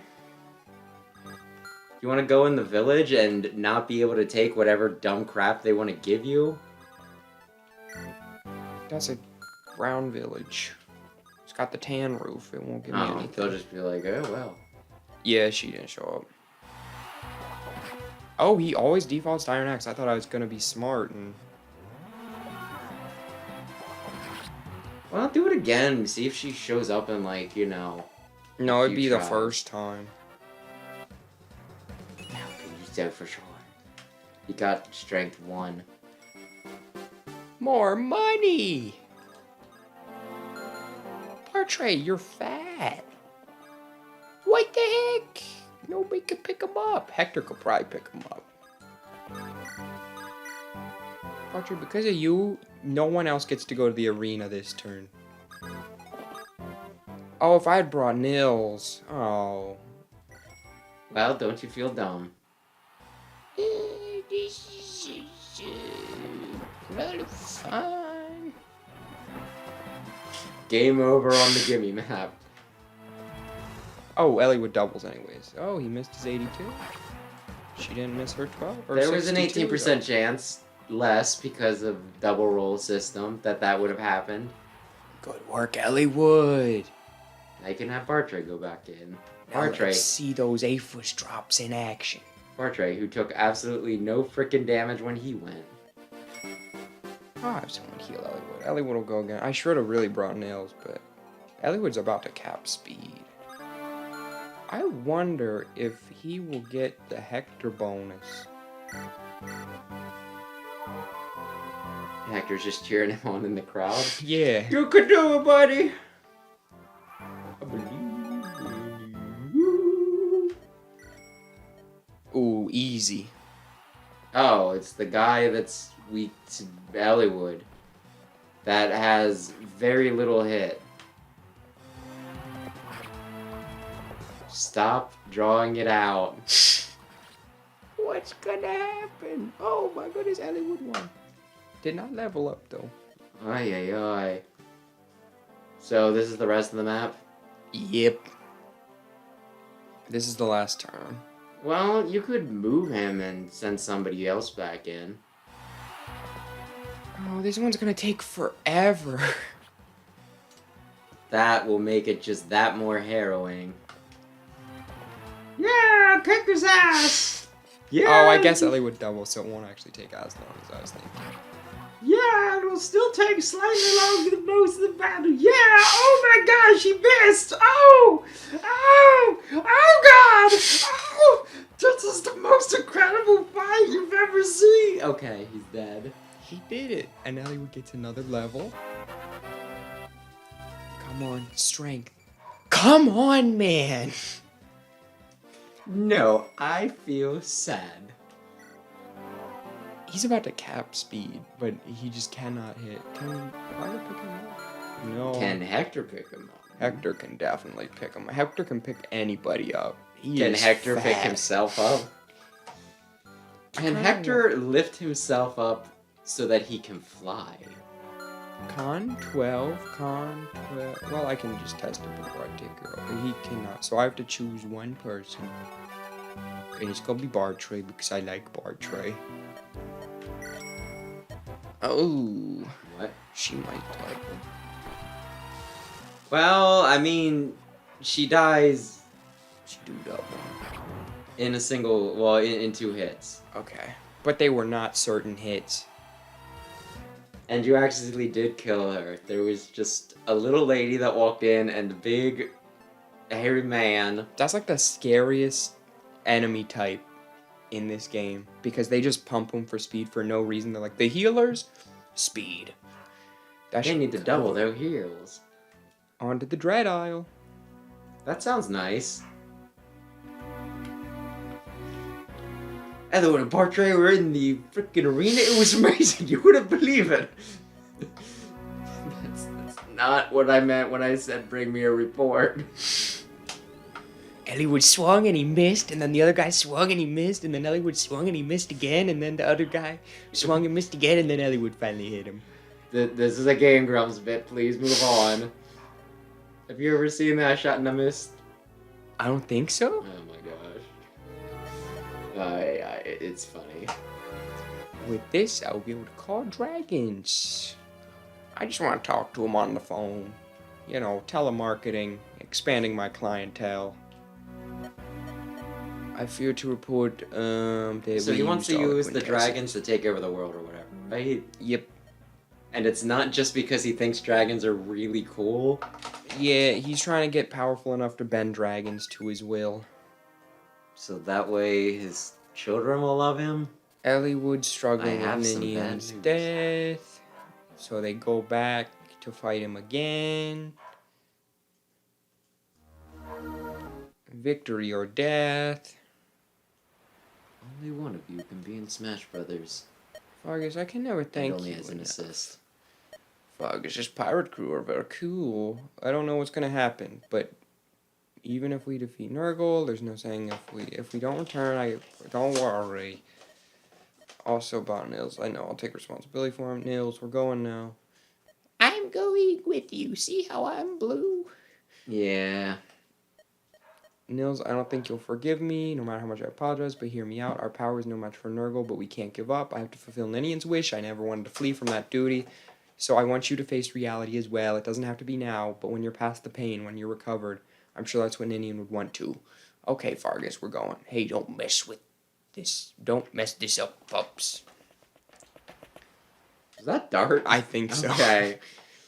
You want to go in the village and not be able to take whatever dumb crap they want to give you? That's a brown village. It's got the tan roof. It won't give me anything. They'll just be like, oh, well. Yeah, she didn't show up. Oh, he always defaults to Iron Axe. I thought I was gonna be smart and... Well, do it again. See if she shows up in, like, you know... No, it'd be the tries. first time. You said for sure. You got strength 1. More money! Portrait, you're fat. What the heck? Nobody could pick him up. Hector could probably pick him up. Portrait, because of you, no one else gets to go to the arena this turn. Oh, if I had brought Nils. Oh. Well, don't you feel dumb. This is really fun. Game over on the gimme map. Oh, Ellie with doubles anyways. Oh, he missed his 82. She didn't miss her 12. Or There was an 62, 18% chance, less because of double roll system, that would have happened. Good work, Ellie Wood. I can have Bartray go back in. Now let's Bartray, see those Aphis drops in action. Bartray, who took absolutely no freaking damage when he went. I'll have someone heal Elliewood. Elliewood will go again. I should have really brought nails, but Elliewood's about to cap speed. I wonder if he will get the Hector bonus. Hector's just cheering him on in the crowd. Yeah. You could do it, buddy! I believe in you. Ooh, easy. Oh, it's the guy that's weak to Elliewood. That has very little hit. Stop drawing it out. What's gonna happen? Oh my goodness, Elliewood won. Did not level up though. Ay, ay, ay. So this is the rest of the map? Yep. This is the last turn. Well, you could move him and send somebody else back in. Oh, this one's gonna take forever. That will make it just that more harrowing. Yeah, kick his ass! Yeah! Oh, I guess Ellie would double, so it won't actually take as long as I was thinking. Yeah, it'll still take slightly longer than most of the battle. Yeah! Oh my gosh, he missed! Oh! Oh! Oh god! Oh! This is the most incredible fight you've ever seen! Okay, he's dead. He did it, and Elliewood gets another level. Come on, strength. Come on, man! No, I feel sad. He's about to cap speed, but he just cannot hit. Can Hector pick him up? No. Can Hector pick him up? Hector can definitely pick him up. Hector can pick anybody up. Can Hector pick himself up? Can Hector lift himself up so that he can fly? Con 12. Well, I can just test it before I take it up. He cannot. So I have to choose one person. And it's gonna be Bartray because I like Bartray. Oh. What? She might die. Well, I mean, she dies She do double. in a single, well, in 2 hits. Okay. But they were not certain hits. And you actually did kill her. There was just a little lady that walked in and a big, hairy man. That's like the scariest enemy type in this game. Because they just pump them for speed for no reason. They're like, the healers, speed. They need to double their heals. Onto the Dread Isle. That sounds nice. And when Bartray were in the freaking arena, it was amazing. You wouldn't believe it. That's not what I meant when I said bring me a report. Elliewood swung and he missed, and then the other guy swung and he missed, and then Elliewood swung and he missed again, and then the other guy swung and missed again, and then Elliewood finally hit him. This is a Game Grumps bit. Please move on. Have you ever seen that shot and I missed? I don't think so. Oh my gosh. It's funny. With this, I'll be able to call dragons. I just want to talk to them on the phone. You know, telemarketing, expanding my clientele. I fear to report, that So he wants to used all use the quintessence. dragons to take over the world or whatever, right? Yep. And it's not just because he thinks dragons are really cool. Yeah, he's trying to get powerful enough to bend dragons to his will. So that way his children will love him. Elliewood struggling I have with some bad Ninian's news. death. So they go back to fight him again. Victory or death. Only one of you can be in Smash Brothers. Fargus, I can never thank and only you as an enough. assist. Fargus, this pirate crew are very cool. I don't know what's gonna happen, but even if we defeat Nurgle, there's no saying if we don't return, don't worry. Also about Nils, I know I'll take responsibility for him. Nils, we're going now. I'm going with you. See how I'm blue? Yeah. Nils, I don't think you'll forgive me, no matter how much I apologize, but hear me out. Our power is no match for Nurgle, but we can't give up. I have to fulfill Ninian's wish. I never wanted to flee from that duty. So I want you to face reality as well. It doesn't have to be now, but when you're past the pain, when you're recovered, I'm sure that's what Ninian would want too. Okay, Fargus, we're going. Hey, don't mess with this. Don't mess this up, pups. Is that Dart? I think so. Okay.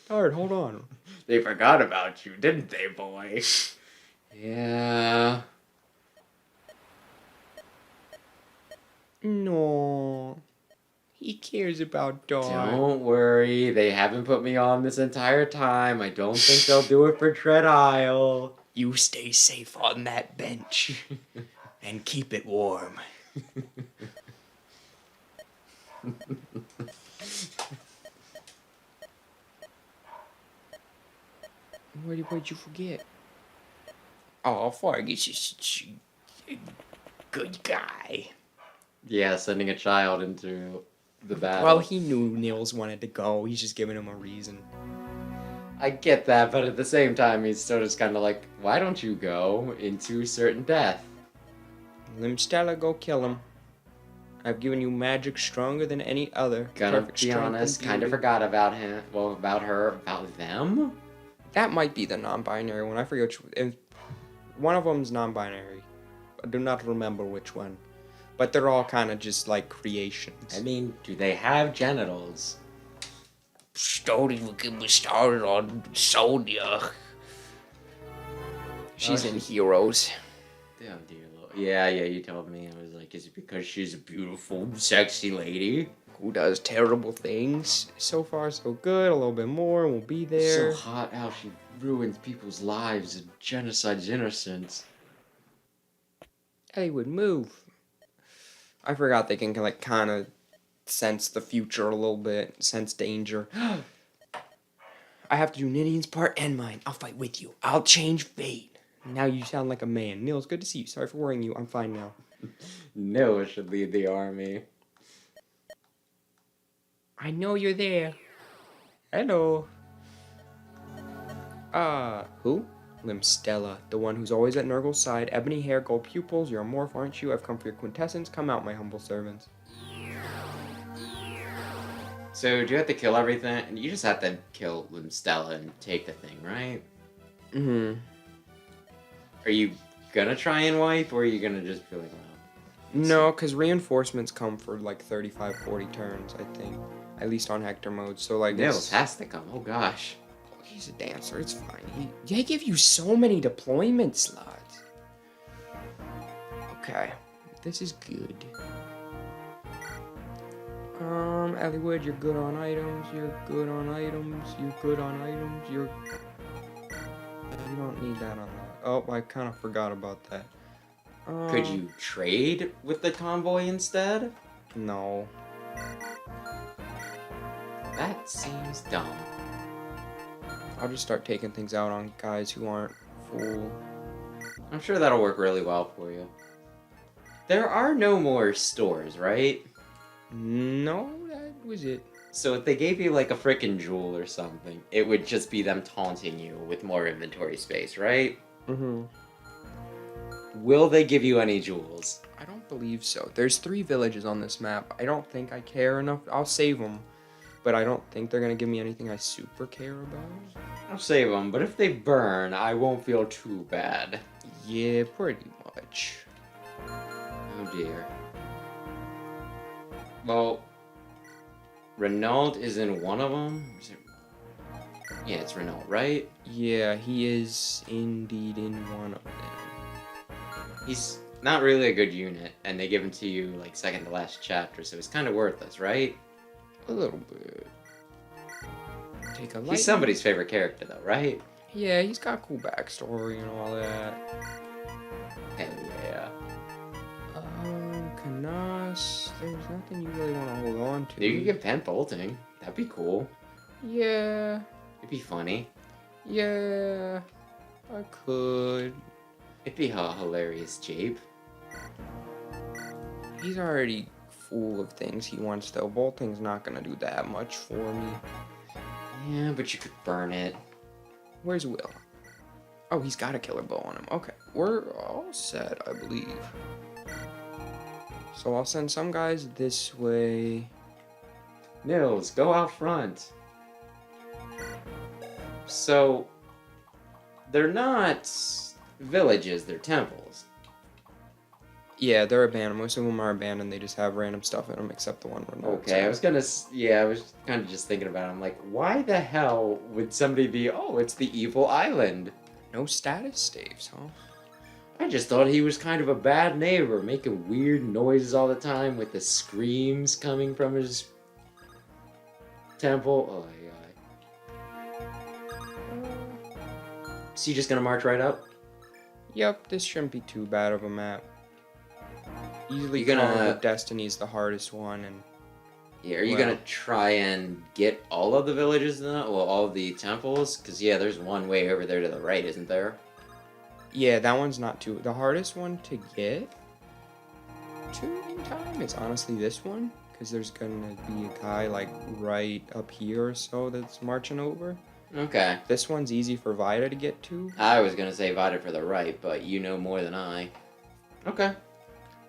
Dart, hold on. They forgot about you, didn't they, boy? Yeah. No. He cares about Dart. Don't worry, they haven't put me on this entire time. I don't think they'll do it for Dread Isle. You stay safe on that bench. And keep it warm. What'd you forget? Oh, Fargus is such a good guy. Yeah, sending a child into the battle. Well, he knew Nils wanted to go. He's just giving him a reason. I get that, but at the same time, he's still just kind of like, why don't you go into certain death? Limstella, go kill him. I've given you magic stronger than any other. Gonna Perfect be strength and honest, kind of beauty. forgot about him. Well, about her, about them. That might be the non-binary one. I forget which. One of them's non-binary. I do not remember which one. But they're all kind of just like creations. I mean, do they have genitals? Story will get me started on Sonya. She's in Heroes. Damn, dear Lord. Yeah, you told me. I was like, is it because she's a beautiful, sexy lady? Who does terrible things. So far, so good. A little bit more, we'll be there. So hot how she ruins people's lives and genocides innocents. Ellie would move. I forgot they can like kind of sense the future a little bit, sense danger. I have to do Ninian's part and mine. I'll fight with you. I'll change fate. Now you sound like a man. Nils, good to see you. Sorry for worrying you. I'm fine now. Noah should lead the army. I know you're there. Hello. Who? Limstella, the one who's always at Nurgle's side. Ebony hair, gold pupils. You're a morph, aren't you? I've come for your quintessence. Come out, my humble servants. So, do you have to kill everything? You just have to kill Limstella and take the thing, right? Mm-hmm. Are you gonna try and wipe, or are you gonna just be like, well... No, because reinforcements come for like 35, 40 turns, I think. At least on Hector mode, so like... Nils has to come, oh gosh. He's a dancer, it's fine. They give you so many deployment slots. Okay, this is good. Elliewood, you're good on items, you're good on items, you're good on items, You don't need that on that. Oh, I kind of forgot about that. Could you trade with the convoy instead? No. That seems dumb. I'll just start taking things out on guys who aren't full. I'm sure that'll work really well for you. There are no more stores, right? No, that was it. So if they gave you like a frickin' jewel or something, it would just be them taunting you with more inventory space, right? Mm-hmm. Will they give you any jewels? I don't believe so. There's 3 villages on this map. I don't think I care enough. I'll save them. But I don't think they're going to give me anything I super care about. I'll save them, but if they burn, I won't feel too bad. Yeah, pretty much. Oh dear. Well, Renault is in one of them? Yeah, it's Renault, right? Yeah, he is indeed in one of them. He's not really a good unit, and they give him to you like second to last chapter, so it's kind of worthless, right? A little bit. Take a light. He's somebody's favorite character, though, right? Yeah, he's got cool backstory and all that. Hell yeah. Canas, there's nothing you really want to hold on to. You could get pen bolting. That'd be cool. Yeah. It'd be funny. Yeah. I could. It'd be a hilarious jape. He's already full of things he wants, though. Bolting's not gonna do that much for me. Yeah, but you could burn it. Where's Will? Oh, he's got a killer bow on him. Okay, we're all set, I believe. So I'll send some guys this way. Nils, go out front. So, they're not villages, they're temples. Yeah, they're abandoned. Most of them are abandoned. They just have random stuff in them, except the one Renault. Okay, I was kind of just thinking about it. I'm like, why the hell would somebody be, oh, it's the evil island? No status staves, huh? I just thought he was kind of a bad neighbor, making weird noises all the time with the screams coming from his temple. Oh, yeah. So you just gonna march right up? Yep, this shouldn't be too bad of a map. Easily You gonna- Tower of Destiny's the hardest one, and Yeah, are you Well- gonna try and get all of the villages in that? Well, all of the temples? Because, yeah, there's one way over there to the right, isn't there? yeah, that one's not too. The hardest one to get to in time is honestly this one, because there's gonna be a guy like right up here or so that's marching over. Okay. This one's easy for Vida to get to. I was gonna say Vada for the right, but you know more than I. Okay.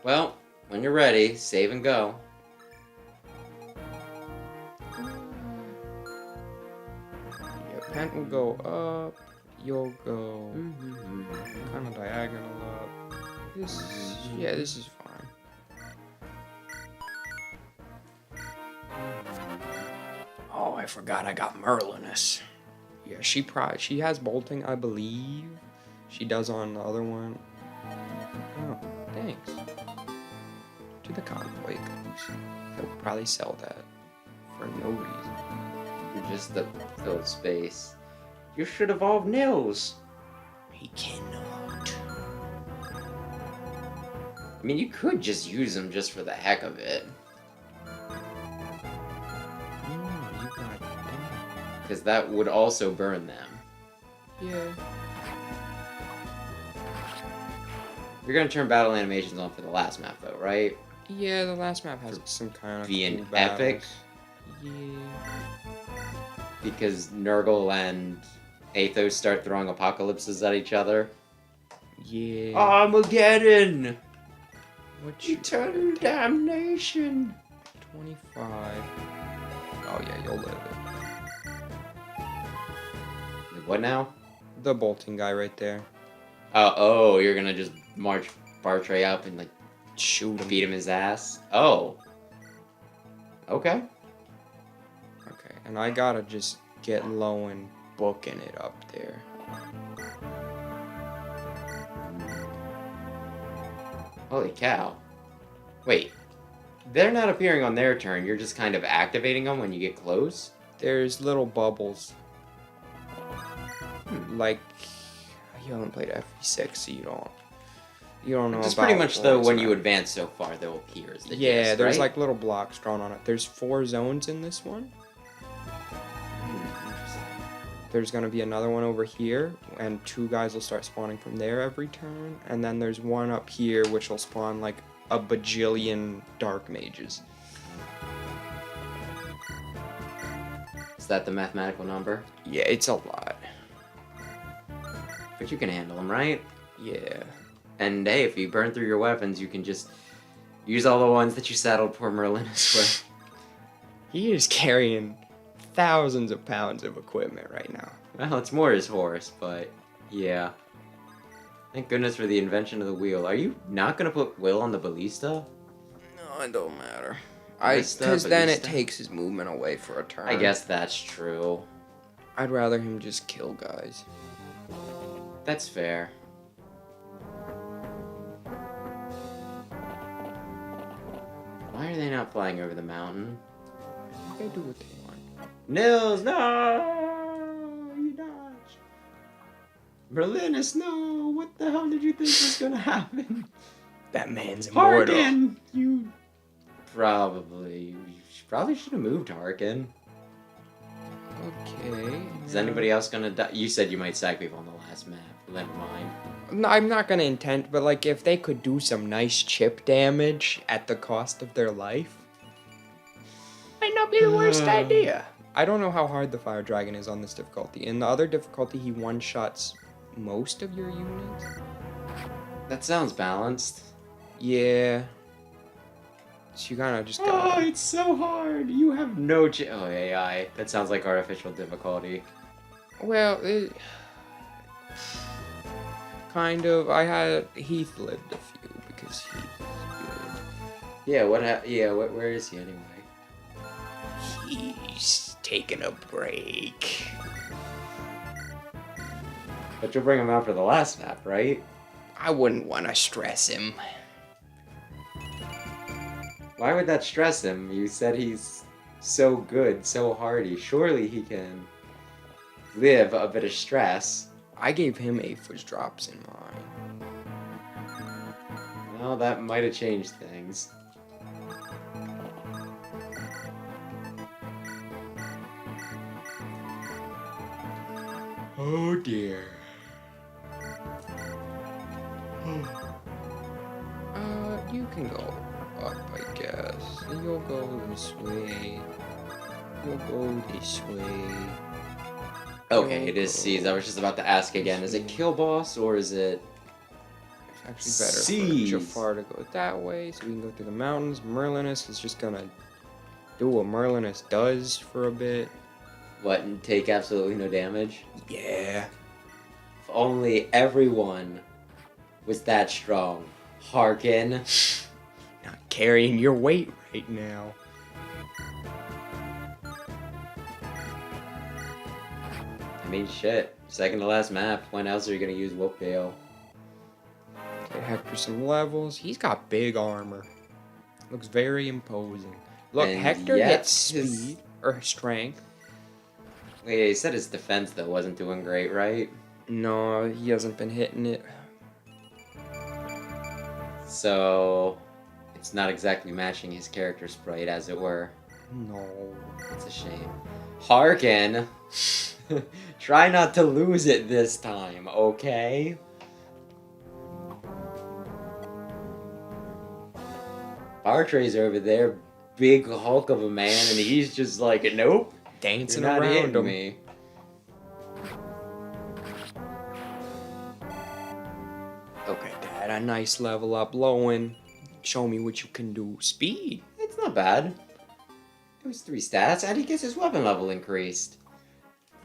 Well, when you're ready, save and go. Yeah, Pent will go up. You'll go kind of diagonal up. This is fine. Oh, I forgot I got Merlinus. Yeah, she has bolting, I believe. She does on the other one. Oh, thanks. To the convoy goes. They'll probably sell that for no reason. Just to fill space. You should evolve Nils. He cannot. I mean, you could just use them just for the heck of it. You got that. Because that would also burn them. Yeah. You're gonna turn battle animations on for the last map, though, right? Yeah, the last map has some kind of Being cool epic? battles. Yeah. Because Nurgle and Athos start throwing apocalypses at each other. Yeah. Armageddon! What you Eternal damnation! 25. Oh yeah, you'll live it. What now? The bolting guy right there. Oh, you're gonna just march Bartray up and, like, Shoot him. beat him his ass? Oh. Okay. Okay, and I gotta just get low and booking it up there. Holy cow. Wait. They're not appearing on their turn, you're just kind of activating them when you get close? There's little bubbles. Like, you haven't played FE6, so you don't know. Just about pretty much, though, what's when you around. advance so far, they'll appear as the Yeah, disc, there's right? like little blocks drawn on it. There's 4 zones in this one. There's gonna be another one over here, and 2 guys will start spawning from there every turn. And then there's one up here, which will spawn like a bajillion dark mages. Is that the mathematical number? Yeah, it's a lot. But you can handle them, right? Yeah. And hey, if you burn through your weapons, you can just use all the ones that you saddled poor Merlinus with. He is carrying thousands of pounds of equipment right now. Well, it's more his horse, but yeah. Thank goodness for the invention of the wheel. Are you not gonna put Will on the ballista? No, it don't matter. Ballista, Because then it ballista. takes his movement away for a turn. I guess that's true. I'd rather him just kill guys. That's fair. Why are they not flying over the mountain? They do what they want. Nils, no! You dodged. Merlinus, no! What the hell did you think was gonna happen? That man's immortal. Harkin! You probably should have moved Harkin. Okay. Is anybody else gonna die? You said you might sack people on the last map. Never mind. No, I'm not gonna intend, but like if they could do some nice chip damage at the cost of their life, might not be the worst idea. I don't know how hard the fire dragon is on this difficulty. In the other difficulty, he one-shots most of your units. That sounds balanced. Yeah. So you kind of just Oh, gotta... it's so hard. You have no Oh, AI. That sounds like artificial difficulty. Well, kind of. Heath lived a few because Heath is good. Yeah, where is he anyway? He's taking a break. But you'll bring him out for the last map, right? I wouldn't want to stress him. Why would that stress him? You said he's so good, so hardy. Surely he can live a bit of stress. I gave him Aphis drops in mine. Well, that might have changed things. Oh dear. You can go up, I guess. You'll go this way. You'll go this way. Okay, it is C's. I was just about to ask again. Is it kill boss or is it... It's actually better for Jafar to go that way, so we can go through the mountains. Merlinus is just gonna do what Merlinus does for a bit. What, and take absolutely no damage? Yeah. If only everyone was that strong. Harkin. Not carrying your weight right now. I mean, shit. Second to last map. When else are you gonna use Wolfgale? Get Hector some levels. He's got big armor. Looks very imposing. Look, And Hector yet hits speed or strength. Wait, he said his defense though wasn't doing great, right? No, he hasn't been hitting it. So it's not exactly matching his character sprite, as it were. No. It's a shame. Harkin! Try not to lose it this time, okay? Bartray's over there, big hulk of a man, and he's just like, nope, Dancing you're not around hitting him. me. Okay, Dad, a nice level up, Lowen. Show me what you can do. Speed. It's not bad. It was 3 stats, and he gets his weapon level increased.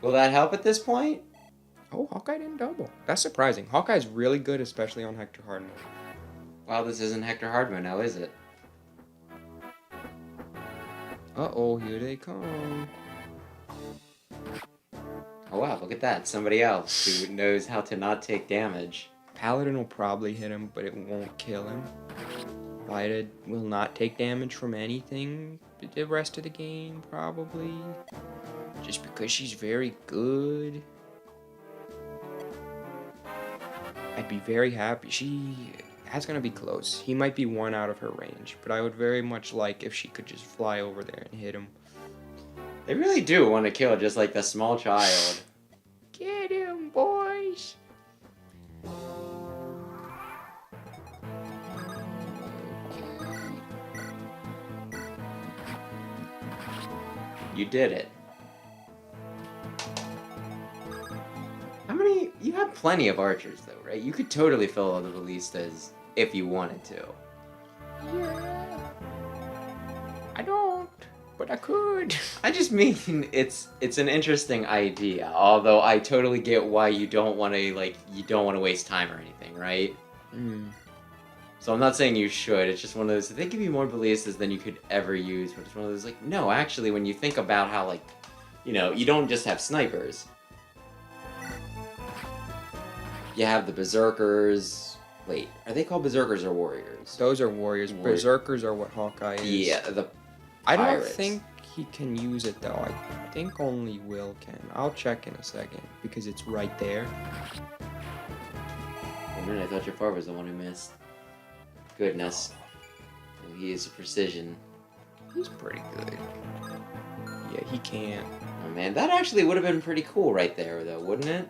Will that help at this point? Oh, Hawkeye didn't double. That's surprising. Hawkeye's really good, especially on Hector Hard mode. Well, this isn't Hector Hardman now, is it? Uh-oh, here they come. Oh wow, look at that. Somebody else who knows how to not take damage. Paladin will probably hit him, but it won't kill him. Lyda will not take damage from anything the rest of the game, probably. Just because she's very good. I'd be very happy. That's gonna be close. He might be 1 out of her range, but I would very much like if she could just fly over there and hit him. They really do want to kill just like the small child. Get him, boys! You did it. How many? You have plenty of archers though, right? You could totally fill all the ballistas if you wanted to. Yeah. I don't, but I could. I just mean it's an interesting idea. Although I totally get why you don't want to waste time or anything, right? So I'm not saying you should. It's just one of those. They give you more ballistas than you could ever use. But it's one of those like, no, actually, when you think about how like, you know, you don't just have snipers. You have the berserkers. Wait, are they called berserkers or warriors? Those are warriors. Berserkers are what Hawkeye is. Yeah, the I don't pirates. think he can use it though. I think only Will can. I'll check in a second because it's right there. For a minute, I thought your father was the one who missed. Goodness. Oh, he is a precision. He's pretty good. Yeah, he can. Oh man, that actually would have been pretty cool right there, though, wouldn't it?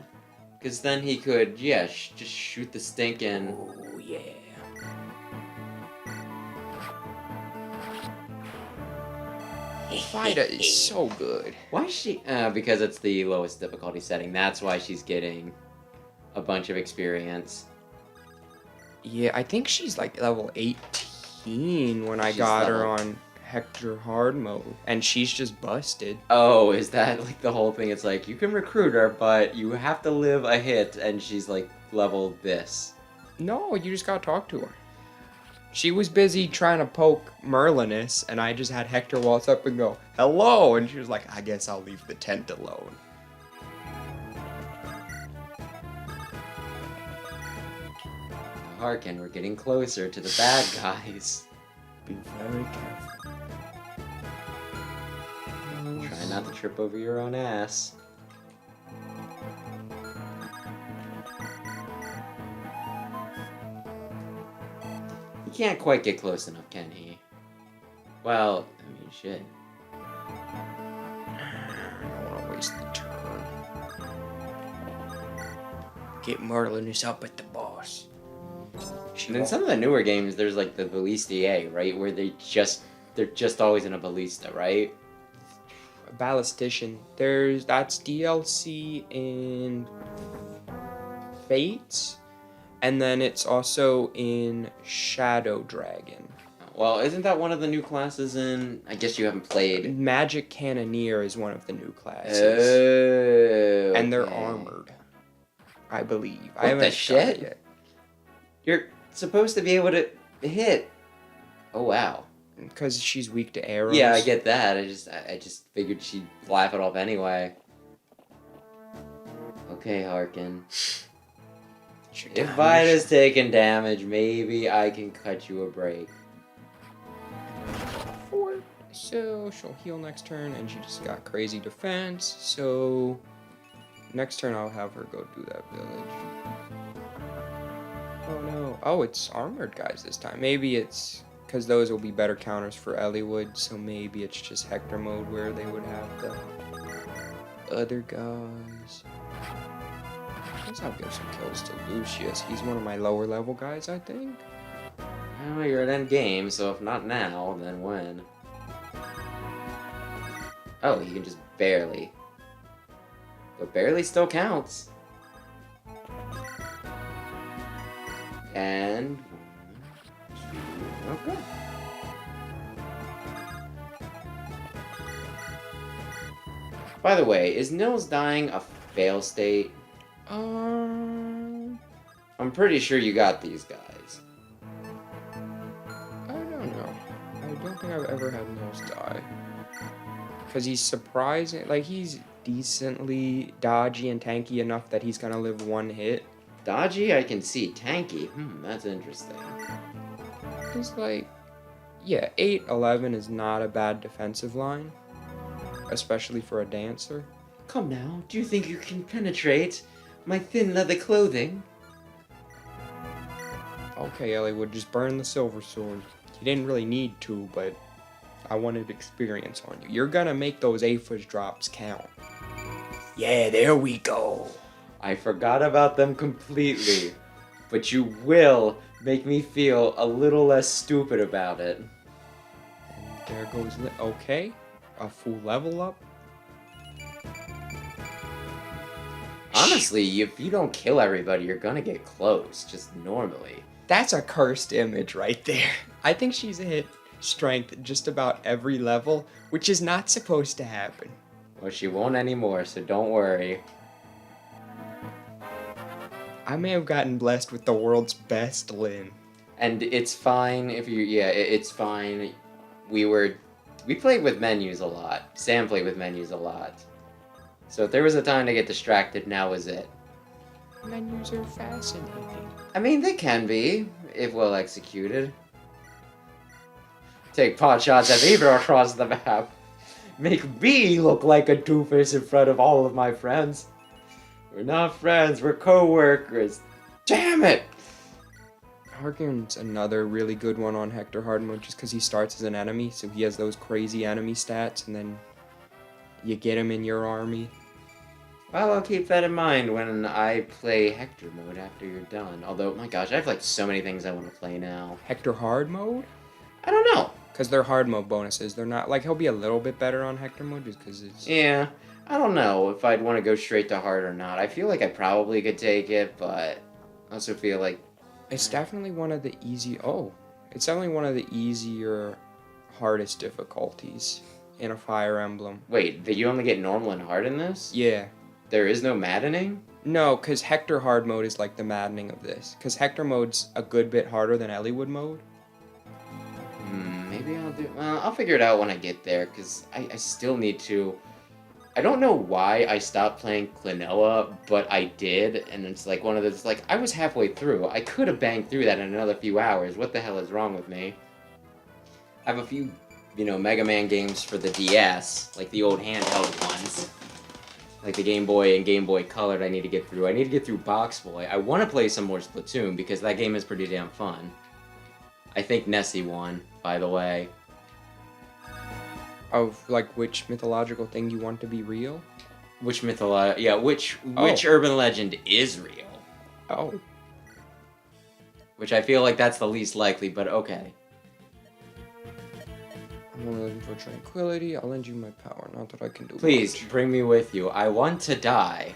Because then he could, yeah, just shoot the stinking... Oh, yeah. Vida is so good. Why is she... because it's the lowest difficulty setting. That's why she's getting a bunch of experience. Yeah, I think she's like level 18 when I She's got her level- on Hector hard mode. And she's just busted. Oh, is that like the whole thing? It's like, you can recruit her, but you have to live a hit, and she's like level this. No, you just gotta talk to her. She was busy trying to poke Merlinus, and I just had Hector waltz up and go, hello! And she was like, I guess I'll leave the tent alone. Harkin, we're getting closer to the bad guys. Be very careful. Try not to trip over your own ass. He can't quite get close enough, can he? Well, I mean, shit. I don't want to waste the turn. Get Merlinus up at the boss. And in some of the newer games, there's like the Ballistier, right? Where they're just always in a ballista, right? Ballistician. That's DLC in Fates, and then it's also in Shadow Dragon. Well, isn't that one of the new classes in? I guess you haven't played. Magic Cannoneer is one of the new classes. Oh. And they're okay. armored, I believe. What I haven't the shit? done it yet. You're supposed to be able to hit. Oh wow. Because she's weak to arrows. Yeah, I get that. I just figured she'd laugh it off anyway. Okay, Harkin. If Vida's taking damage, maybe I can cut you a break. So she'll heal next turn, and she just got crazy defense. So next turn I'll have her go do that village. Oh no! Oh, it's armored guys this time. Maybe it's because those will be better counters for Elliewood. So maybe it's just Hector mode where they would have the other guys. I guess I'll give some kills to Lucius. He's one of my lower level guys, I think. Well, you're at end game, so if not now, then when? Oh, he can just barely. But barely still counts. And... okay. By the way, is Nils dying a fail state? I'm pretty sure you got these guys. I don't know. I don't think I've ever had Nils die. Because he's surprising, like he's decently dodgy and tanky enough that he's gonna live one hit. Dodgy, I can see. Tanky, that's interesting. It's like, yeah, 8-11 is not a bad defensive line. Especially for a dancer. Come now, do you think you can penetrate my thin leather clothing? Okay, Elliewood, just burn the silver sword. You didn't really need to, but I wanted experience on you. You're gonna make those aphis drops count. Yeah, there we go. I forgot about them completely, but you will make me feel a little less stupid about it. And there goes... okay, a full level up. Honestly, if you don't kill everybody, you're gonna get close, just normally. That's a cursed image right there. I think she's hit strength just about every level, which is not supposed to happen. Well, she won't anymore, so don't worry. I may have gotten blessed with the world's best Lyn. And it's fine if you... yeah, it's fine. We played with menus a lot. Sam played with menus a lot. So if there was a time to get distracted, now is it. Menus are fascinating. I mean, they can be, if well executed. Take pot shots at me from across the map. Make me look like a doofus in front of all of my friends. We're not friends, we're co-workers. Damn it! Harkin's another really good one on Hector hard mode just because he starts as an enemy, so he has those crazy enemy stats, and then you get him in your army. Well, I'll keep that in mind when I play Hector mode after you're done. Although, my gosh, I have like so many things I want to play now. Hector hard mode? I don't know. Because they're hard mode bonuses. They're not, like, he'll be a little bit better on Hector mode just because it's... yeah, I don't know if I'd want to go straight to hard or not. I feel like I probably could take it, but I also feel like... it's definitely one of the it's definitely one of the easier, hardest difficulties in a Fire Emblem. Wait, did you only get normal and hard in this? Yeah. There is no maddening? No, because Hector hard mode is like the maddening of this. Because Hector mode's a good bit harder than Elliewood mode. Maybe I'll do... well, I'll figure it out when I get there, because I still need to... I don't know why I stopped playing Klonoa, but I did, and it's like one of those, like, I was halfway through. I could have banged through that in another few hours. What the hell is wrong with me? I have a few, Mega Man games for the DS, like the old handheld ones. Like the Game Boy and Game Boy Colored I need to get through. I need to get through Box Boy. I want to play some more Splatoon, because that game is pretty damn fun. I think Nessie won, by the way. Of, like, which mythological thing you want to be real? Which which urban legend is real? Oh. Which I feel like that's the least likely, but okay. I'm only looking for tranquility. I'll lend you my power. Not that I can do Please, much. bring me with you. I want to die.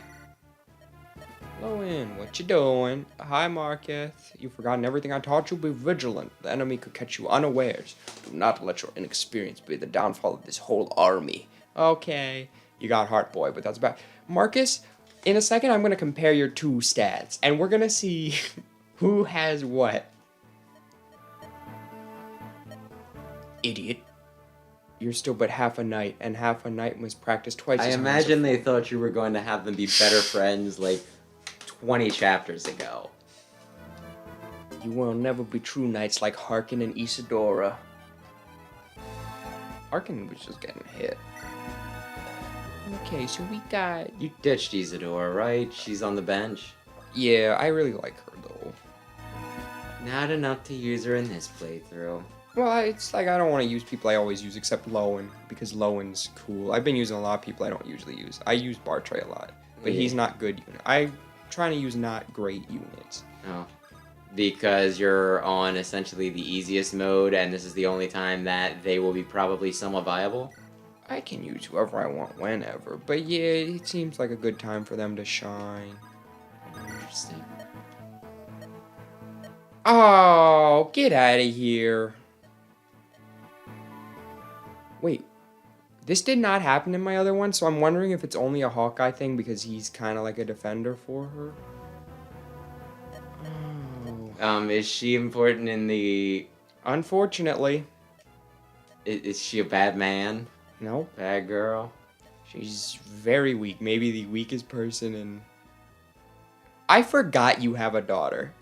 Lowen, what you doing? Hi, Marketh. You've forgotten everything I taught you? Be vigilant. The enemy could catch you unawares. Do not let your inexperience be the downfall of this whole army. Okay. You got heart, boy, but that's bad. Marcus, in a second, I'm going to compare your two stats, and we're going to see who has what. Idiot. You're still but half a knight, and half a knight must practice twice I as hard as a imagine they fool. thought you were going to have them be better friends like 20 chapters ago. You will never be true knights like Harkin and Isadora. Harkin was just getting hit. Okay, so we got... You ditched Isadora, right? She's on the bench. Yeah, I really like her, though. Not enough to use her in this playthrough. Well, it's like I don't want to use people I always use except Lowen, because Lowen's cool. I've been using a lot of people I don't usually use. I use Bartray a lot, but he's not good unit. I'm trying to use not great units. Oh. Because you're on essentially the easiest mode, and this is the only time that they will be probably somewhat viable? I can use whoever I want whenever, but yeah, it seems like a good time for them to shine. Interesting. Oh, get out of here. Wait, this did not happen in my other one, so I'm wondering if it's only a Hawkeye thing because he's kind of like a defender for her. Oh. Is she important in the... Unfortunately. Is she a bad man? No. Bad girl? She's very weak. Maybe the weakest person in... I forgot you have a daughter.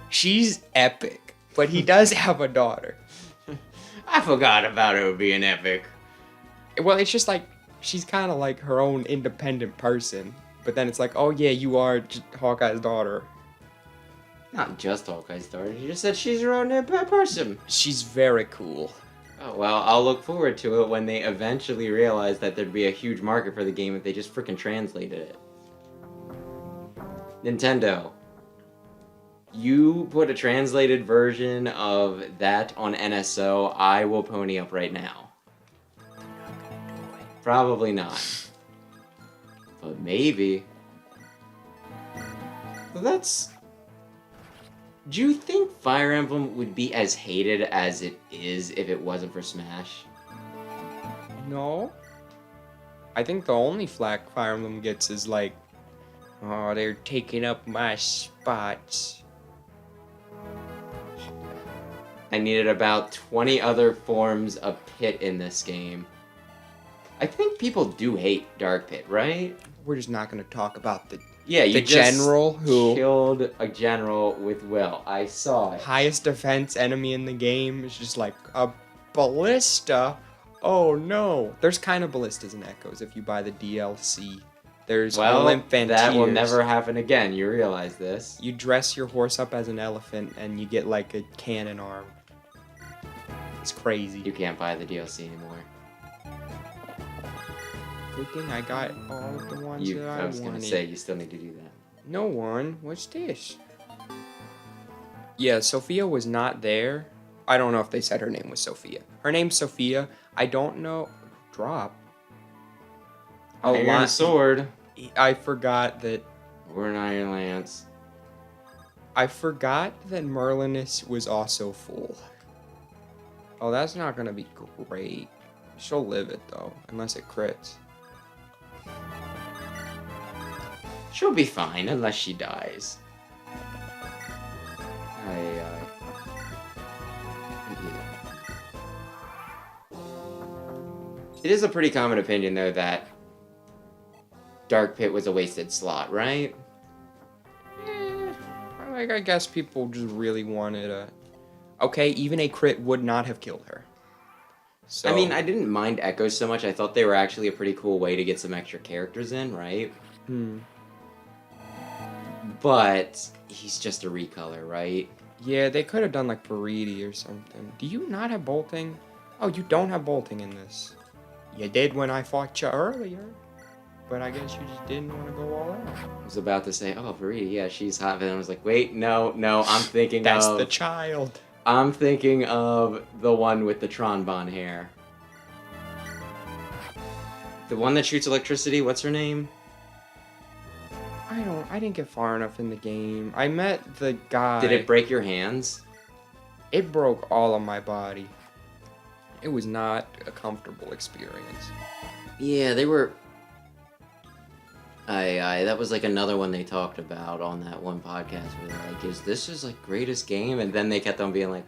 She's epic, but he does have a daughter. I forgot about her being epic. Well, it's just like, she's kind of like her own independent person. But then it's like, oh yeah, you are Hawkeye's daughter. Not just Hawkeye's daughter. You just said she's her own person. She's very cool. Oh, well, I'll look forward to it when they eventually realize that there'd be a huge market for the game if they just freaking translated it. Nintendo. You put a translated version of that on NSO, I will pony up right now. Probably not. But maybe. Well, that's... Do you think Fire Emblem would be as hated as it is if it wasn't for Smash? No. I think the only flack Fire Emblem gets is like, oh, they're taking up my spots. I needed about 20 other forms of Pit in this game. I think people do hate Dark Pit, right? We're just not going to talk about the you general who killed a general with will. I saw it. Highest defense enemy in the game is just like a ballista. Oh no. There's kind of ballistas and echoes if you buy the DLC. There's Olymphant that will tiers. never happen again. You realize this. You dress your horse up as an elephant and you get like a cannon arm. It's crazy. You can't buy the DLC anymore. Good thing I got all of the ones that I was wanted. gonna say, you still need to do that. No one. What's this? Yeah, Sophia was not there. I don't know if they said her name was Sophia. Her name's Sophia. I don't know. Drop. Iron sword. I forgot that. Or an iron lance. I forgot that Merlinus was also full. Oh, that's not gonna be great. She'll live it though, unless it crits. She'll be fine unless she dies. It is a pretty common opinion, though, that Dark Pit was a wasted slot, right? Like, I guess people just really wanted a... Okay, even a crit would not have killed her. So... I mean, I didn't mind Echoes so much. I thought they were actually a pretty cool way to get some extra characters in, right? Hmm. But he's just a recolor, right? Yeah, they could have done like Faridi or something. Do you not have bolting? Oh, you don't have bolting in this. You did when I fought you earlier. But I guess you just didn't want to go all out. I was about to say, oh, Farida, yeah, she's hot. And I was like, wait, no, I'm thinking That's of... the child. I'm thinking of the one with the Tronbon hair. The one that shoots electricity, what's her name? I didn't get far enough in the game. I met the guy. Did it break your hands? It broke all of my body. It was not a comfortable experience. Yeah, they were... that was like another one they talked about on that one podcast where they're like, is this his like greatest game? And then they kept on being like,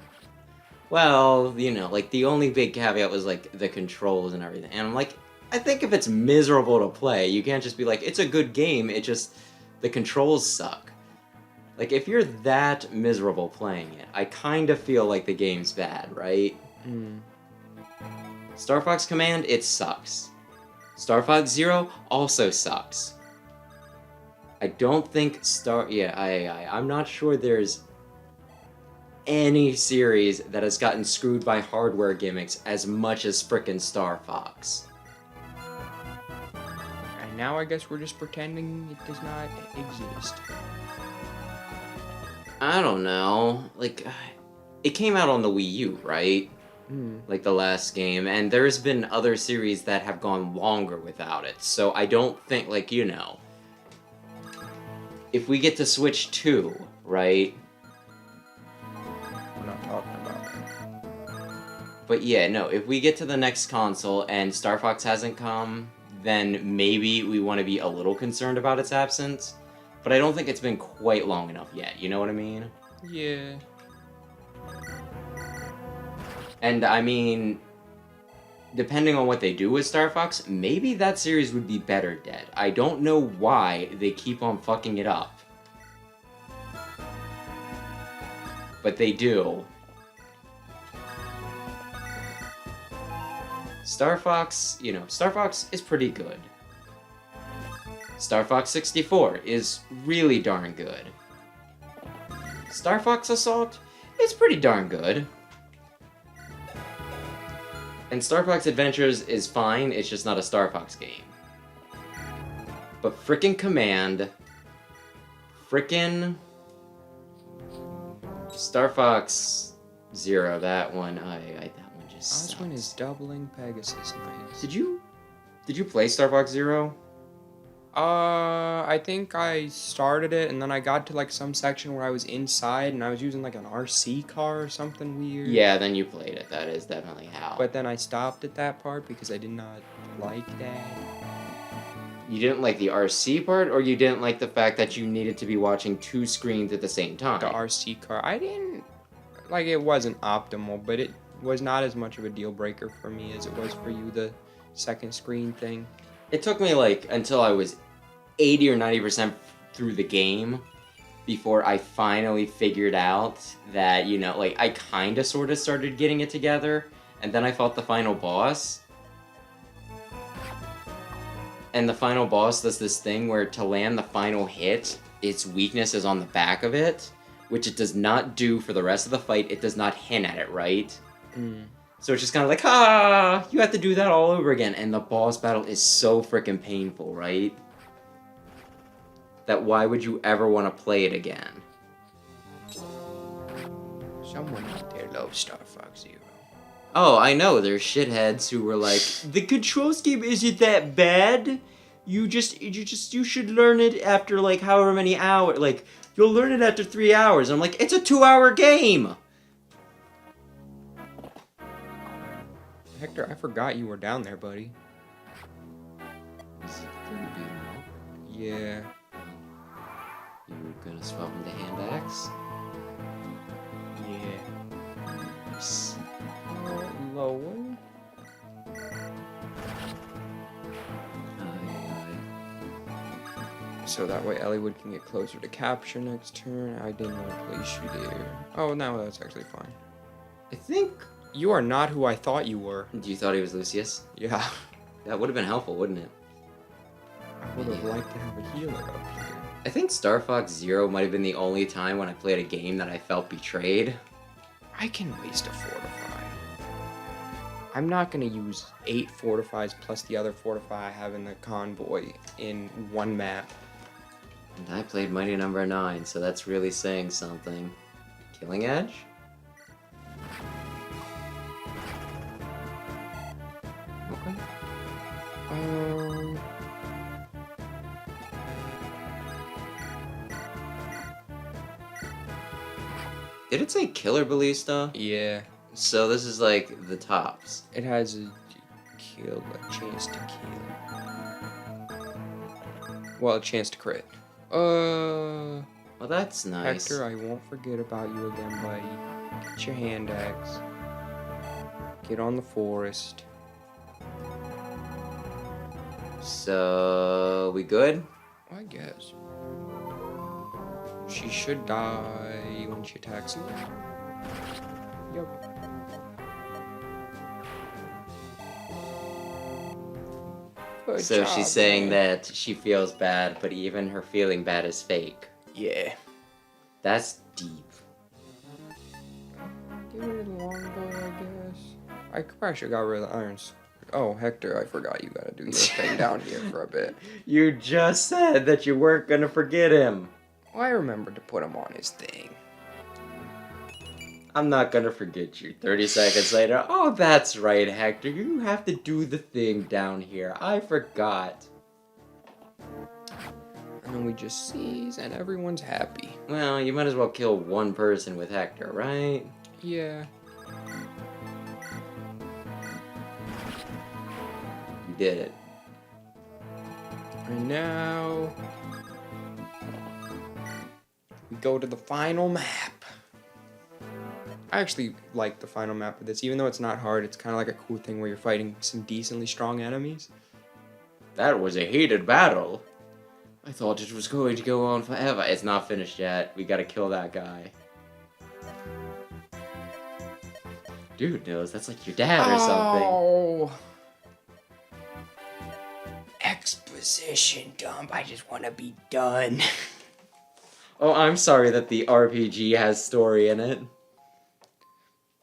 well, you know, like the only big caveat was like the controls and everything. And I'm like, I think if it's miserable to play, you can't just be like, it's a good game, it just, the controls suck. Like, if you're that miserable playing it, I kind of feel like the game's bad, right? Star Fox Command, it sucks. Star Fox Zero also sucks. I don't think I'm not sure there's any series that has gotten screwed by hardware gimmicks as much as frickin' Star Fox. And now I guess we're just pretending it does not exist. I don't know. Like, it came out on the Wii U, right? Like the last game, and there's been other series that have gone longer without it, so I don't think, like, you know, if we get to Switch 2, right? We're not talking about that. But yeah, no, if we get to the next console and Star Fox hasn't come, then maybe we want to be a little concerned about its absence, but I don't think it's been quite long enough yet, you know what I mean? Yeah. And I mean, depending on what they do with Star Fox, maybe that series would be better dead. I don't know why they keep on fucking it up. But they do. Star Fox, you know, Star Fox is pretty good. Star Fox 64 is really darn good. Star Fox Assault is pretty darn good. And Star Fox Adventures is fine, it's just not a Star Fox game. But frickin' Command, frickin' Star Fox Zero, that one, that one just Oswin sucks. is doubling Pegasus Knights. Did you play Star Fox Zero? I think I started it, and then I got to, like, some section where I was inside, and I was using, like, an RC car or something weird. Yeah, then you played it. That is definitely how. But then I stopped at that part because I did not like that. You didn't like the RC part, or you didn't like the fact that you needed to be watching two screens at the same time? The RC car. I didn't... Like, it wasn't optimal, but it was not as much of a deal breaker for me as it was for you, the second screen thing. It took me, like, until I was 80 or 90% through the game before I finally figured out that, you know, like, I kind of sort of started getting it together, and then I fought the final boss. And the final boss does this thing where to land the final hit, its weakness is on the back of it, which it does not do for the rest of the fight. It does not hint at it, right? So it's just kind of like, you have to do that all over again. And the boss battle is so freaking painful, right? That why would you ever want to play it again? Someone out there loves Star Fox Zero. Oh, I know, there's shitheads who were like, the control scheme isn't that bad. You should learn it after, like, however many hours. Like, you'll learn it after 3 hours. I'm like, it's a 2-hour game! Hector, I forgot you were down there, buddy. Is it gonna be enough? Yeah. You gonna swap him to hand axe? Yeah. Nice. Lower? So that way Elliewood can get closer to capture next turn. I didn't want to place you there. Oh, no, that's actually fine. I think... You are not who I thought you were. You thought he was Lucius? Yeah. That would have been helpful, wouldn't it? I would have liked to have a healer up here. I think Star Fox Zero might have been the only time when I played a game that I felt betrayed. I can waste a fortify. I'm not gonna use 8 fortifies plus the other fortify I have in the convoy in one map. And I played Mighty Number 9, so that's really saying something. Killing Edge? Okay. Did it say Killer Ballista? Yeah. So this is like the tops. It has a chance to kill. Well, a chance to crit. Well, that's nice. Hector, I won't forget about you again, buddy. Get your hand axe. Get on the forest. So, we good? I guess. She should die when she attacks you. Yep. Good So job, she's saying man. that she feels bad, but even her feeling bad is fake. Yeah. That's deep. Give her the longbow, I guess. I probably should got rid of the irons. Oh, Hector, I forgot you gotta do your thing down here for a bit. You just said that you weren't gonna forget him. Well, I remembered to put him on his thing. I'm not gonna forget you. 30 seconds later, oh, that's right, Hector. You have to do the thing down here. I forgot. And then we just seize, and everyone's happy. Well, you might as well kill one person with Hector, right? Yeah. You did it. And now we go to the final map. I actually like the final map of this, even though it's not hard. It's kind of like a cool thing where you're fighting some decently strong enemies. That was a heated battle. I thought it was going to go on forever. It's not finished yet. We gotta kill that guy. Dude knows that's like your dad or something. Oh. Exposition dump. I just want to be done. Oh, I'm sorry that the RPG has story in it.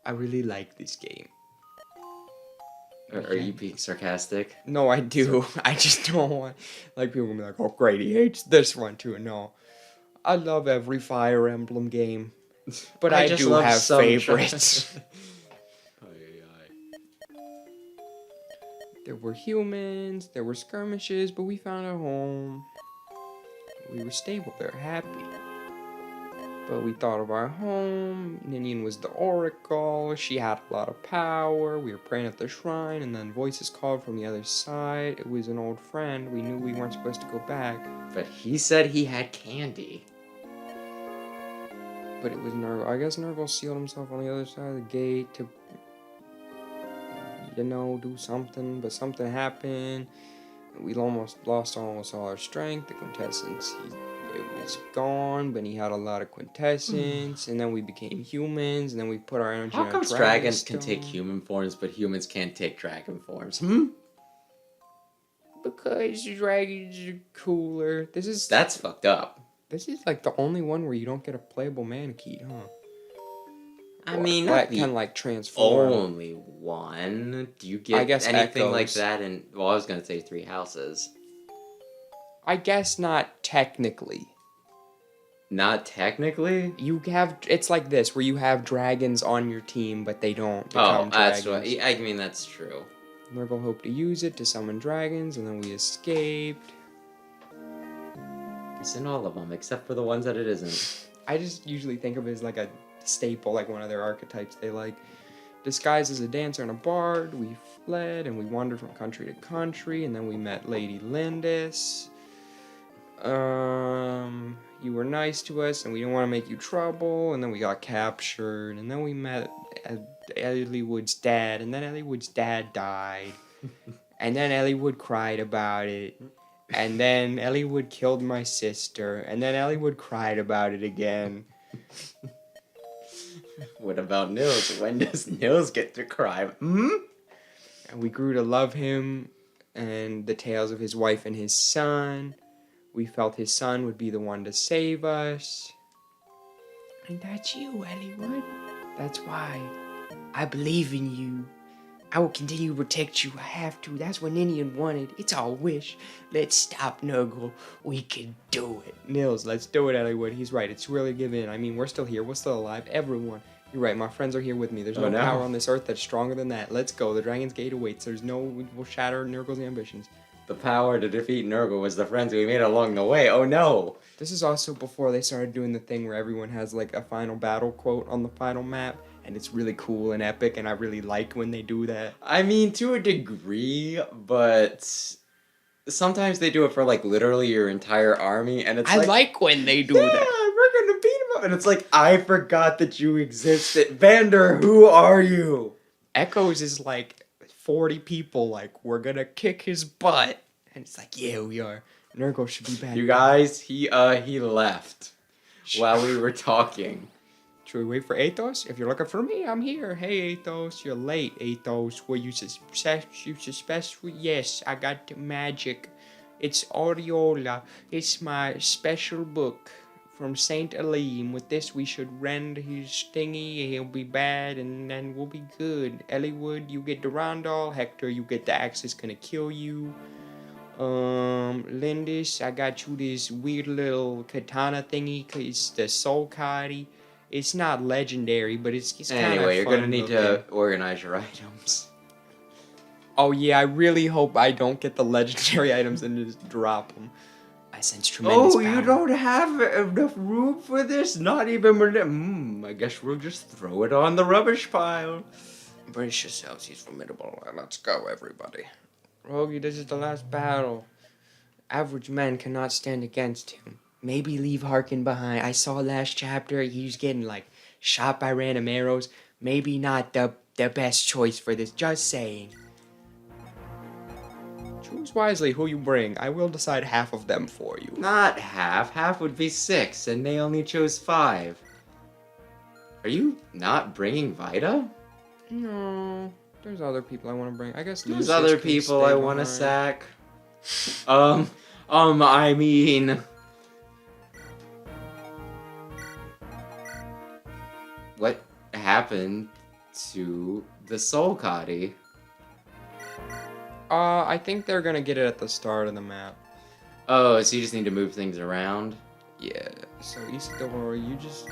I really like this game. Are you being sarcastic? No, I do. I just don't want... Like, people will be like, oh, great, he hates this one, too. No. I love every Fire Emblem game. But I just do love have some favorites. There were humans, there were skirmishes, but we found a home. We were stable there, happy. But we thought of our home. Ninian was the oracle. She had a lot of power. We were praying at the shrine, and then voices called from the other side. It was an old friend. We knew we weren't supposed to go back. But he said he had candy. But it was Nurgle. I guess Nurgle sealed himself on the other side of the gate to, you know, do something. But something happened. We almost lost all our strength. The quintessence, it was gone, but he had a lot of quintessence. And then we became humans, and then we put our energy How on come Dragon dragons can Stone. take human forms, but humans can't take dragon forms? Because dragons are cooler. That's fucked up. This is like the only one where you don't get a playable Manakee, huh? I mean, that not can the like transform. only one. Do you get I guess anything like Echoes. that in... Well, I was gonna say Three Houses. I guess not technically. Not technically? You have, it's like this, where you have dragons on your team, but they don't Oh, become that's dragons. what... I mean, that's true. Nurgle hoped to use it to summon dragons, and then we escaped. It's in all of them, except for the ones that it isn't. I just usually think of it as like a staple, like one of their archetypes. They like disguised as a dancer and a bard. We fled and we wandered from country to country, and then we met Lady Lindis. You were nice to us, and we didn't want to make you trouble, and then we got captured, and then we met Elliewood's dad, and then Elliewood's dad died, and then Elliewood cried about it, and then Elliewood killed my sister, and then Elliewood cried about it again. What about Nils? When does Nils get to cry? And we grew to love him, and the tales of his wife and his son. We felt his son would be the one to save us. And that's you, Eliwood. That's why I believe in you. I will continue to protect you. I have to. That's what Ninian wanted. It's our wish. Let's stop Nurgle. We can do it. Nils, let's do it, Eliwood. He's right. It's really give in. I mean, we're still here. We're still alive. Everyone. You're right. My friends are here with me. There's no power on this earth that's stronger than that. Let's go. The Dragon's Gate awaits. We'll shatter Nurgle's ambitions. The power to defeat Nurgle was the friends we made along the way. Oh no! This is also before they started doing the thing where everyone has like a final battle quote on the final map. And it's really cool and epic, and I really like when they do that. I mean, to a degree, but sometimes they do it for like literally your entire army, and it's I like when they do that. We're gonna beat him up, and it's like, I forgot that you existed. Vander, who are you? Echoes is like 40 people, like, we're gonna kick his butt. And it's like, yeah, we are. Nurgle should be back. You guys, he left while we were talking. Should we wait for Athos? If you're looking for me, I'm here. Hey, Athos, you're late, Athos. Were you suspect? Yes, I got the magic. It's Aureola. It's my special book from Saint Elim. With this, we should rend his thingy. He'll be bad, and then we'll be good. Eliwood, you get the Rondal. Hector, you get the axe that's gonna kill you. Lindis, I got you this weird little katana thingy, cause the Soul Cadi. It's not legendary, but it's kind of fun. Anyway, you're gonna need to organize your items. Oh yeah, I really hope I don't get the legendary items and just drop them. I sense tremendous power. You don't have enough room for this? Not even... I guess we'll just throw it on the rubbish pile. Brace yourselves, he's formidable. Let's go, everybody. Rogi, this is the last battle. Average men cannot stand against him. Maybe leave Harkin behind. I saw last chapter he was getting like shot by random arrows. Maybe not the best choice for this. Just saying. Choose wisely who you bring. I will decide half of them for you. Not half. Half would be 6, and they only chose 5. Are you not bringing Vita? No. There's other people I want to bring. I guess there's other people I want to sack. I mean... What happened to the Soul Cadi? I think they're gonna get it at the start of the map. Oh, so you just need to move things around? Yeah, so Isadora, you just...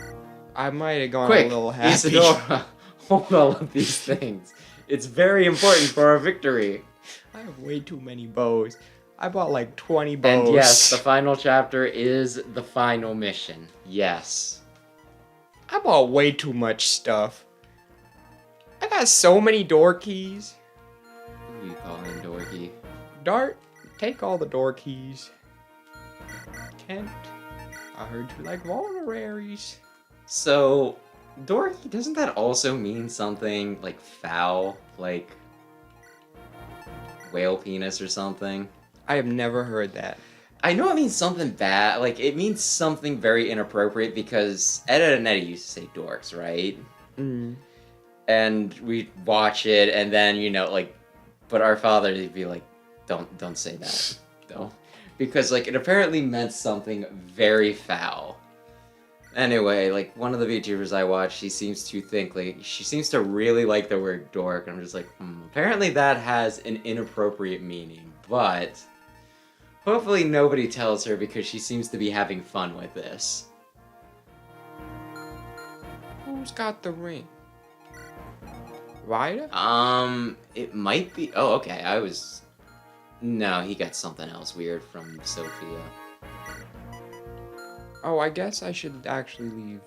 I might have gone Quick, a little happy. Isadora, hold all of these things. It's very important for our victory. I have way too many bows. I bought like 20 bows. And yes, the final chapter is the final mission. Yes. I bought way too much stuff. I got so many door keys. Who do you call him, Dorky? Dart, take all the door keys. Kent, I heard you like vulneraries. So, Dorky, doesn't that also mean something like foul? Like whale penis or something? I have never heard that. I know it means something bad, like, it means something very inappropriate because Ed and Eddie used to say dorks, right? Mm. And we'd watch it, and then, you know, like, but our father, he'd be like, don't say that, though. Because, like, it apparently meant something very foul. Anyway, like, one of the VTubers I watch, she seems to really like the word dork, and I'm just like, apparently that has an inappropriate meaning, but... Hopefully nobody tells her because she seems to be having fun with this. Who's got the ring? Ryder? It might be... Oh, okay, No, he got something else weird from Sophia. Oh, I guess I should actually leave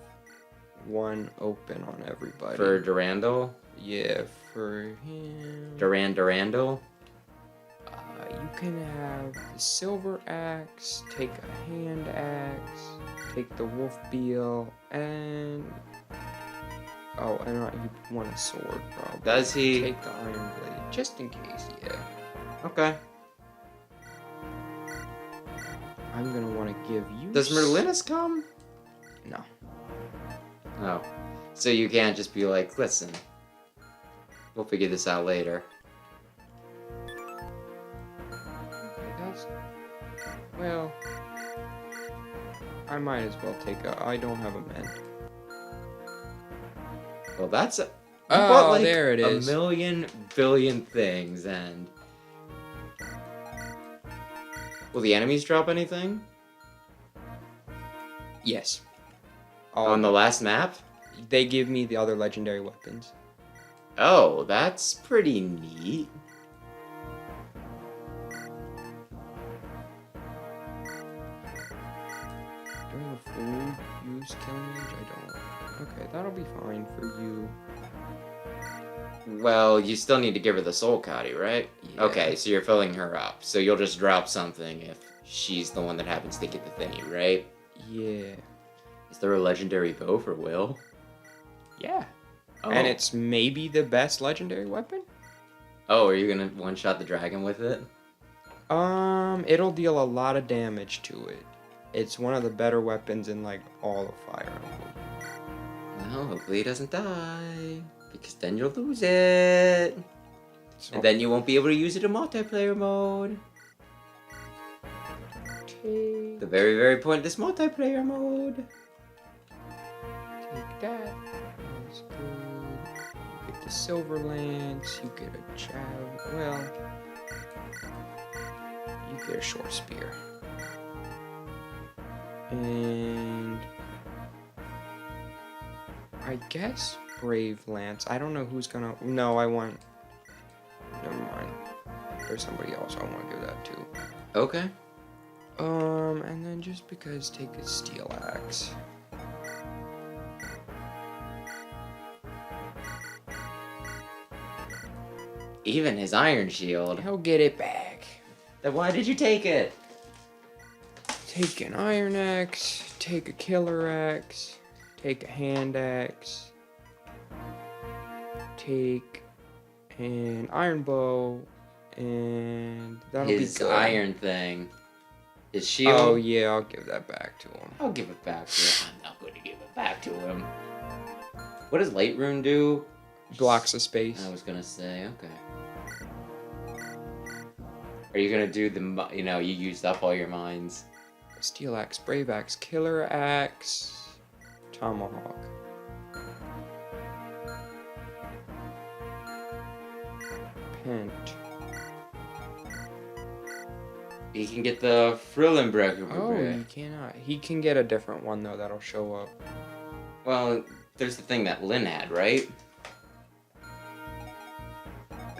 one open on everybody. For Durandal? Yeah, for him... Durandal? You can have the silver axe, take a hand axe, take the wolf beal, and... Oh, and you want a sword, probably. Does he? Take the iron blade, just in case, yeah. Okay. I'm gonna want to give you... Does Merlinus come? No. Oh. So you can't just be like, listen, we'll figure this out later. Well, I might as well take a... I don't have a mint. Well, that's... You Oh, bought, like, there it is. a million billion things, and... Will the enemies drop anything? Yes. On the last map? They give me the other legendary weapons. Oh, that's pretty neat. Do I have a full use killing range? I don't. Okay, that'll be fine for you. Well, you still need to give her the soul Cotty, right? Yeah. Okay, so you're filling her up. So you'll just drop something if she's the one that happens to get the thingy, right? Yeah. Is there a legendary bow for Will? Yeah. Oh. And it's maybe the best legendary weapon? Oh, are you gonna one-shot the dragon with it? It'll deal a lot of damage to it. It's one of the better weapons in, like, all of Fire Emblem. Well, hopefully it doesn't die. Because then you'll lose it. So, And then you won't be able to use it in multiplayer mode. take The very, very pointless multiplayer mode. that. That's good. You get the silver lance. You get a javelin. Well, you get a short spear. And I guess brave lance. I don't know who's gonna. No, I want. Never mind. There's somebody else I want to give that to. Okay. And then just because, take a steel axe. Even his iron shield. He'll get it back. Then why did you take it? Take an iron axe, take a killer axe, take a hand axe, take an iron bow, and that'll His be good. iron thing. His shield. Oh yeah, I'll give that back to him. I'll give it back to him. I'm not going to give it back to him. What does Light Rune do? Blocks of space. I was gonna say, okay. Are you gonna do the, you know, you used up all your mines? Steel axe, brave axe, killer axe, tomahawk. Pent. He can get the Frillenbrecher. Oh, you cannot. He can get a different one though that'll show up. Well, there's the thing that Lynn had, right?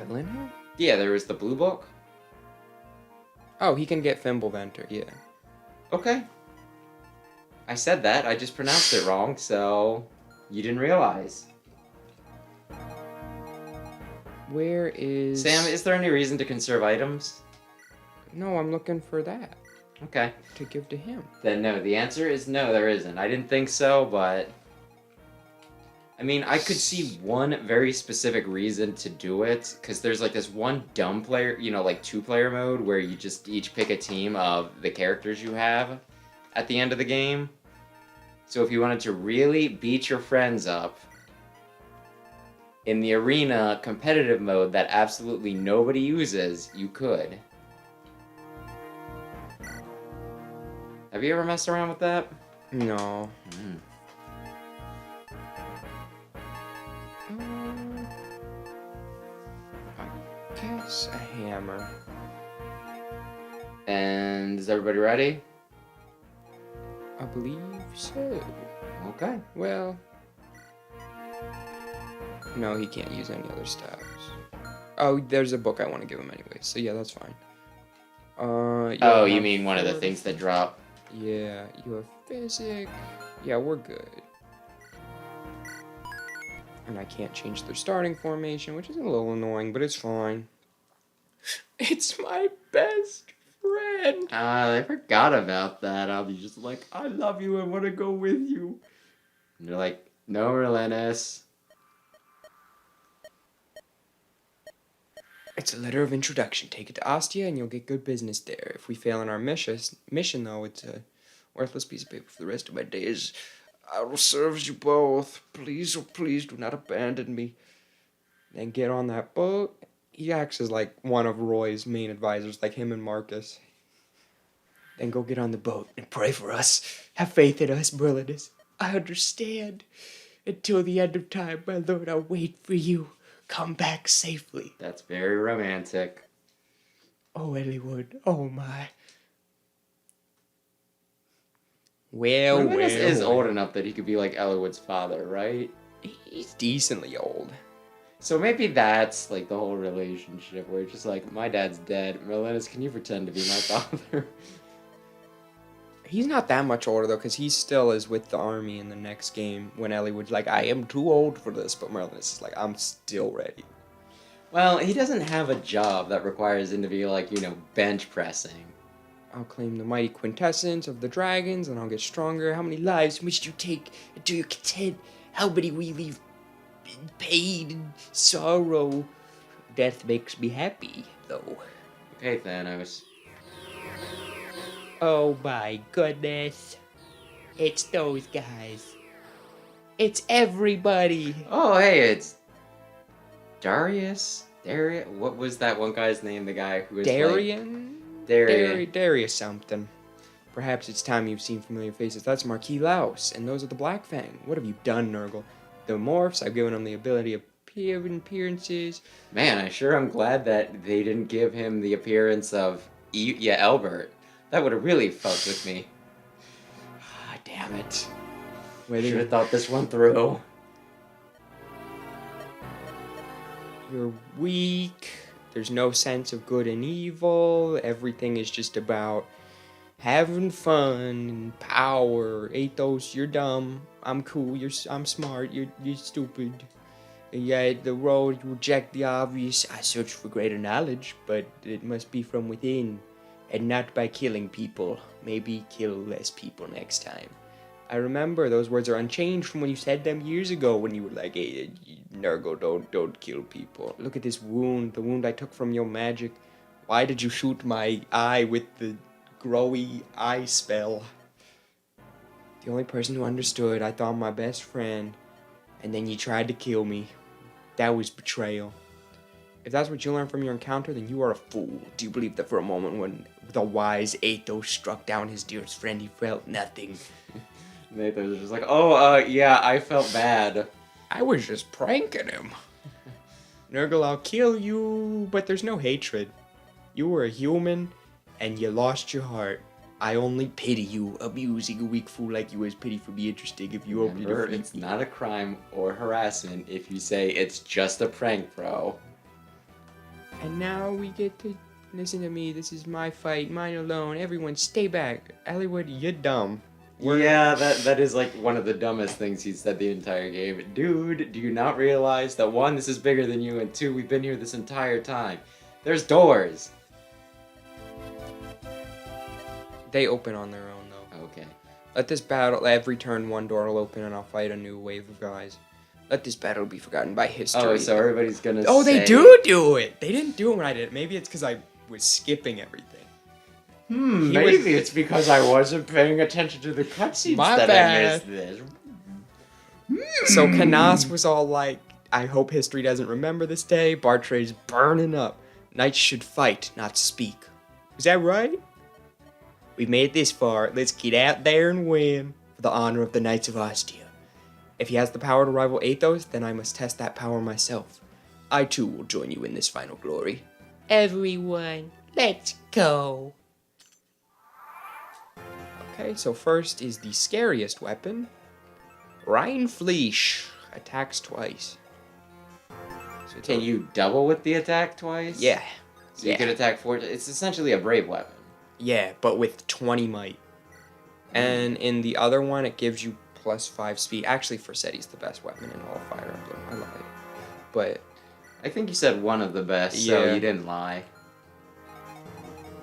Lynn? Yeah, there was the blue book. Oh, he can get Fimbleventer, yeah. Okay. I said that, I just pronounced it wrong, so you didn't realize. Where is... Sam, is there any reason to conserve items? No, I'm looking for that Okay. to give to him. Then no, the answer is no, there isn't. I didn't think so, but... I mean, I could see one very specific reason to do it, because there's like this one dumb player, you know, like 2-player mode, where you just each pick a team of the characters you have at the end of the game. So if you wanted to really beat your friends up in the arena competitive mode that absolutely nobody uses, you could. Have you ever messed around with that? No. Mm. I guess a hammer. And is everybody ready? I believe so. Okay. Well... No, he can't use any other staves. Oh, there's a book I want to give him anyway, so yeah, that's fine. Oh, you mean one of the things that drop? Yeah, you have physic. Yeah, we're good. And I can't change their starting formation, which is a little annoying, but it's fine. It's my best friend. I forgot about that. I'll be just like, I love you, I want to go with you. And they're like, no, Relennis. It's a letter of introduction. Take it to Ostia and you'll get good business there. If we fail in our mission though, it's a worthless piece of paper for the rest of my days. I will serve you both. Please, oh please, do not abandon me. Then get on that boat. He acts as like one of Roy's main advisors, like him and Marcus. Then go get on the boat and pray for us. Have faith in us, Merlinus. I understand. Until the end of time, my lord, I'll wait for you. Come back safely. That's very romantic. Oh, Eliwood. Oh, my. Well, Romanus is well. old enough that he could be like Eliwood's father, right? He's decently old. So maybe that's like the whole relationship where it's just like, my dad's dead. Merlinus, can you pretend to be my father? He's not that much older, though, because he still is with the army in the next game when Eliwood's like, I am too old for this, but Merlinus is like, I'm still ready. Well, he doesn't have a job that requires him to be like, you know, bench pressing. I'll claim the mighty quintessence of the dragons, and I'll get stronger. How many lives must you take until you're content? How many we leave in pain and sorrow? Death makes me happy, though. Okay, Thanos. Oh my goodness. It's those guys. It's everybody. Oh, hey, it's Darius? What was that one guy's name? The guy who was Darian? Darius something. Perhaps it's time you've seen familiar faces. That's Marquis Laos, and those are the Black Fang. What have you done, Nurgle? The morphs, I've given them the ability of appearances. Man, I sure am glad that they didn't give him the appearance of Albert. That would have really fucked with me. Ah, damn it. Should have thought this one through. You're weak. There's no sense of good and evil. Everything is just about having fun and power. Athos, you're dumb. I'm cool. I'm smart. You're stupid. And yet the road, you reject the obvious. I search for greater knowledge, but it must be from within, and not by killing people. Maybe kill less people next time. I remember those words are unchanged from when you said them years ago when you were like, hey, Nurgle, don't kill people. Look at this wound, the wound I took from your magic. Why did you shoot my eye with the growy eye spell? The only person who understood, I thought my best friend, and then you tried to kill me. That was betrayal. If that's what you learned from your encounter, then you are a fool. Do you believe that for a moment when the wise Athos struck down his dearest friend, he felt nothing? Nathan was just like, yeah, I felt bad. I was just pranking him. Nurgle, I'll kill you, but there's no hatred. You were a human, and you lost your heart. I only pity you. Abusing a weak fool like you is pity for me interesting if you open your feet. It's not a crime or harassment if you say it's just a prank, bro. And now we get to listen to me. This is my fight, mine alone. Everyone stay back. Eliwood, you're dumb. Yeah, that is like one of the dumbest things he's said the entire game. Dude, do you not realize that one, this is bigger than you, and two, we've been here this entire time. There's doors. They open on their own, though. Okay. Let this battle, every turn one door will open and I'll fight a new wave of guys. Let this battle be forgotten by history. Oh, so everybody's gonna they do it! They didn't do it when I did it. Maybe it's because I was skipping everything. Maybe it's because I wasn't paying attention to the cutscenes that I missed this. So Canas was all like, I hope history doesn't remember this day. Bartray's burning up. Knights should fight, not speak. Is that right? We made it this far. Let's get out there and win for the honor of the Knights of Ostia. If he has the power to rival Athos, then I must test that power myself. I too will join you in this final glory. Everyone, let's go. Okay, so first is the scariest weapon. Rheinfleisch attacks twice. So can you double with the attack twice? Yeah. So you could attack 4. It's essentially a brave weapon. Yeah, but with 20 might. And in the other one, it gives you +5 speed. Actually, Forseti's the best weapon in all of Fire Emblem. I love it. But I think you said one of the best, so you didn't lie.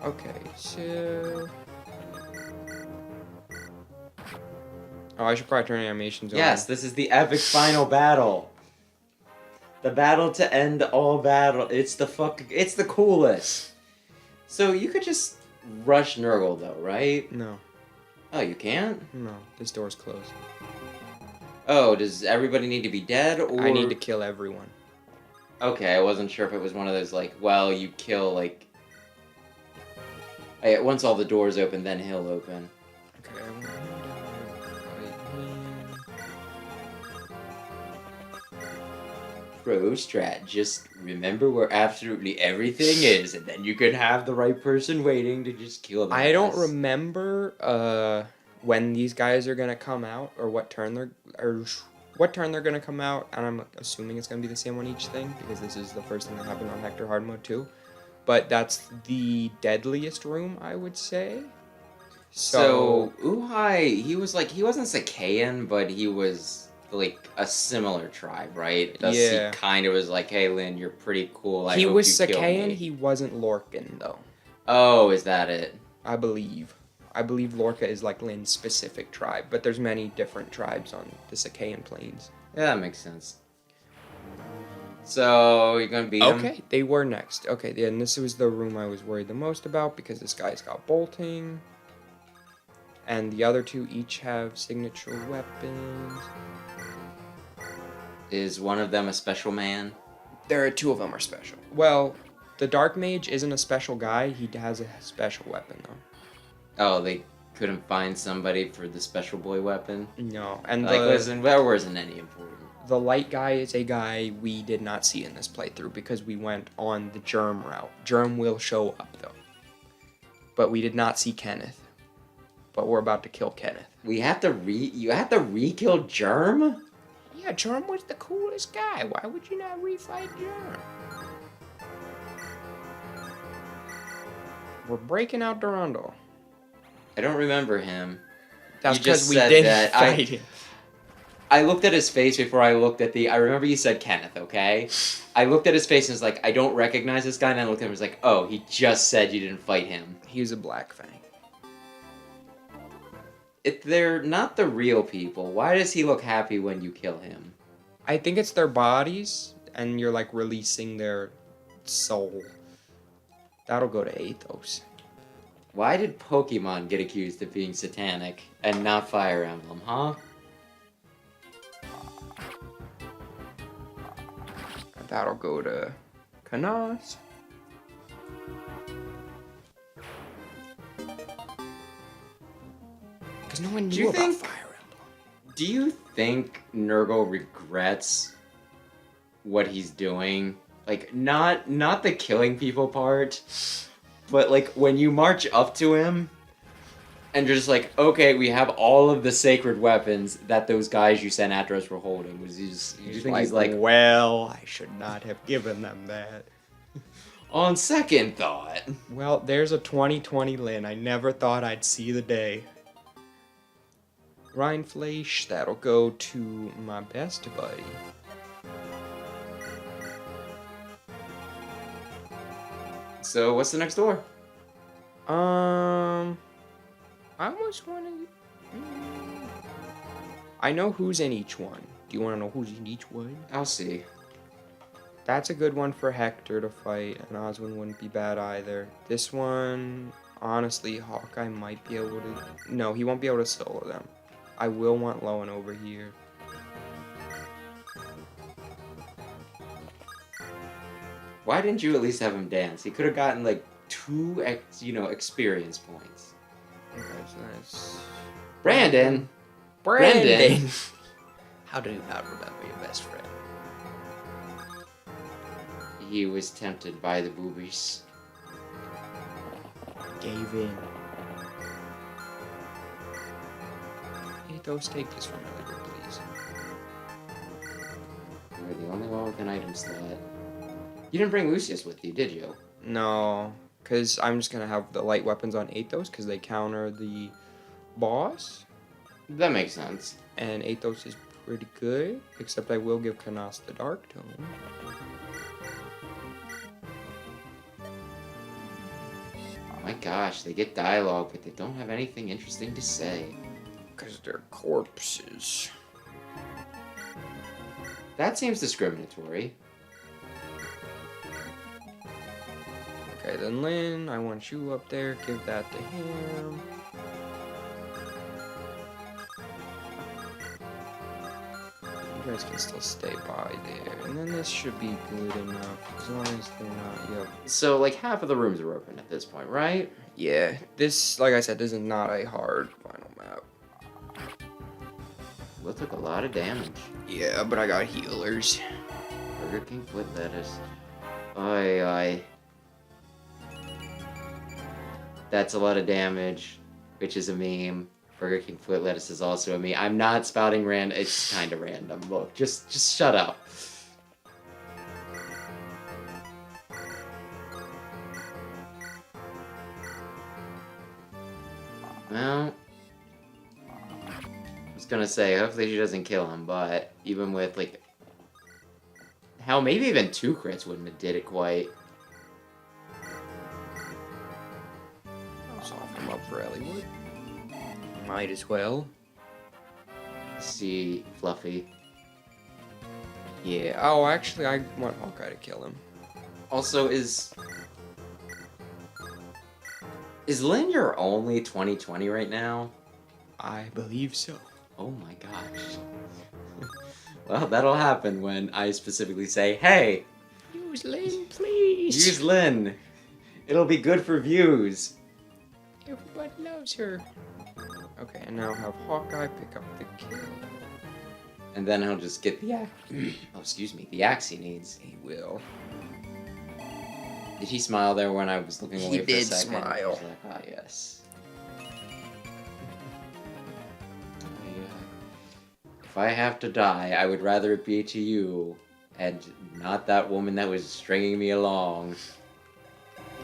Okay, so... Oh, I should probably turn animations on. Yes, this is the epic final battle. The battle to end all battle. It's the coolest. So you could just rush Nurgle though, right? No. Oh, you can't? No, this door's closed. Oh, does everybody need to be dead, or... I need to kill everyone. Okay, I wasn't sure if it was one of those, like, well, you kill, like... Once all the doors open, then he'll open. Okay, I want him to fight me. Pro strat, just remember where absolutely everything is, and then you can have the right person waiting to just kill them. I don't remember when these guys are gonna come out, or what turn they're gonna come out, and I'm assuming it's gonna be the same on each thing because this is the first thing that happened on Hector Hard Mode 2. But that's the deadliest room, I would say. So Uhai, he wasn't Sakayan, but he was like a similar tribe, right? Yeah. He kind of was like, hey Lynn, you're pretty cool. He was Sakayan, he wasn't Lorcan though. Oh, is that it? I believe Lorca is like Lynn's specific tribe, but there's many different tribes on the Sakayan plains. Yeah, that makes sense. So you're gonna beat him? Okay, they were next. Okay, yeah, and this was the room I was worried the most about because this guy's got bolting. And the other two each have signature weapons. Is one of them a special man? There are two of them are special. Well, the Dark Mage isn't a special guy. He has a special weapon, though. Oh, they couldn't find somebody for the special boy weapon? No, and like, wasn't any important. The light guy is a guy we did not see in this playthrough because we went on the Germ route. Germ will show up, though. But we did not see Kenneth. But we're about to kill Kenneth. You have to re-kill Germ? Yeah, Germ was the coolest guy. Why would you not refight Germ? We're breaking out Durandal. I don't remember him. That's because we didn't fight him. I looked at his face before I looked at I remember you said Kenneth, okay? I looked at his face and was like, I don't recognize this guy, and I looked at him and was like, oh, he just said you didn't fight him. He was a Black Fang. They're not the real people. Why does he look happy when you kill him? I think it's their bodies, and you're like releasing their soul. That'll go to Athos. Why did Pokemon get accused of being satanic and not Fire Emblem, huh? That'll go to Canas. Because no one knew about Fire Emblem. Do you think Nurgle regrets what he's doing? Like, not the killing people part, but like when you march up to him and you're just like, okay, we have all of the sacred weapons that those guys you sent after us were holding. He's like, well, I should not have given them that. On second thought. Well, there's a 2020 Lynn. I never thought I'd see the day. Rhinefleisch, that'll go to my best buddy. So, what's the next door? I almost want to... I know who's in each one. Do you want to know who's in each one? I'll see. That's a good one for Hector to fight, and Oswin wouldn't be bad either. This one, honestly, Hawkeye might be able to... No, he won't be able to solo them. I will want Lowen over here. Why didn't you at least have him dance? He could have gotten like 2 experience points. Okay, so that's... Brandon! How do you not remember your best friend? He was tempted by the boobies. Gave in. Athos, take this from Elliot, please. You're the only one with an item slot. You didn't bring Lucius with you, did you? No, because I'm just going to have the light weapons on Athos because they counter the boss. That makes sense. And Athos is pretty good, except I will give Canas the Dark Tome. Oh my gosh, they get dialogue, but they don't have anything interesting to say. Because they're corpses. That seems discriminatory. Okay, then Lynn, I want you up there. Give that to him. guys can still stay by there. And then this should be good enough, as long as they're not, yep. So, like, half of the rooms are open at this point, right? Yeah, this, like I said, this is not a hard final map. Will took a lot of damage. Yeah, but I got healers. Burger King foot lettuce. Oi, oi. That's a lot of damage, which is a meme. Burger King foot lettuce is also a meme. I'm not spouting random. It's kind of random. Look, just shut up. Well, I was gonna say, hopefully she doesn't kill him, but even with, like, hell, maybe even 2 crits wouldn't have did it quite. I'll soften him up for Elliewood. Might as well. See, Fluffy. Yeah, oh, actually, I want Hawkeye to kill him. Also, is Lynn your only 2020 right now? I believe so. Oh my gosh. Well, that'll happen when I specifically say, hey! Use Lynn, please! Use Lynn! It'll be good for views. Everybody loves her. Okay, and now have Hawkeye pick up the kill. And then he'll just get the the axe he needs. He will. Did he smile there when I was looking away He for a did second? smile. He was like, ah, yes. If I have to die, I would rather it be to you, and not that woman that was stringing me along.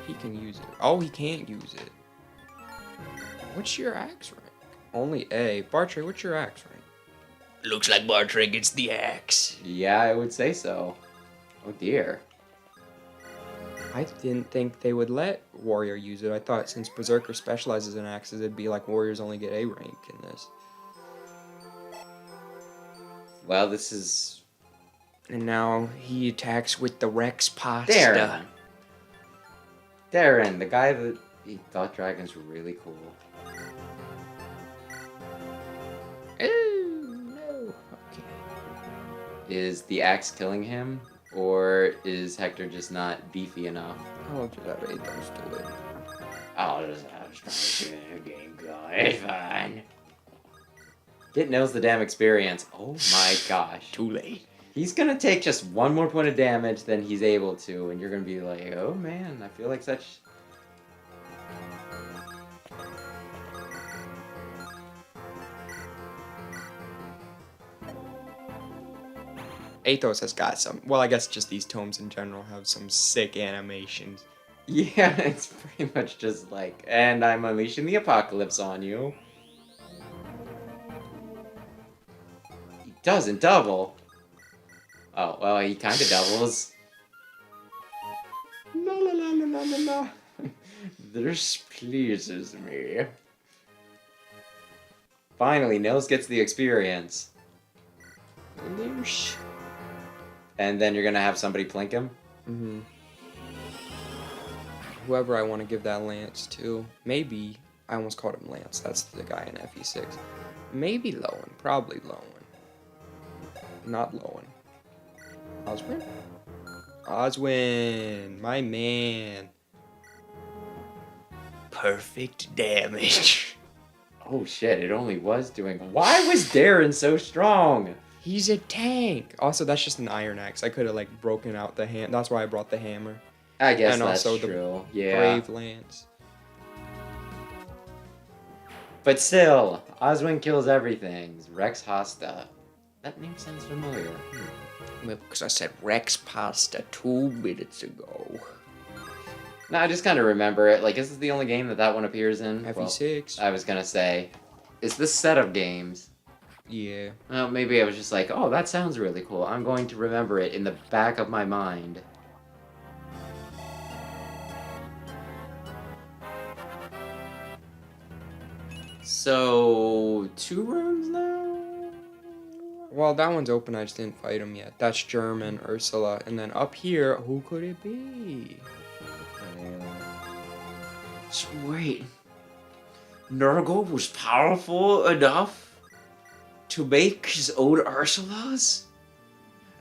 He can use it. Oh, he can't use it. What's your axe rank? Only A. Bartre, what's your axe rank? Looks like Bartre gets the axe. Yeah, I would say so. Oh dear. I didn't think they would let Warrior use it. I thought since Berserker specializes in axes, it'd be like Warriors only get A rank in this. Well, this is... And now he attacks with the Rex Pasta. Darren! Darren, the guy that he thought dragons were really cool. Oh, no. Okay. Is the axe killing him? Or is Hector just not beefy enough? I'll just have Athos do it. I'll just have a game going. Fine. Kit knows the damn experience. Oh my gosh. Too late. He's gonna take just one more point of damage than he's able to, and you're gonna be like, oh man, I feel like such... Athos has got some. Well, I guess just these tomes in general have some sick animations. Yeah, it's pretty much just like, and I'm unleashing the apocalypse on you. He doesn't double. Oh, well, he kind of doubles. La la la la la la la. This pleases me. Finally, Nils gets the experience. Loosh. And then you're gonna have somebody plink him? Mm-hmm. Whoever I want to give that lance to. Maybe. I almost called him Lance. That's the guy in FE6. Maybe Lowen. Probably Lowen. Not Lowen. Oswin? Oswin! My man. Perfect damage. Oh shit, it only was doing... Why was Darren so strong? He's a tank. Also, that's just an iron axe. I could have like broken out the hand. That's why I brought the hammer. I guess and that's also true. The yeah. brave lance. But still, Oswin kills everything. Rex Hosta. That name sounds familiar. Well, because I said Rex Pasta 2 minutes ago. No, I just kind of remember it. Like, this is the only game that one appears in. FE6. Well, I was gonna say, it's this set of games. Yeah. Well, maybe I was just like, oh, that sounds really cool. I'm going to remember it in the back of my mind. So, 2 rooms now? Well, that one's open. I just didn't fight him yet. That's German, Ursula. And then up here, who could it be? So wait. Nurgle was powerful enough to make his own Ursulas?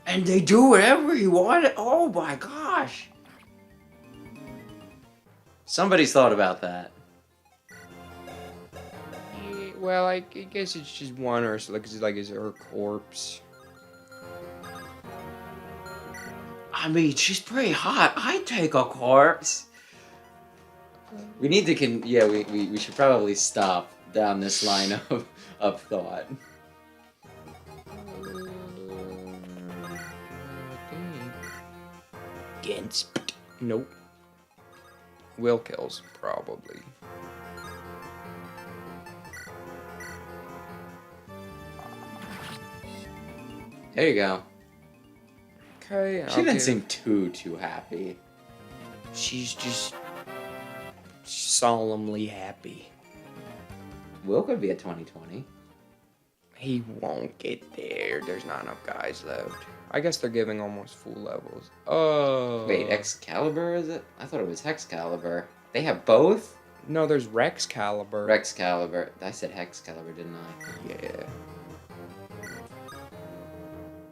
And they do whatever he wanted. Oh my gosh. Somebody's thought about that. Yeah, well, I guess it's just one, or so, like is her corpse. I mean, she's pretty hot. I'd take a corpse. We need to we should probably stop down this line of thought. Against. Nope. Will kills, probably. There you go. Okay. She didn't seem too happy. She's just solemnly happy. Will could be a 2020. He won't get there. There's not enough guys left. I guess they're giving almost full levels. Oh. Wait, Excalibur is it? I thought it was Hexcalibur. They have both? No, there's Rexcalibur. Rexcalibur. I said Hexcalibur, didn't I? Yeah.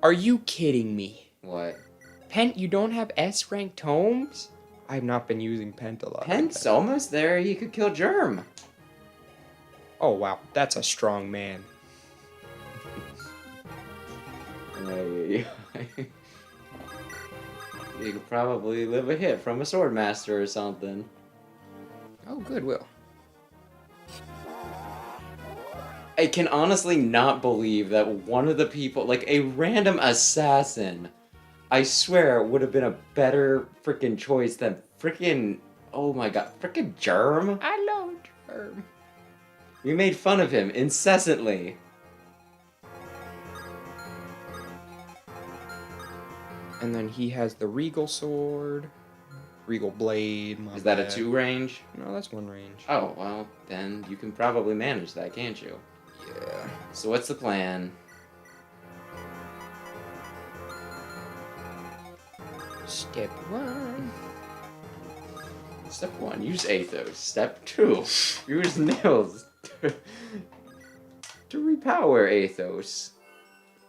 Are you kidding me? What? Pent, you don't have S-rank tomes? I've not been using Pent a lot. Pent's almost there. He could kill Germ. Oh, wow. That's a strong man. You could probably live a hit from a Swordmaster or something. Oh, good, Will. I can honestly not believe that one of the people, like a random assassin, I swear would have been a better freaking choice than freaking, oh my god, freaking Germ. I love Germ. We made fun of him incessantly. And then he has the Regal Sword, Regal Blade. Is that a 2 range? No, that's 1 range. Oh, well, then you can probably manage that, can't you? Yeah. So what's the plan? Step 1. Step 1, use Athos. Step 2, use Nils to repower Athos.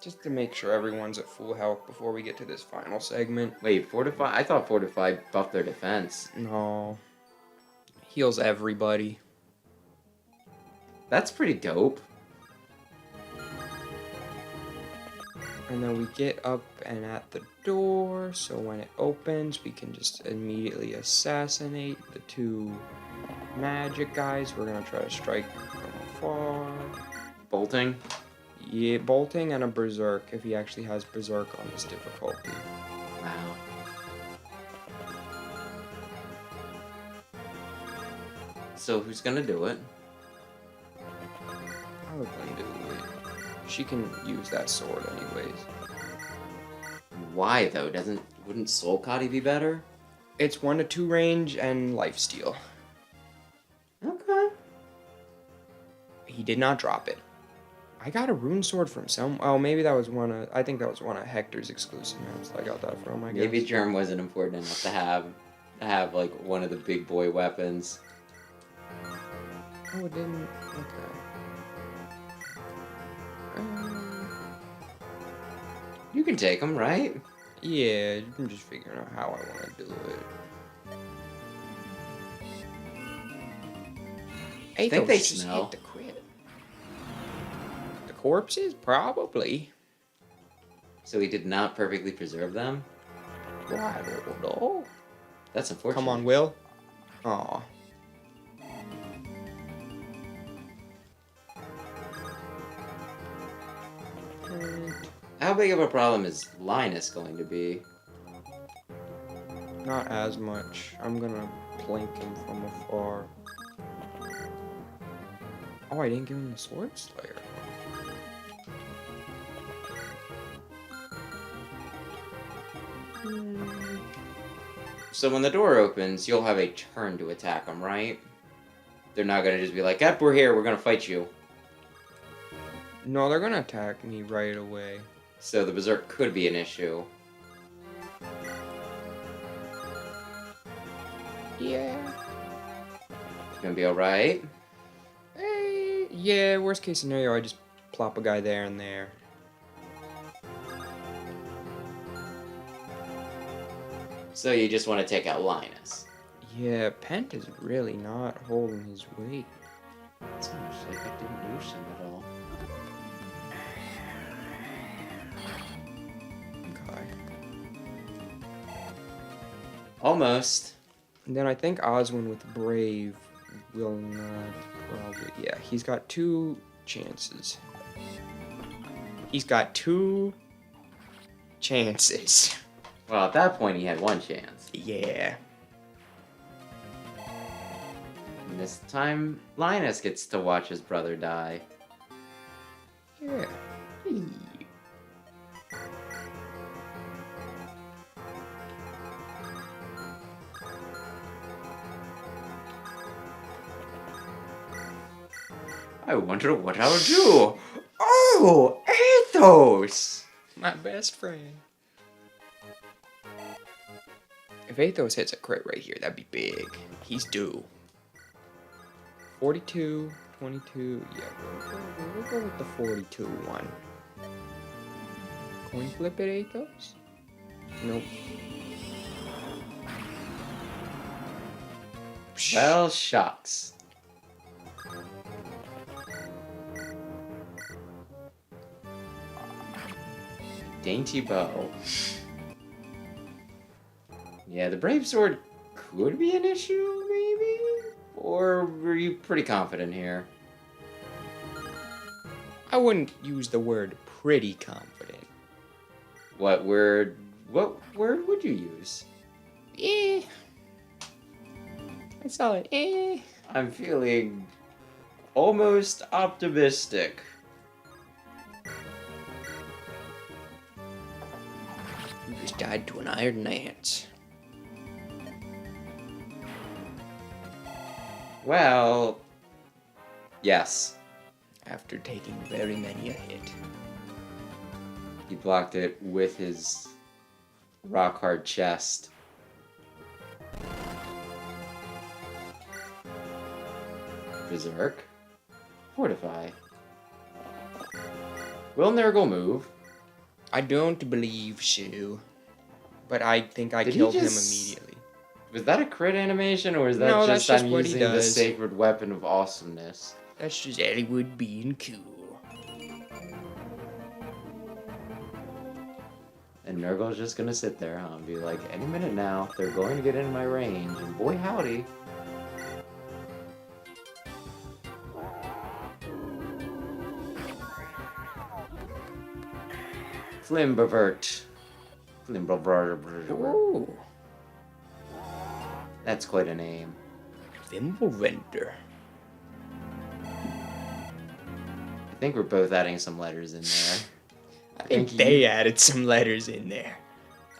Just to make sure everyone's at full health before we get to this final segment. Wait, Fortify? I thought Fortify buffed their defense. No. Heals everybody. That's pretty dope. And then we get up and at the door, so when it opens, we can just immediately assassinate the 2 magic guys. We're gonna try to strike from afar. Bolting? Yeah, bolting and a berserk, if he actually has berserk on this difficulty. Wow. So who's gonna do it? I would do it. She can use that sword anyways. Why though? Wouldn't Soul Cotty be better? It's 1 to 2 range and lifesteal. Okay. He did not drop it. I got a rune sword from some. Oh, maybe that was I think that was one of Hector's exclusive maps I got that from, I guess. Maybe Germ wasn't important enough to have like one of the big boy weapons. Oh, it didn't. Okay. You can take them, right? Yeah, I'm just figuring out how I want to do it. I think they just smell. hit the crit. The corpses? Probably. So he did not perfectly preserve them? Well, I don't know. That's unfortunate. Come on, Will. Aw. How big of a problem is Linus going to be? Not as much. I'm gonna plink him from afar. Oh, I didn't give him the Sword Slayer. So when the door opens, you'll have a turn to attack them, right? They're not gonna just be like, "Yep, we're here, we're gonna fight you." No, they're gonna attack me right away. So the Berserk could be an issue. Yeah. It's gonna be alright. Yeah, worst case scenario, I just plop a guy there and there. So you just want to take out Linus? Yeah, Pent is really not holding his weight. It's almost like I didn't lose him at all. Okay. Almost. And then I think Oswin with Brave will not probably... Yeah, he's got 2 chances. He's got 2 chances. Well, at that point, he had 1 chance. Yeah. And this time, Linus gets to watch his brother die. Yeah. I wonder what I'll do. Oh, Athos! My best friend. If Athos hits a crit right here, that'd be big. He's due. 42, 22. Yeah, we'll go with the 42 one. Coin flip it, Athos? Nope. Well, shucks. Dainty bow. Yeah, the brave sword could be an issue, maybe? Or were you pretty confident here? I wouldn't use the word pretty confident. What word would you use? Eh. I saw it. Eh. I'm feeling almost optimistic. You just died to an iron lance. Well, yes. After taking very many a hit. He blocked it with his rock-hard chest. Berserk. Fortify. Will Nurgle move? I don't believe so. But I think I Did he killed him just- immediately. Was that a crit animation, or is that No, just that's just I'm what he using the does. sacred weapon of awesomeness? That's just Hollywood being cool. And Nurgle's just gonna sit there, huh, and be like, any minute now, they're going to get in my range, and boy howdy. Flimbavert. Flimbavert. Ooh. That's quite a name. Thimbleventer. I think we're both adding some letters in there. I think they added some letters in there.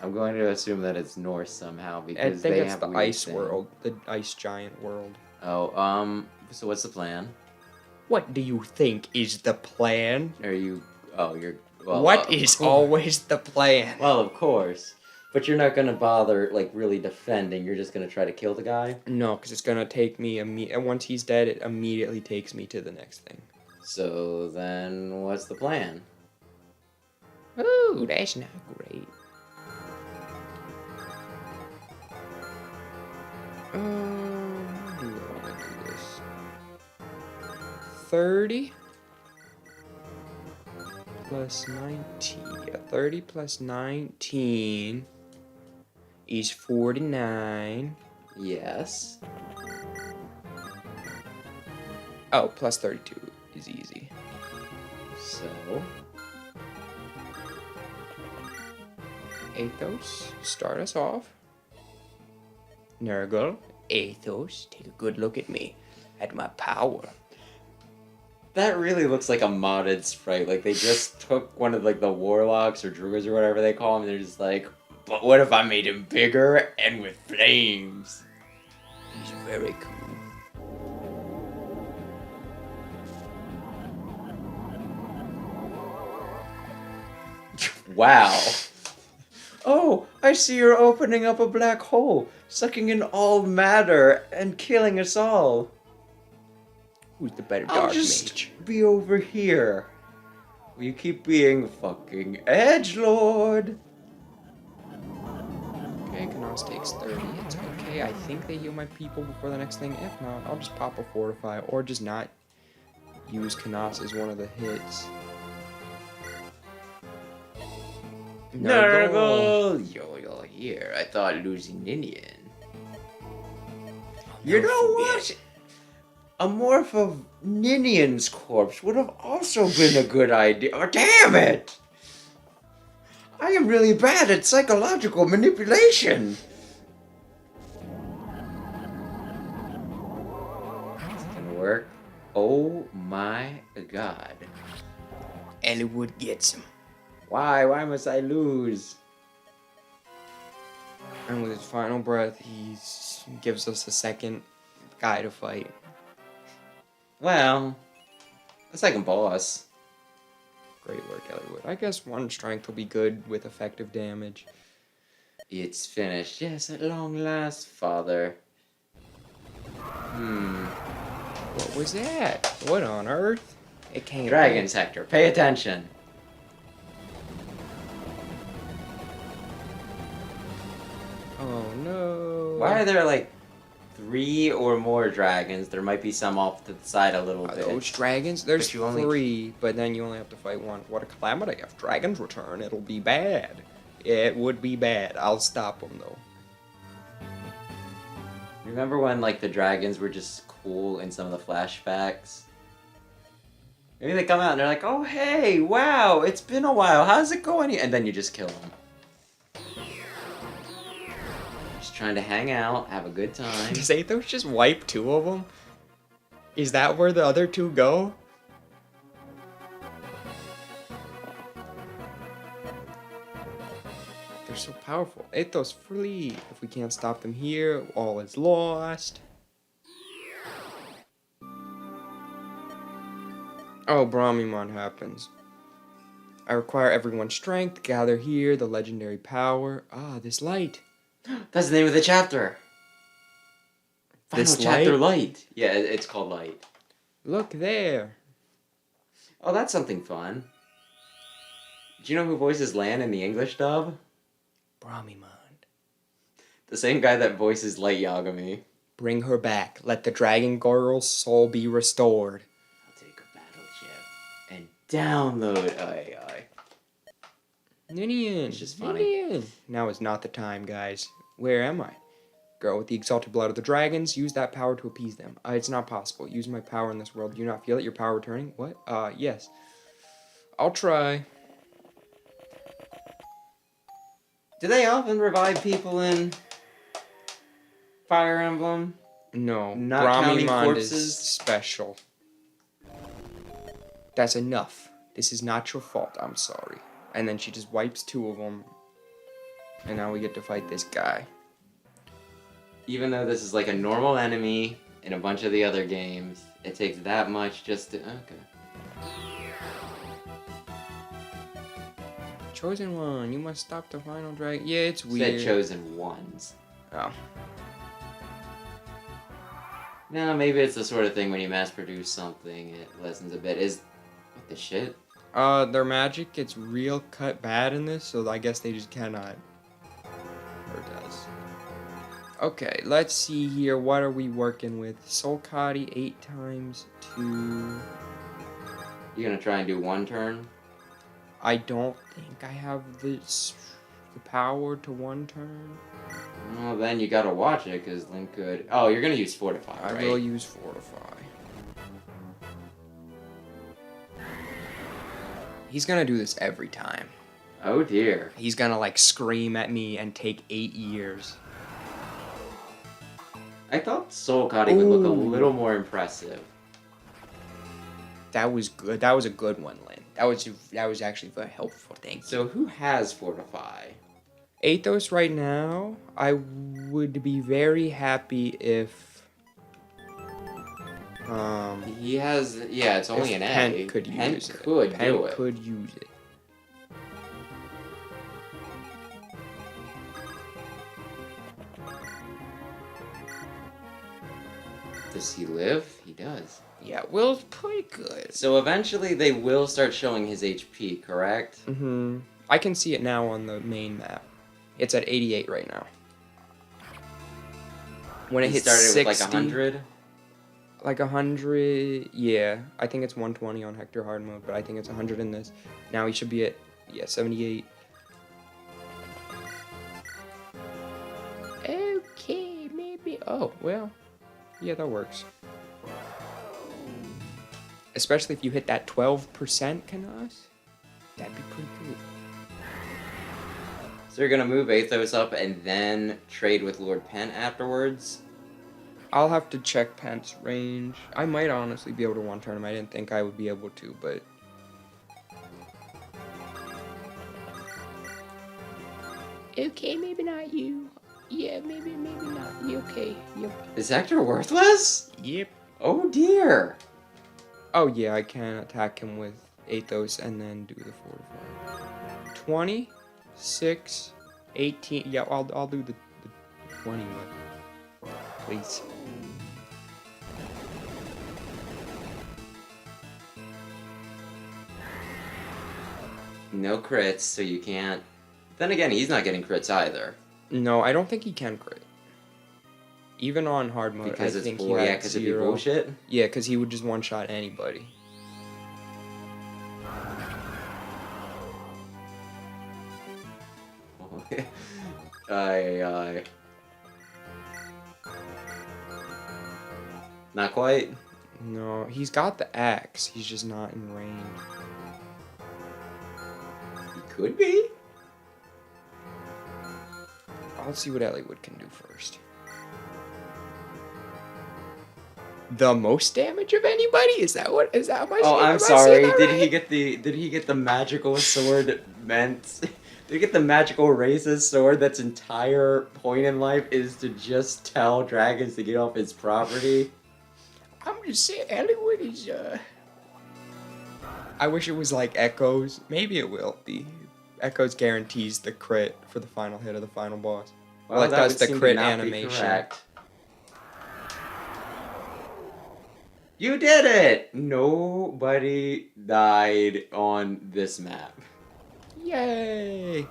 I'm going to assume that it's Norse somehow I because think they it's have the weird ice things. world. The ice giant world. Oh, so what's the plan? What do you think is the plan? Are you... Oh, you're... Well, What is always the plan? Well, of course. But you're not going to bother, like, really defending. You're just going to try to kill the guy? No, because it's going to take me... And once he's dead, it immediately takes me to the next thing. So, then, what's the plan? Ooh, that's not great. How do I want to do this? 30 plus 19. Yeah, 30 plus 19 is 49. Yes. Oh, plus 32 is easy. So... Athos, start us off. Nurgle, Athos, take a good look at me. At my power. That really looks like a modded sprite. Like, they just took one of, like, the warlocks or druids or whatever they call them, and they're just like, but what if I made him bigger and with flames? He's very cool. Wow. Oh, I see you're opening up a black hole, sucking in all matter and killing us all. Who's the better I'll dark just mage? be over here. Will you keep being fucking edgelord? Okay, can I Canos takes 30. It's okay. I think they heal my people before the next thing. If not, I'll just pop a Fortify or just not use Canos as one of the hits. Nurgle! You're here. I thought losing Ninian. You know what? A morph of Ninian's corpse would have also been a good idea. Oh, damn it! I am really bad at psychological manipulation. Is it gonna work? Oh my god. Elwood gets him. Why? Why must I lose? And with his final breath, he gives us a second guy to fight. Well, the second boss. Great work, Elwood. I guess one strength will be good with effective damage. It's finished. Yes, at long last, father. What was that? What on earth? It came. Dragon sector. Pay attention. Oh no. Why are there like 3 or more dragons? There might be some off to the side a little bit. Those dragons? There's But you only- 3, but then you only have to fight one. What a calamity. If dragons return, it'll be bad. It would be bad. I'll stop them though. Remember when like the dragons were just cool in some of the flashbacks? Maybe they come out and they're like, oh hey, wow, it's been a while, how's it going? And then you just kill them. Just trying to hang out, have a good time. Does Athos just wipe 2 of them? Is that where the other 2 go? They're so powerful. Athos, flee. If we can't stop them here, all is lost. Oh, Brahmimon happens. I require everyone's strength. Gather here, the legendary power. Ah, this light. That's the name of the chapter. Final This chapter, light. Yeah, it's called Light. Look there. Oh, that's something fun. Do you know who voices Lan in the English dub? Brahmimon. The same guy that voices Light Yagami. Bring her back. Let the dragon girl's soul be restored. I'll take a battle chip and download AI. Ninian. It's just funny. Ninian. Now is not the time, guys. Where am I? Girl with the exalted blood of the dragons, use that power to appease them. It's not possible. Use my power in this world. Do you not feel it? Your power returning? What? Yes. I'll try. Do they often revive people in Fire Emblem? No. Not counting Brahmimon corpses? is special. That's enough. This is not your fault. I'm sorry. And then she just wipes 2 of them. And now we get to fight this guy. Even though this is like a normal enemy in a bunch of the other games, it takes that much just to... Okay. Chosen one, you must stop the final dragon. Yeah, it's Said weird. chosen ones. Oh. No, maybe it's the sort of thing when you mass produce something, it lessens a bit. What the shit? Their magic gets real cut bad in this, so I guess they just cannot. Or does. Okay, let's see here. What are we working with? Soul Kadi 8 times 2. You gonna try and do 1 turn? I don't think I have the power to 1 turn. Well, then you gotta watch it, because Link could... Oh, you're gonna use Fortify, I right? will use Fortify. He's gonna do this every time. Oh dear. He's gonna like scream at me and take 8 years. I thought Soul Kadi would look a Ooh. little more impressive. That was good. That was a good one, Lynn. That was actually very helpful. Thank you. So who has Fortify? Athos right now, I would be very happy if He has... Yeah, it's only if an A. Pent could use Pent it. could Pent do it. could use it. Does he live? He does. Yeah, Will's pretty good. So eventually they will start showing his HP, correct? I can see it now on the main map. It's at 88 right now. When it He hits started 60, with like 100. like 100, yeah. I think it's 120 on Hector hard mode, but I think it's 100 in this. Now he should be at, yeah, 78. Okay, maybe. Oh, well, yeah, that works. Especially if you hit that 12% Canas. That'd be pretty cool. So you're gonna move Athos up and then trade with Lord Pen afterwards? I'll have to check Pent's range. I might honestly be able to one-turn him. I didn't think I would be able to, but... Okay, maybe not you. Yeah, maybe not. You okay? Yep. Is Hector worthless? Yep. Oh dear. Oh yeah, I can attack him with Athos and then do the 4 to 5. 20, 6, 18. Yeah, I'll do the 20 one. Please. No crits, so you can't. Then again, he's not getting crits either. No, I don't think he can crit. Even on hard mode, Because I it's think bull, he had yeah, because it'd be 0. bullshit. Yeah, because he would just one-shot anybody. Aye. Not quite. No, he's got the axe. He's just not in range. He could be. Let's see what Eliwood can do first. The most damage of anybody? Is that what? Is that my? Oh, I'm am I sorry. saying that Did right? he get the? Did he get the magical sword meant? Did he get the magical racist sword that's entire point in life is to just tell dragons to get off his property? I'm just saying, Eliwood is. I wish it was like Echoes. Maybe it will be. Echoes guarantees the crit for the final hit of the final boss. Well, Well, it that does would the seem to crit not be animation. correct. You did it! Nobody died on this map. Yay!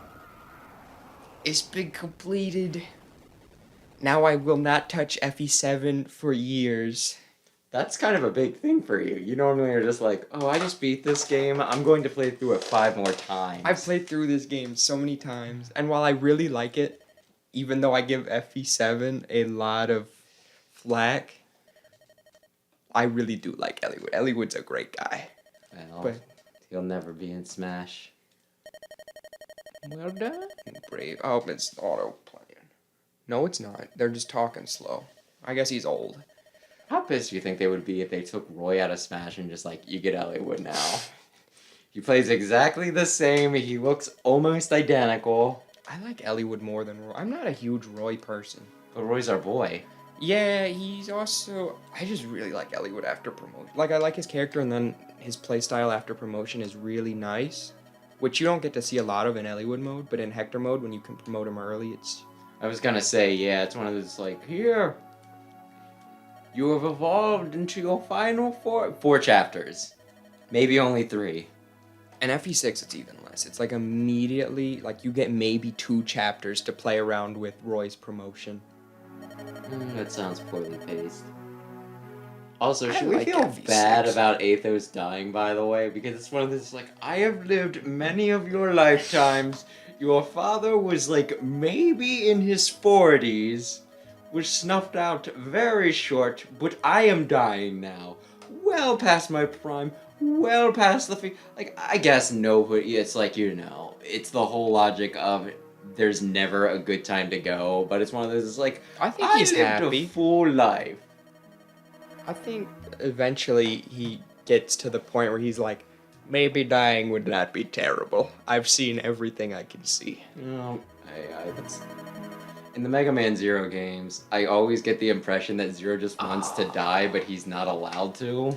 It's been completed. Now I will not touch FE7 for years. That's kind of a big thing for you. You normally are just like, oh, I just beat this game. I'm going to play through it 5 more times. I've played through this game so many times, and while I really like it, even though I give FE7 a lot of flack, I really do like Eliwood. Eliwood's a great guy. Well, But he'll never be in Smash. well done, Brave. Oh, it's auto playing. No, it's not. They're just talking slow. I guess he's old. How pissed do you think they would be if they took Roy out of Smash and just like, you get Eliwood now? He plays exactly the same. He looks almost identical. I like Eliwood more than Roy. I'm not a huge Roy person. But Roy's our boy. Yeah, he's also... I just really like Eliwood after promotion. Like, I like his character, and then his playstyle after promotion is really nice. Which you don't get to see a lot of in Eliwood mode, but in Hector mode, when you can promote him early, it's... I was gonna say, yeah, it's one of those like, here, you have evolved into your final 4 chapters. Maybe only 3. In FE6, it's even less. It's like immediately, like, you get maybe 2 chapters to play around with Roy's promotion. That sounds poorly paced. Also, I should we like feel FE6. bad about Athos dying, by the way? Because it's one of those, like, I have lived many of your lifetimes. Your father was, like, maybe in his 40s, was snuffed out very short, but I am dying now. Well past my prime, well past the... Like, I guess nobody... It's like, you know, it's the whole logic of... There's never a good time to go, but it's one of those, it's like, I think I he's lived happy. a full life. I think eventually he gets to the point where he's like, maybe dying would not be terrible. I've seen everything I can see. No, that's... In the Mega Man Zero games, I always get the impression that Zero just wants to die, but he's not allowed to.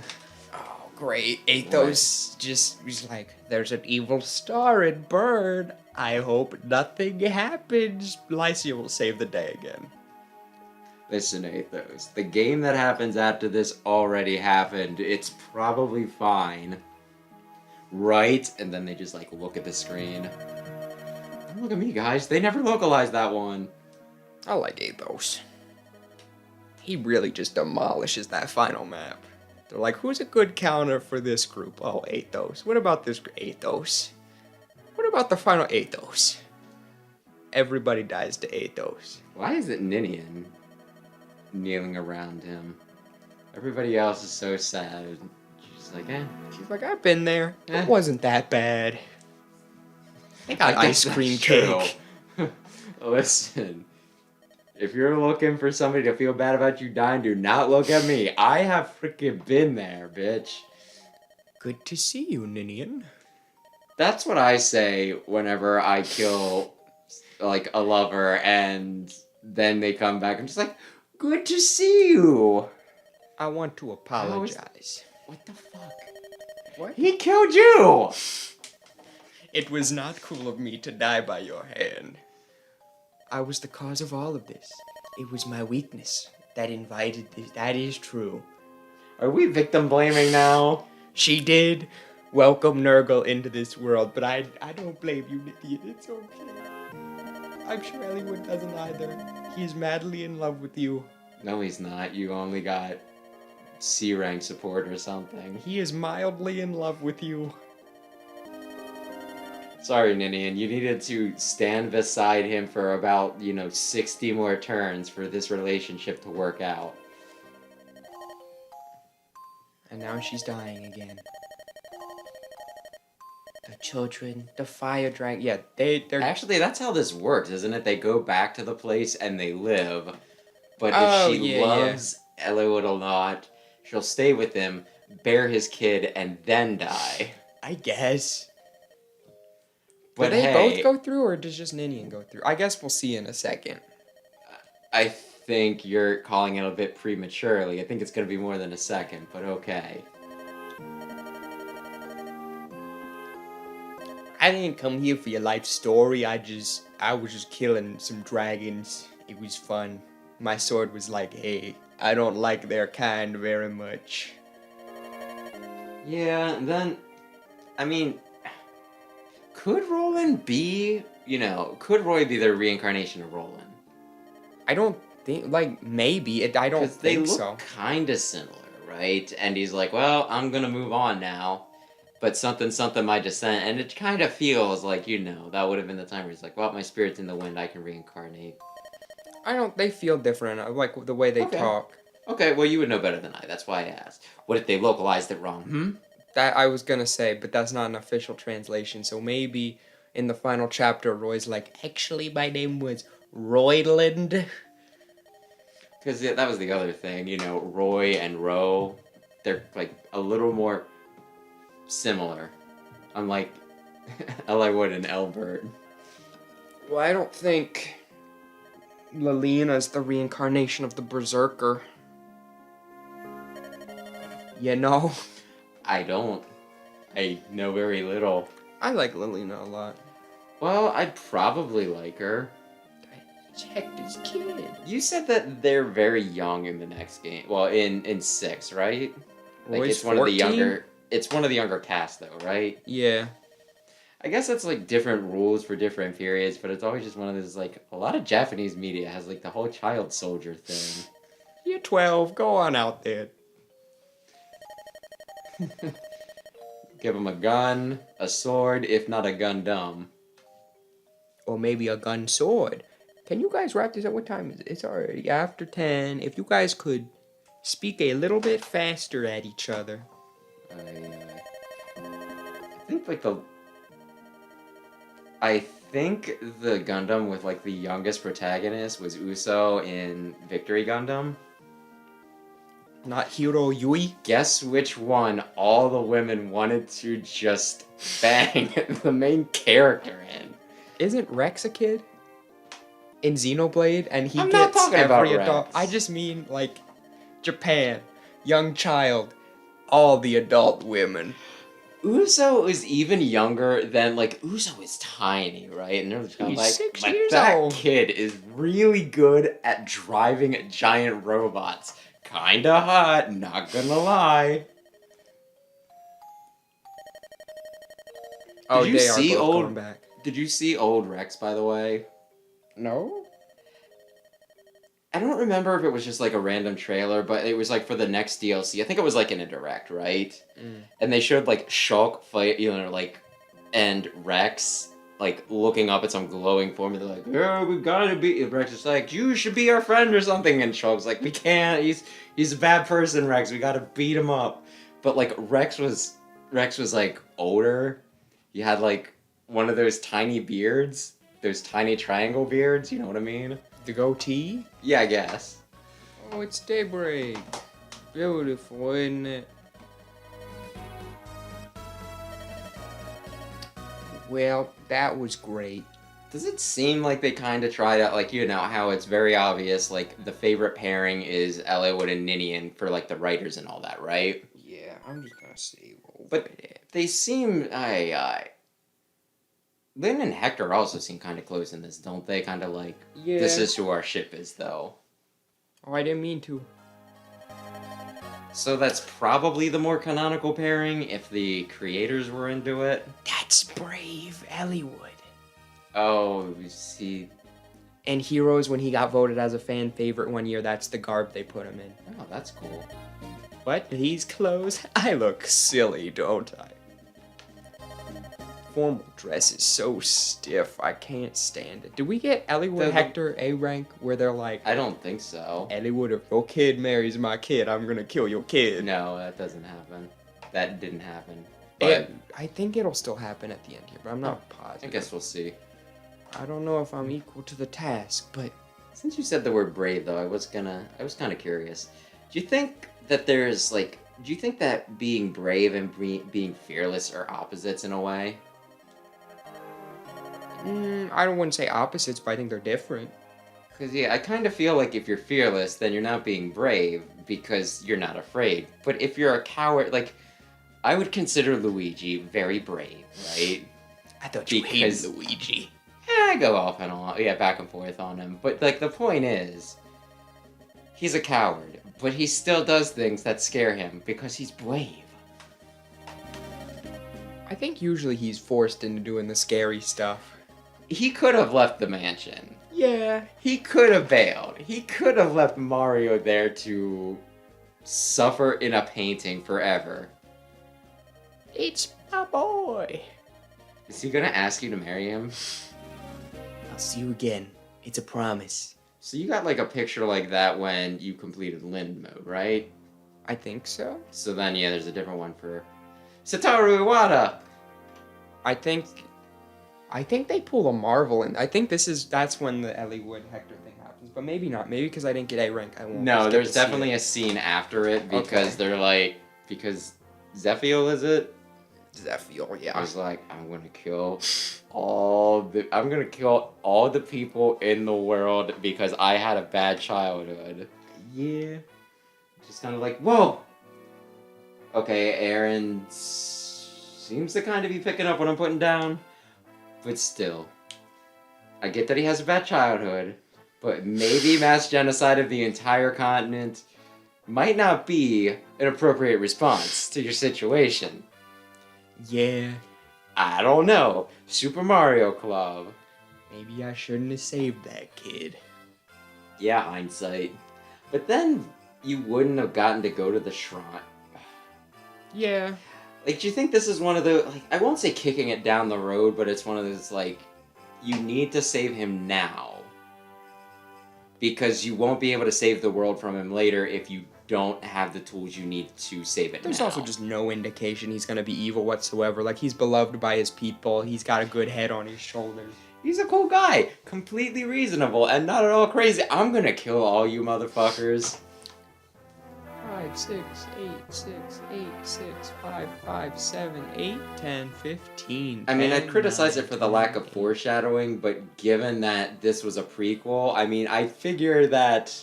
Oh, great. Athos just was like, there's an evil star in Bird. I hope nothing happens. Lycia will save the day again. Listen, Athos, the game that happens after this already happened. It's probably fine. Right? And then they just, like, look at the screen. Don't look at me, guys. They never localized that one. I like Athos. He really just demolishes that final map. They're like, who's a good counter for this group? Oh, Athos. What about this Athos? What about the final Athos? Everybody dies to Athos. Why is it Ninian kneeling around him? Everybody else is so sad. She's like, eh. She's like, I've been there. Eh. It wasn't that bad. They got I guess ice cream that's cake. true. Listen, if you're looking for somebody to feel bad about you dying, do not look at me. I have freaking been there, bitch. Good to see you, Ninian. That's what I say whenever I kill, like, a lover and then they come back. I'm just like, good to see you. I want to apologize. What the fuck? What? He killed you! It was not cool of me to die by your hand. I was the cause of all of this. It was my weakness that invited this. That is true. Are we victim blaming now? She did welcome Nurgle into this world, but I don't blame you, Nithya. It's okay. I'm sure Elliewood doesn't either. He's madly in love with you. No, he's not. You only got C rank support or something. He is mildly in love with you. Sorry, Ninian. You needed to stand beside him for about, 60 more turns for this relationship to work out. And now she's dying again. The children, the fire dragon. Yeah, they're... Actually, that's how this works, isn't it? They go back to the place and they live. But Oh, if she yeah, loves Eliwood a lot, she'll stay with him, bear his kid, and then die. I guess. But Do they hey, both go through, or does just Ninian go through? I guess we'll see in a second. I think you're calling it a bit prematurely. I think it's going to be more than a second, but okay. I didn't come here for your life story. I was just killing some dragons. It was fun. My sword was like, hey, I don't like their kind very much. Yeah, and then, I mean, could Roland be, could Roy be the reincarnation of Roland? I don't think, maybe. I don't They think look so. kind of similar, right? And he's like, well, I'm going to move on now. But something, my descent. And it kind of feels like, that would have been the time where he's like, well, my spirit's in the wind, I can reincarnate. They feel different, like the way they talk. Okay, well, you would know better than I. That's why I asked. What if they localized it wrong? That I was gonna say, but that's not an official translation. So maybe in the final chapter, Roy's like, actually, my name was Royland. Because that was the other thing, Roy and Ro, they're, a little more similar. Unlike Eliwood and Elbert. Well, I don't think Lalena's the reincarnation of the Berserker. I don't. I know very little. I like Lalena a lot. Well, I'd probably like her. Check this kid. You said that they're very young in the next game. Well, in 6, right? Roy's it's one 14? of the younger. It's one of the younger casts, though, right? Yeah. I guess that's different rules for different periods, but it's always just one of those a lot of Japanese media has the whole child soldier thing. You're 12. Go on out there. Give them a gun, a sword, if not a Gundam. Or maybe a gun sword. Can you guys wrap this up? What time is it? It's already after 10. If you guys could speak a little bit faster at each other. I think the Gundam with the youngest protagonist was Uso in Victory Gundam. Not Hiro Yui. Guess which one all the women wanted to just bang the main character in? Isn't Rex a kid? In Xenoblade, and he I'm not gets talking about every adult. Rex. I just mean Japan, young child, all the adult women. Uso is even younger than Uso is tiny, right? And they're just kind of He's 6 but years that old. kid is really good at driving giant robots. Kinda hot, not gonna lie. Oh, Did you they see are both old- going back. Did you see old Rex, by the way? No. I don't remember if it was just like a random trailer, but it was like for the next DLC. I think it was like in a direct, right? And they showed like Shulk fight, like, and Rex like looking up at some glowing form. And they're like, "Oh, we gotta be." Rex is like, "You should be our friend or something." And Shulk's like, "We can't. He's a bad person, Rex. We gotta beat him up." But like Rex was like older. He had like one of those tiny beards, those tiny triangle beards. You know what I mean? The goatee? Yeah, I guess. Oh, it's daybreak. Beautiful, isn't it? Well, that was great. Does it seem like they kind of tried out, like, how it's very obvious, like, the favorite pairing is Eliwood and Ninian for, like, the writers and all that, right? Yeah, I'm just gonna say But they seem, Lynn and Hector also seem kind of close in this, don't they? Kind of like, yeah. This is who our ship is, though. Oh, I didn't mean to. So that's probably the more canonical pairing if the creators were into it. That's brave, Eliwood. Oh, see. And Heroes, when he got voted as a fan favorite one year, that's the garb they put him in. Oh, that's cool. What? These clothes? I look silly, don't I? Formal dress is so stiff, I can't stand it. Do we get Eliwood Hector A rank where they're like, I don't think so. Eliwood, if your kid marries my kid, I'm gonna kill your kid. No, that doesn't happen. That didn't happen. But I think it'll still happen at the end here, but I'm not positive. I guess we'll see. I don't know if I'm equal to the task, but Since you said the word brave, though, I was kind of curious. Do you think that do you think that being brave and being fearless are opposites in a way? I don't want to say opposites, but I think they're different. Because, yeah, I kind of feel like if you're fearless, then you're not being brave because you're not afraid. But if you're a coward, like, I would consider Luigi very brave, right? I thought you hated Luigi. I go off and on, back and forth on him. But, like, the point is, he's a coward, but he still does things that scare him because he's brave. I think usually he's forced into doing the scary stuff. He could have left the mansion. Yeah. He could have bailed. He could have left Mario there to suffer in a painting forever. It's my boy. Is he gonna ask you to marry him? I'll see you again. It's a promise. So you got like a picture like that when you completed Lind mode, right? I think so. So then, yeah, there's a different one for Satoru Iwata. I think they pull a Marvel, and I think that's when the Eliwood Hector thing happens, but maybe not. Maybe because I didn't get A rank, I won't. No, there's definitely a scene after it because they're like, because Zephiel, is it? Zephiel, yeah. I was like, I'm gonna kill all the people in the world because I had a bad childhood. Yeah. Just kind of like, whoa. Okay, Aaron seems to kind of be picking up what I'm putting down. But still, I get that he has a bad childhood, but maybe mass genocide of the entire continent might not be an appropriate response to your situation. Yeah. I don't know. Super Mario Club. Maybe I shouldn't have saved that kid. Yeah, hindsight. But then you wouldn't have gotten to go to the shrine. Yeah. Like, do you think this is one of the, like, I won't say kicking it down the road, but it's one of those, like, you need to save him now. Because you won't be able to save the world from him later if you don't have the tools you need to save it There's now. also just no indication he's gonna be evil whatsoever. Like, he's beloved by his people, he's got a good head on his shoulders. He's a cool guy. Completely reasonable and not at all crazy. I'm gonna kill all you motherfuckers. 5, 6, 8, 6, 8, 6, 5, 5, 7, 8, 10, 15. I mean, 10, I'd criticize 9, it for the lack of 10, foreshadowing, but given that this was a prequel, I mean, I figure that,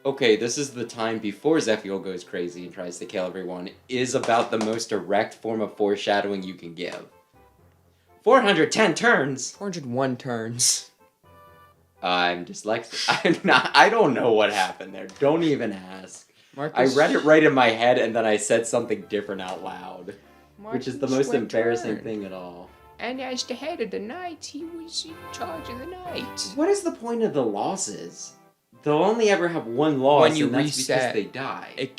okay, this is the time before Zephiel goes crazy and tries to kill everyone, is about the most direct form of foreshadowing you can give. 410 turns! 401 turns. I'm dyslexic. I don't know what happened there. Don't even ask. Marcus, I read it right in my head and then I said something different out loud. Which is the most embarrassing thing at all. And as the head of the knights, he was in charge of the knights. What is the point of the losses? they'll only ever have one loss, When you and that's reset, because they die.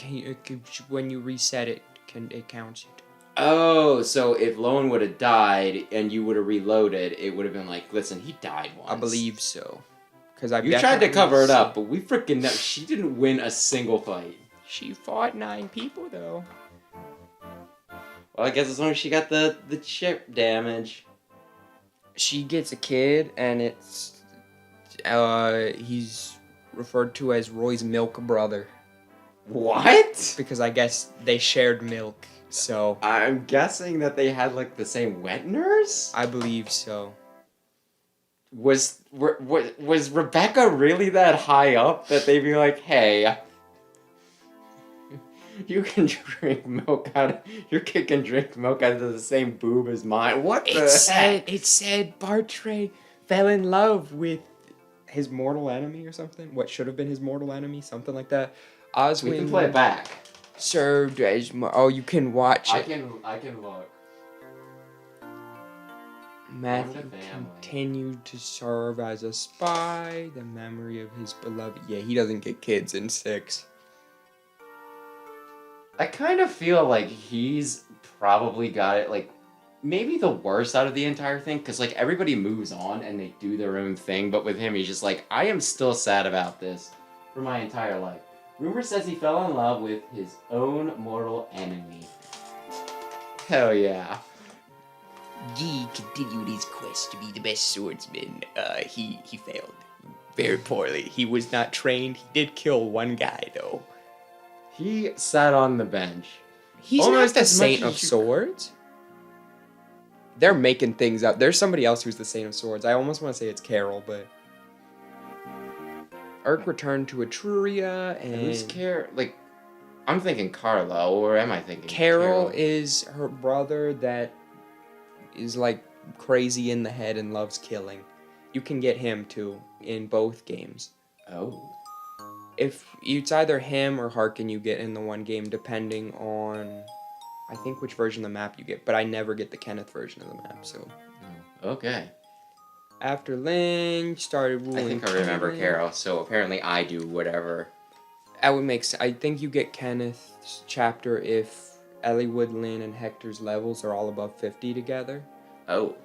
When you reset it, it counts it. Oh, so if Lone would have died and you would have reloaded, it would have been like, listen, he died once. I believe so. You tried to cover it up, but we freaking know she didn't win a single fight. She fought 9 people though. Well, I guess as long as she got the chip damage. She gets a kid, and it's he's referred to as Roy's milk brother. What? Because I guess they shared milk, so I'm guessing that they had like the same wet nurse? I believe so. Was Rebecca really that high up that they'd be like, hey, you can drink milk your kid can drink milk out of the same boob as mine? What the heck? It said Bartray fell in love with his mortal enemy or something. What should have been his mortal enemy, something like that. Oswin We can play it back. served as you can watch it. I can look. Matthew continued to serve as a spy, the memory of his beloved. Yeah, he doesn't get kids in 6. I kind of feel like he's probably got it, like, maybe the worst out of the entire thing, because, like, everybody moves on and they do their own thing, but with him, he's just like, I am still sad about this for my entire life. Rumor says he fell in love with his own mortal enemy. Hell yeah. Yi continued his quest to be the best swordsman. He failed very poorly. He was not trained. He did kill one guy, though. He sat on the bench. He's Almost not the as much Saint as of you- Swords. They're making things up. There's somebody else who's the Saint of Swords. I almost want to say it's Carol, but... Urk returned to Etruria, and... Who's like, I'm thinking Carlo, or am I thinking Carol is her brother that is, like, crazy in the head and loves killing. You can get him, too, in both games. Oh. If it's either him or Harkin you get in the one game, depending on, I think, which version of the map you get. But I never get the Kenneth version of the map, so... Okay. After Lynn started ruling... I think I remember Carol, so apparently I do whatever. That would make sense. I think you get Kenneth's chapter if Eliwood, Lynn, and Hector's levels are all above 50 together. Oh.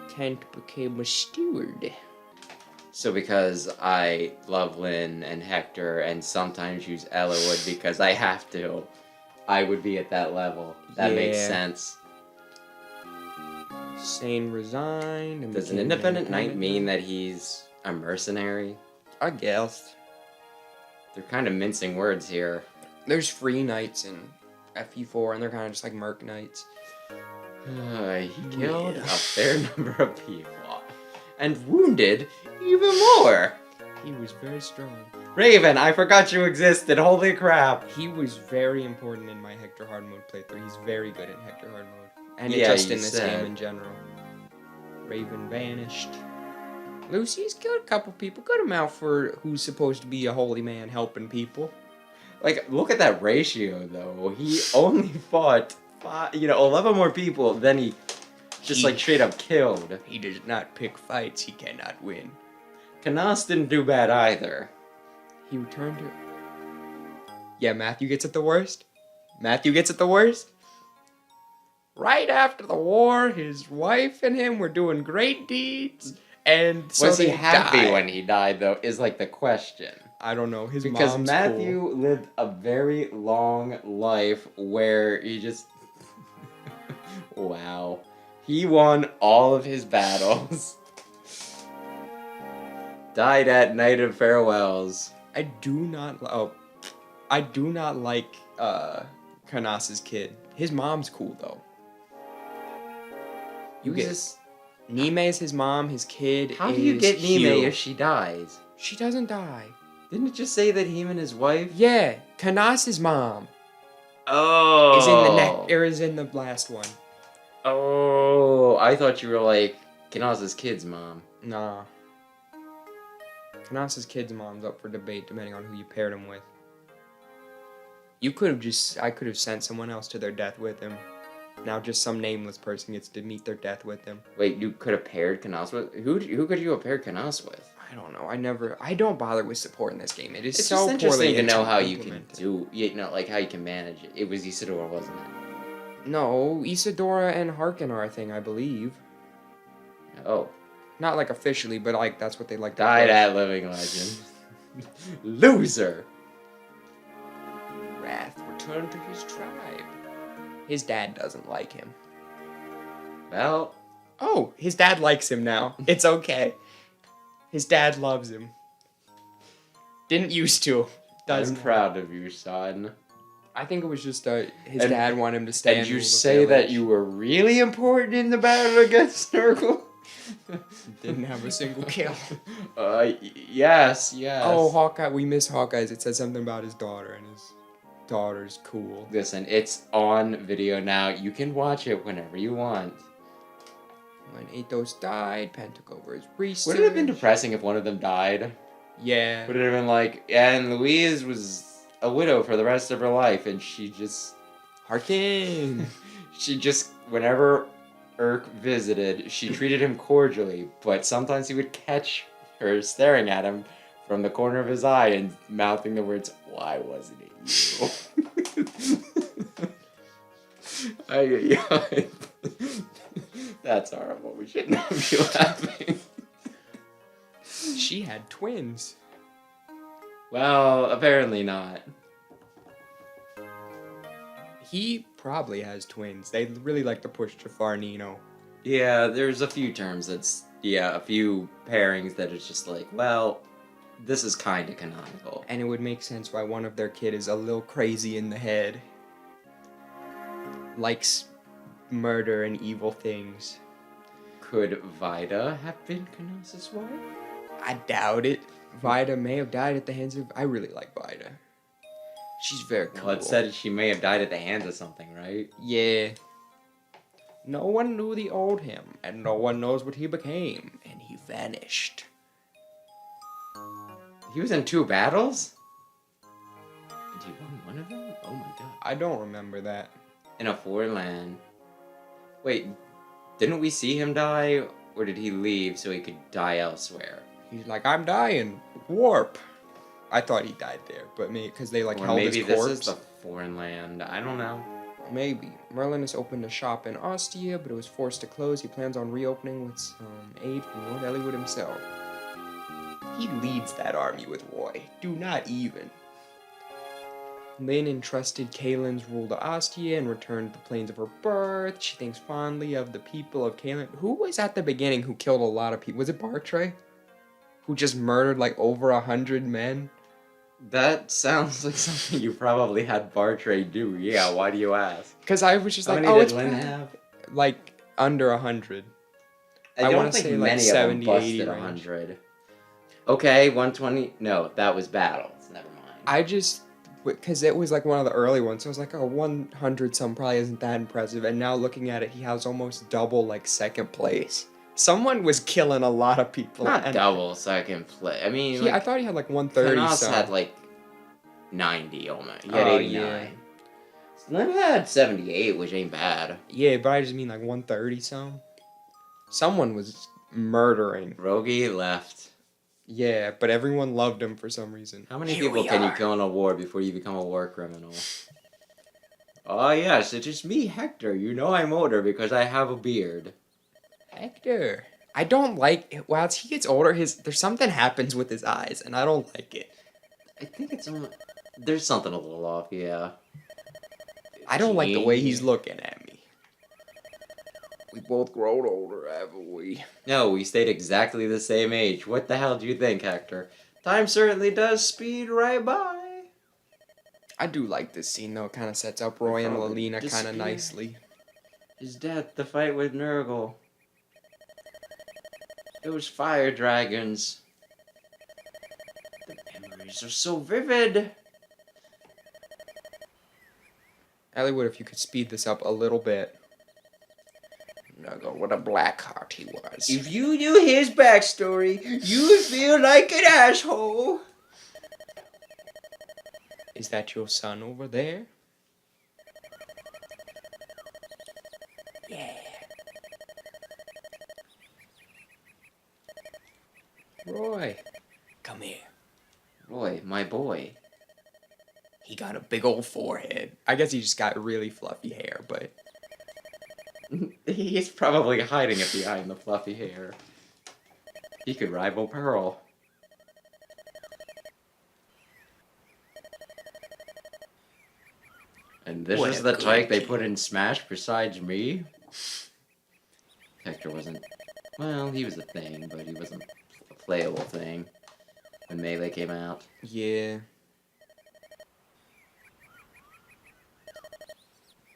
Kent became a steward. So because I love Lynn and Hector and sometimes use Eliwood because I have to, I would be at that level. That makes sense. Sane resigned. And Does an became independent knight independent. mean that he's a mercenary? I guess. They're kind of mincing words here. There's free knights in FE4, and they're kind of just like merc knights. He killed a fair number of people. And wounded even more. He was very strong. Raven, I forgot you existed. Holy crap. He was very important in my Hector Hard Mode playthrough. He's very good in Hector Hard Mode. And Yeah, just you in this said. game in general. Raven vanished. Lucy's killed a couple people. Good amount for who's supposed to be a holy man helping people. Like, look at that ratio, though. He only fought 11 more people than he just, like, straight up killed. He does not pick fights he cannot win. Canas didn't do bad either. He returned to... Yeah, Matthew gets it the worst. Matthew gets it the worst. Right after the war, his wife and him were doing great deeds, and so Was he they happy died. when he died, though, is, like, the question. I don't know. His Because mom's Matthew cool. lived a very long life where he just... Wow. He won all of his battles. Died at Night of Farewells. I do not like Canas's kid. His mom's cool though. You Who's get this? Nime is his mom. His kid. How do you is get Hugh. Nime if she dies? She doesn't die. Didn't it just say that him and his wife? Yeah, Canas's mom Oh. is in the neck or is in the last one. Oh, I thought you were like Canas's kid's mom. Nah. Canas's kid's mom's up for debate depending on who you paired him with. I could have sent someone else to their death with him. Now just some nameless person gets to meet their death with him. Wait, you could have paired Canas with who could you have paired Canas with? I I don't know. I don't bother with support in this game. It is It's so just interesting poorly to know how you can implemented. like how you can manage it. It was Isidore, wasn't it? No, Isadora and Harkin are a thing, I believe. Oh, Not like officially, but like that's what they like to died push. at Living Legend. Loser. Wrath returned to his tribe. His dad doesn't like him. Well, Oh, his dad likes him now. It's okay. His dad loves him. Didn't used to. I'm proud of you, son. I think it was just his And- dad wanted him to stay. And and you rule the say that village. you were really important in the battle against Nurgle? Didn't have a single kill. Yes. Oh, Hawkeye. We miss Hawkeyes. It says something about his daughter, and his daughter's cool. Listen, it's on video now. You can watch it whenever you want. When Athos died, Penn took over his research. Would it have been depressing if one of them died? Yeah. Would it have been like, and Louise was a widow for the rest of her life, and she just, Harkin. whenever Urk visited, she treated him cordially, but sometimes he would catch her staring at him from the corner of his eye and mouthing the words, "Why wasn't it you?" That's horrible. We should not be laughing. She had twins. Well, apparently not. He probably has twins. They really like to push Jafar Nino. Yeah, there's a few terms a few pairings that it's just like, well, this is kind of canonical. And it would make sense why one of their kid is a little crazy in the head. Likes murder and evil things. Could Vida have been Knossos' wife? I doubt it. Vida may have died at the hands of... I really like Vida. She's very cool. Well, it said she may have died at the hands of something, right? Yeah. No one knew the old him, and no one knows what he became, and he vanished. He was in 2 battles? And he won one of them? Oh my god. I don't remember that. In a foreign land. Wait, didn't we see him die? Or did he leave so he could die elsewhere? He's like, I'm dying. Warp. I thought he died there, but maybe because they like Or held maybe his corpse. this is the foreign land. I don't know. Maybe. Merlin has opened a shop in Ostia, but it was forced to close. He plans on reopening with some aid from Lord Eliwood himself. He leads that army with Roy. Do not even. Lynn entrusted Kaylin's rule to Ostia and returned to the plains of her birth. She thinks fondly of the people of Kaylin. Who was at the beginning who killed a lot of people? Was it Bartray? Who just murdered like over 100 men? That sounds like something you probably had Bartray do. Yeah, why do you ask? Because I was just How like, many oh, did it's Lynn bad. have? Like under 100. I I don't wanna think say, like, many 70, of them 80 busted range. 100. Okay, 120. No, that was battles. Never mind. I just, because it was like one of the early ones, so I was like, oh, 100 some probably isn't that impressive. And now looking at it, he has almost double like second place. Someone was killing a lot of people. Not and double second place. I mean, I thought he had like 130 Knos some. had like 90 almost. He had Oh, 89. yeah. Slim had 78, which ain't bad. Yeah, but I just mean like 130 some. Someone was murdering. Rogi left. Yeah, but everyone loved him for some reason. How many Here people we can you are. kill in a war before you become a war criminal? Oh yes, it is me, Hector. You know I'm older because I have a beard. Hector. I don't like it. Well, as he gets older, there's something happens with his eyes, and I don't like it. I think it's there's something a little off, yeah. I don't like the way he's Gee. looking at me. We both grown older, haven't we? No, we stayed exactly the same age. What the hell do you think, Hector? Time certainly does speed right by. I do like this scene, though. It kind of sets up Roy and Probably Lelina kind of disappear. nicely. His death, the fight with Nurgle. Those fire dragons. The memories are so vivid. Eliwood, if you could speed this up a little bit. Nuggle, what a black heart he was. If you knew his backstory, you would feel like an asshole. Is that your son over there? Yeah. Roy. Boy, my boy. He got a big old forehead. I guess he just got really fluffy hair, but... He's probably hiding it behind the fluffy hair. He could rival Pearl. And this What is a the good type they kid. put in Smash besides me? Hector wasn't... Well, he was a thing, but he wasn't a playable thing when Melee came out. Yeah.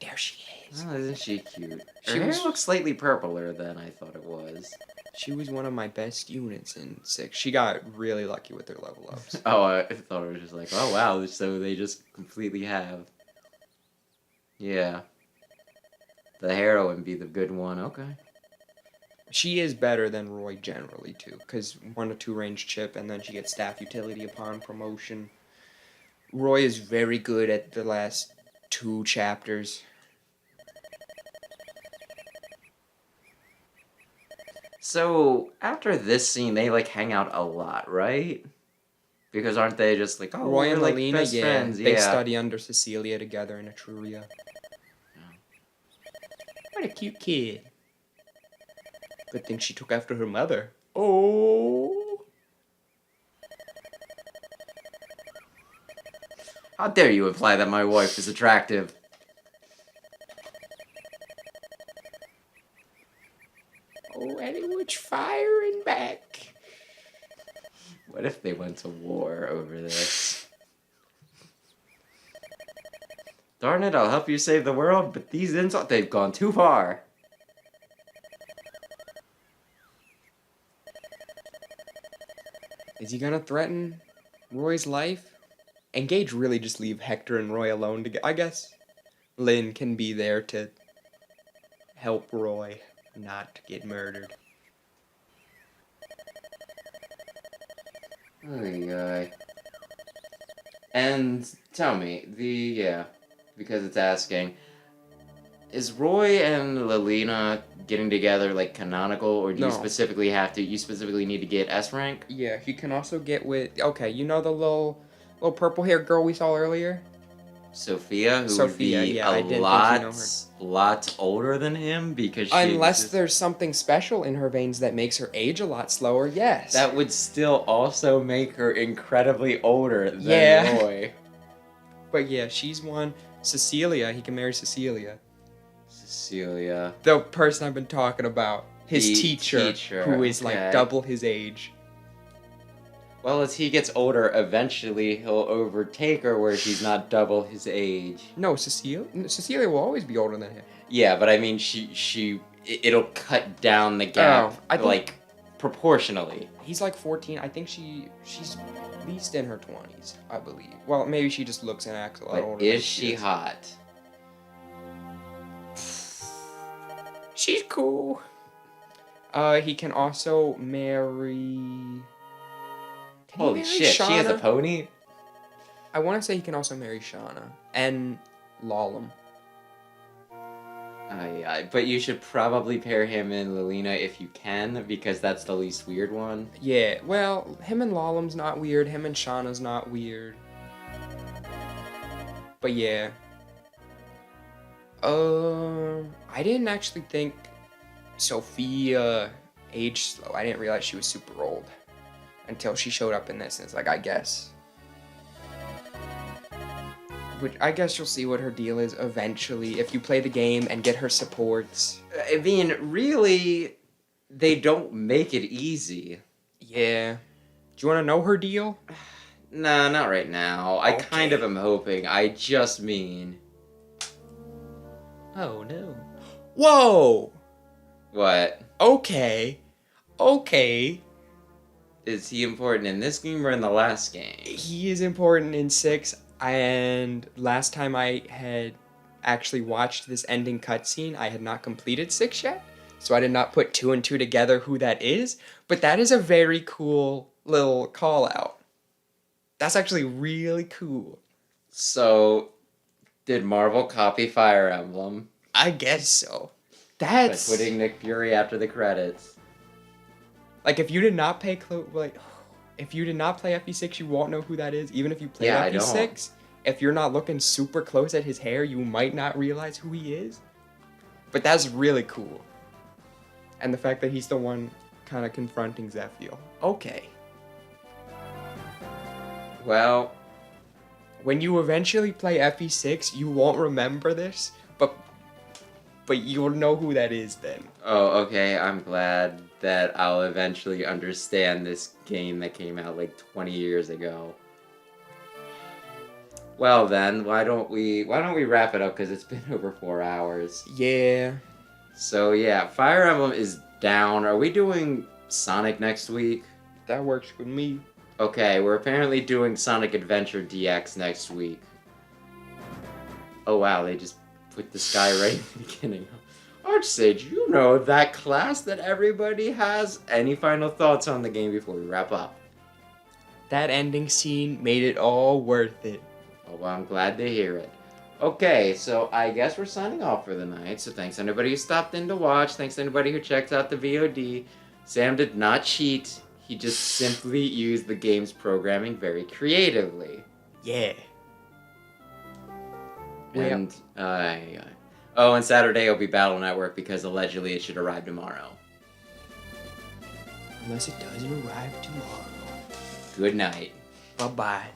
There she is. Oh, isn't she cute? She Her hair was- looks slightly purpler than I thought it was. She was one of my best units in 6. She got really lucky with her level ups. Oh, I thought it was just like, oh wow, so they just completely have... Yeah. The heroine be the good one, okay. She is better than Roy generally, too, because 1 to 2 range chip, and then she gets staff utility upon promotion. Roy is very good at the last 2 chapters. So, after this scene, they, like, hang out a lot, right? Because aren't they just like, oh, Roy we're, and like, Melina, best yeah, friends? they Yeah. study under Cecilia together in Etruria. What a cute kid. Good thing she took after her mother. Oh. How dare you imply that my wife is attractive? Oh, and it was firing back. What if they went to war over this? Darn it, I'll help you save the world, but these insults, they've gone too far. Is he gonna threaten Roy's life? And Gage really just leave Hector and Roy alone together. I guess Lynn can be there to help Roy not get murdered. Oy. And tell me, because it's asking, is Roy and Lilina getting together like canonical, or do No. you specifically need to get S rank? Yeah, he can also get with. Okay, you know the little purple haired girl we saw earlier? Sophia, who Sophia, would be yeah, I a didn't think you lot, know her. lot older than him because she Unless exists- there's something special in her veins that makes her age a lot slower, yes. that would still also make her incredibly older than Yeah. Roy. But yeah, she's one. Cecilia, he can marry Cecilia. Cecilia. The person I've been talking about. His The teacher, teacher, who is okay. like double his age. Well, as he gets older, eventually he'll overtake her where she's not double his age. No, Cecilia will always be older than him. Yeah, but I mean, it'll cut down the gap, Oh, I think- like, proportionally. He's like 14. I think she's at least in her 20s, I believe. Well, maybe she just looks and acts a lot But older than is she hot? She's cool. He can also marry... Can he Holy marry shit, she has a Shauna? pony? I want to say he can also marry Shauna. And Lalum. Yeah, but you should probably pair him and Lilina if you can, because that's the least weird one. Yeah, well, him and Lalum's not weird. Him and Shauna's not weird. But yeah. I didn't actually think Sophia aged slow. I didn't realize she was super old until she showed up in this. And it's like, I guess. Which I guess you'll see what her deal is eventually if you play the game and get her supports. I mean, really, they don't make it easy. Yeah. Do you want to know her deal? Nah, not right now. I Okay. kind of am hoping. I just mean... Oh no. Whoa! What? Okay. Is he important in this game or in the last game? He is important in 6, and last time I had actually watched this ending cutscene, I had not completed 6 yet, so I did not put 2 and 2 together who that is, but that is a very cool little call out. That's actually really cool. So, did Marvel copy Fire Emblem I guess so. by That's... putting Nick Fury after the credits? Like, if you did not pay if you did not play FE6, you won't know who that is. Even if you play Yeah, I FE6, if you're not looking super close at his hair, you might not realize who he is. But that's really cool. And the fact that he's the one kind of confronting Zephiel. Okay. Well, when you eventually play FE6, you won't remember this, but you'll know who that is then. oh, okay, I'm glad that I'll eventually understand this game that came out like 20 years ago. Well then, why don't we wrap it up, because it's been over 4 hours. Yeah. So yeah, Fire Emblem is down. Are we doing Sonic next week? That works with me. Okay, we're apparently doing Sonic Adventure DX next week. Oh wow, they just put this guy right in the beginning. Archsage, you know that class that everybody has. Any final thoughts on the game before we wrap up? That ending scene made it all worth it. Oh, well, I'm glad to hear it. Okay, so I guess we're signing off for the night. So thanks to anybody who stopped in to watch. Thanks to anybody who checked out the VOD. Sam did not cheat. He just simply used the game's programming very creatively. Yeah. And, oh, and Saturday will be Battle Network because allegedly it should arrive tomorrow. Unless it doesn't arrive tomorrow. Good night. Bye-bye.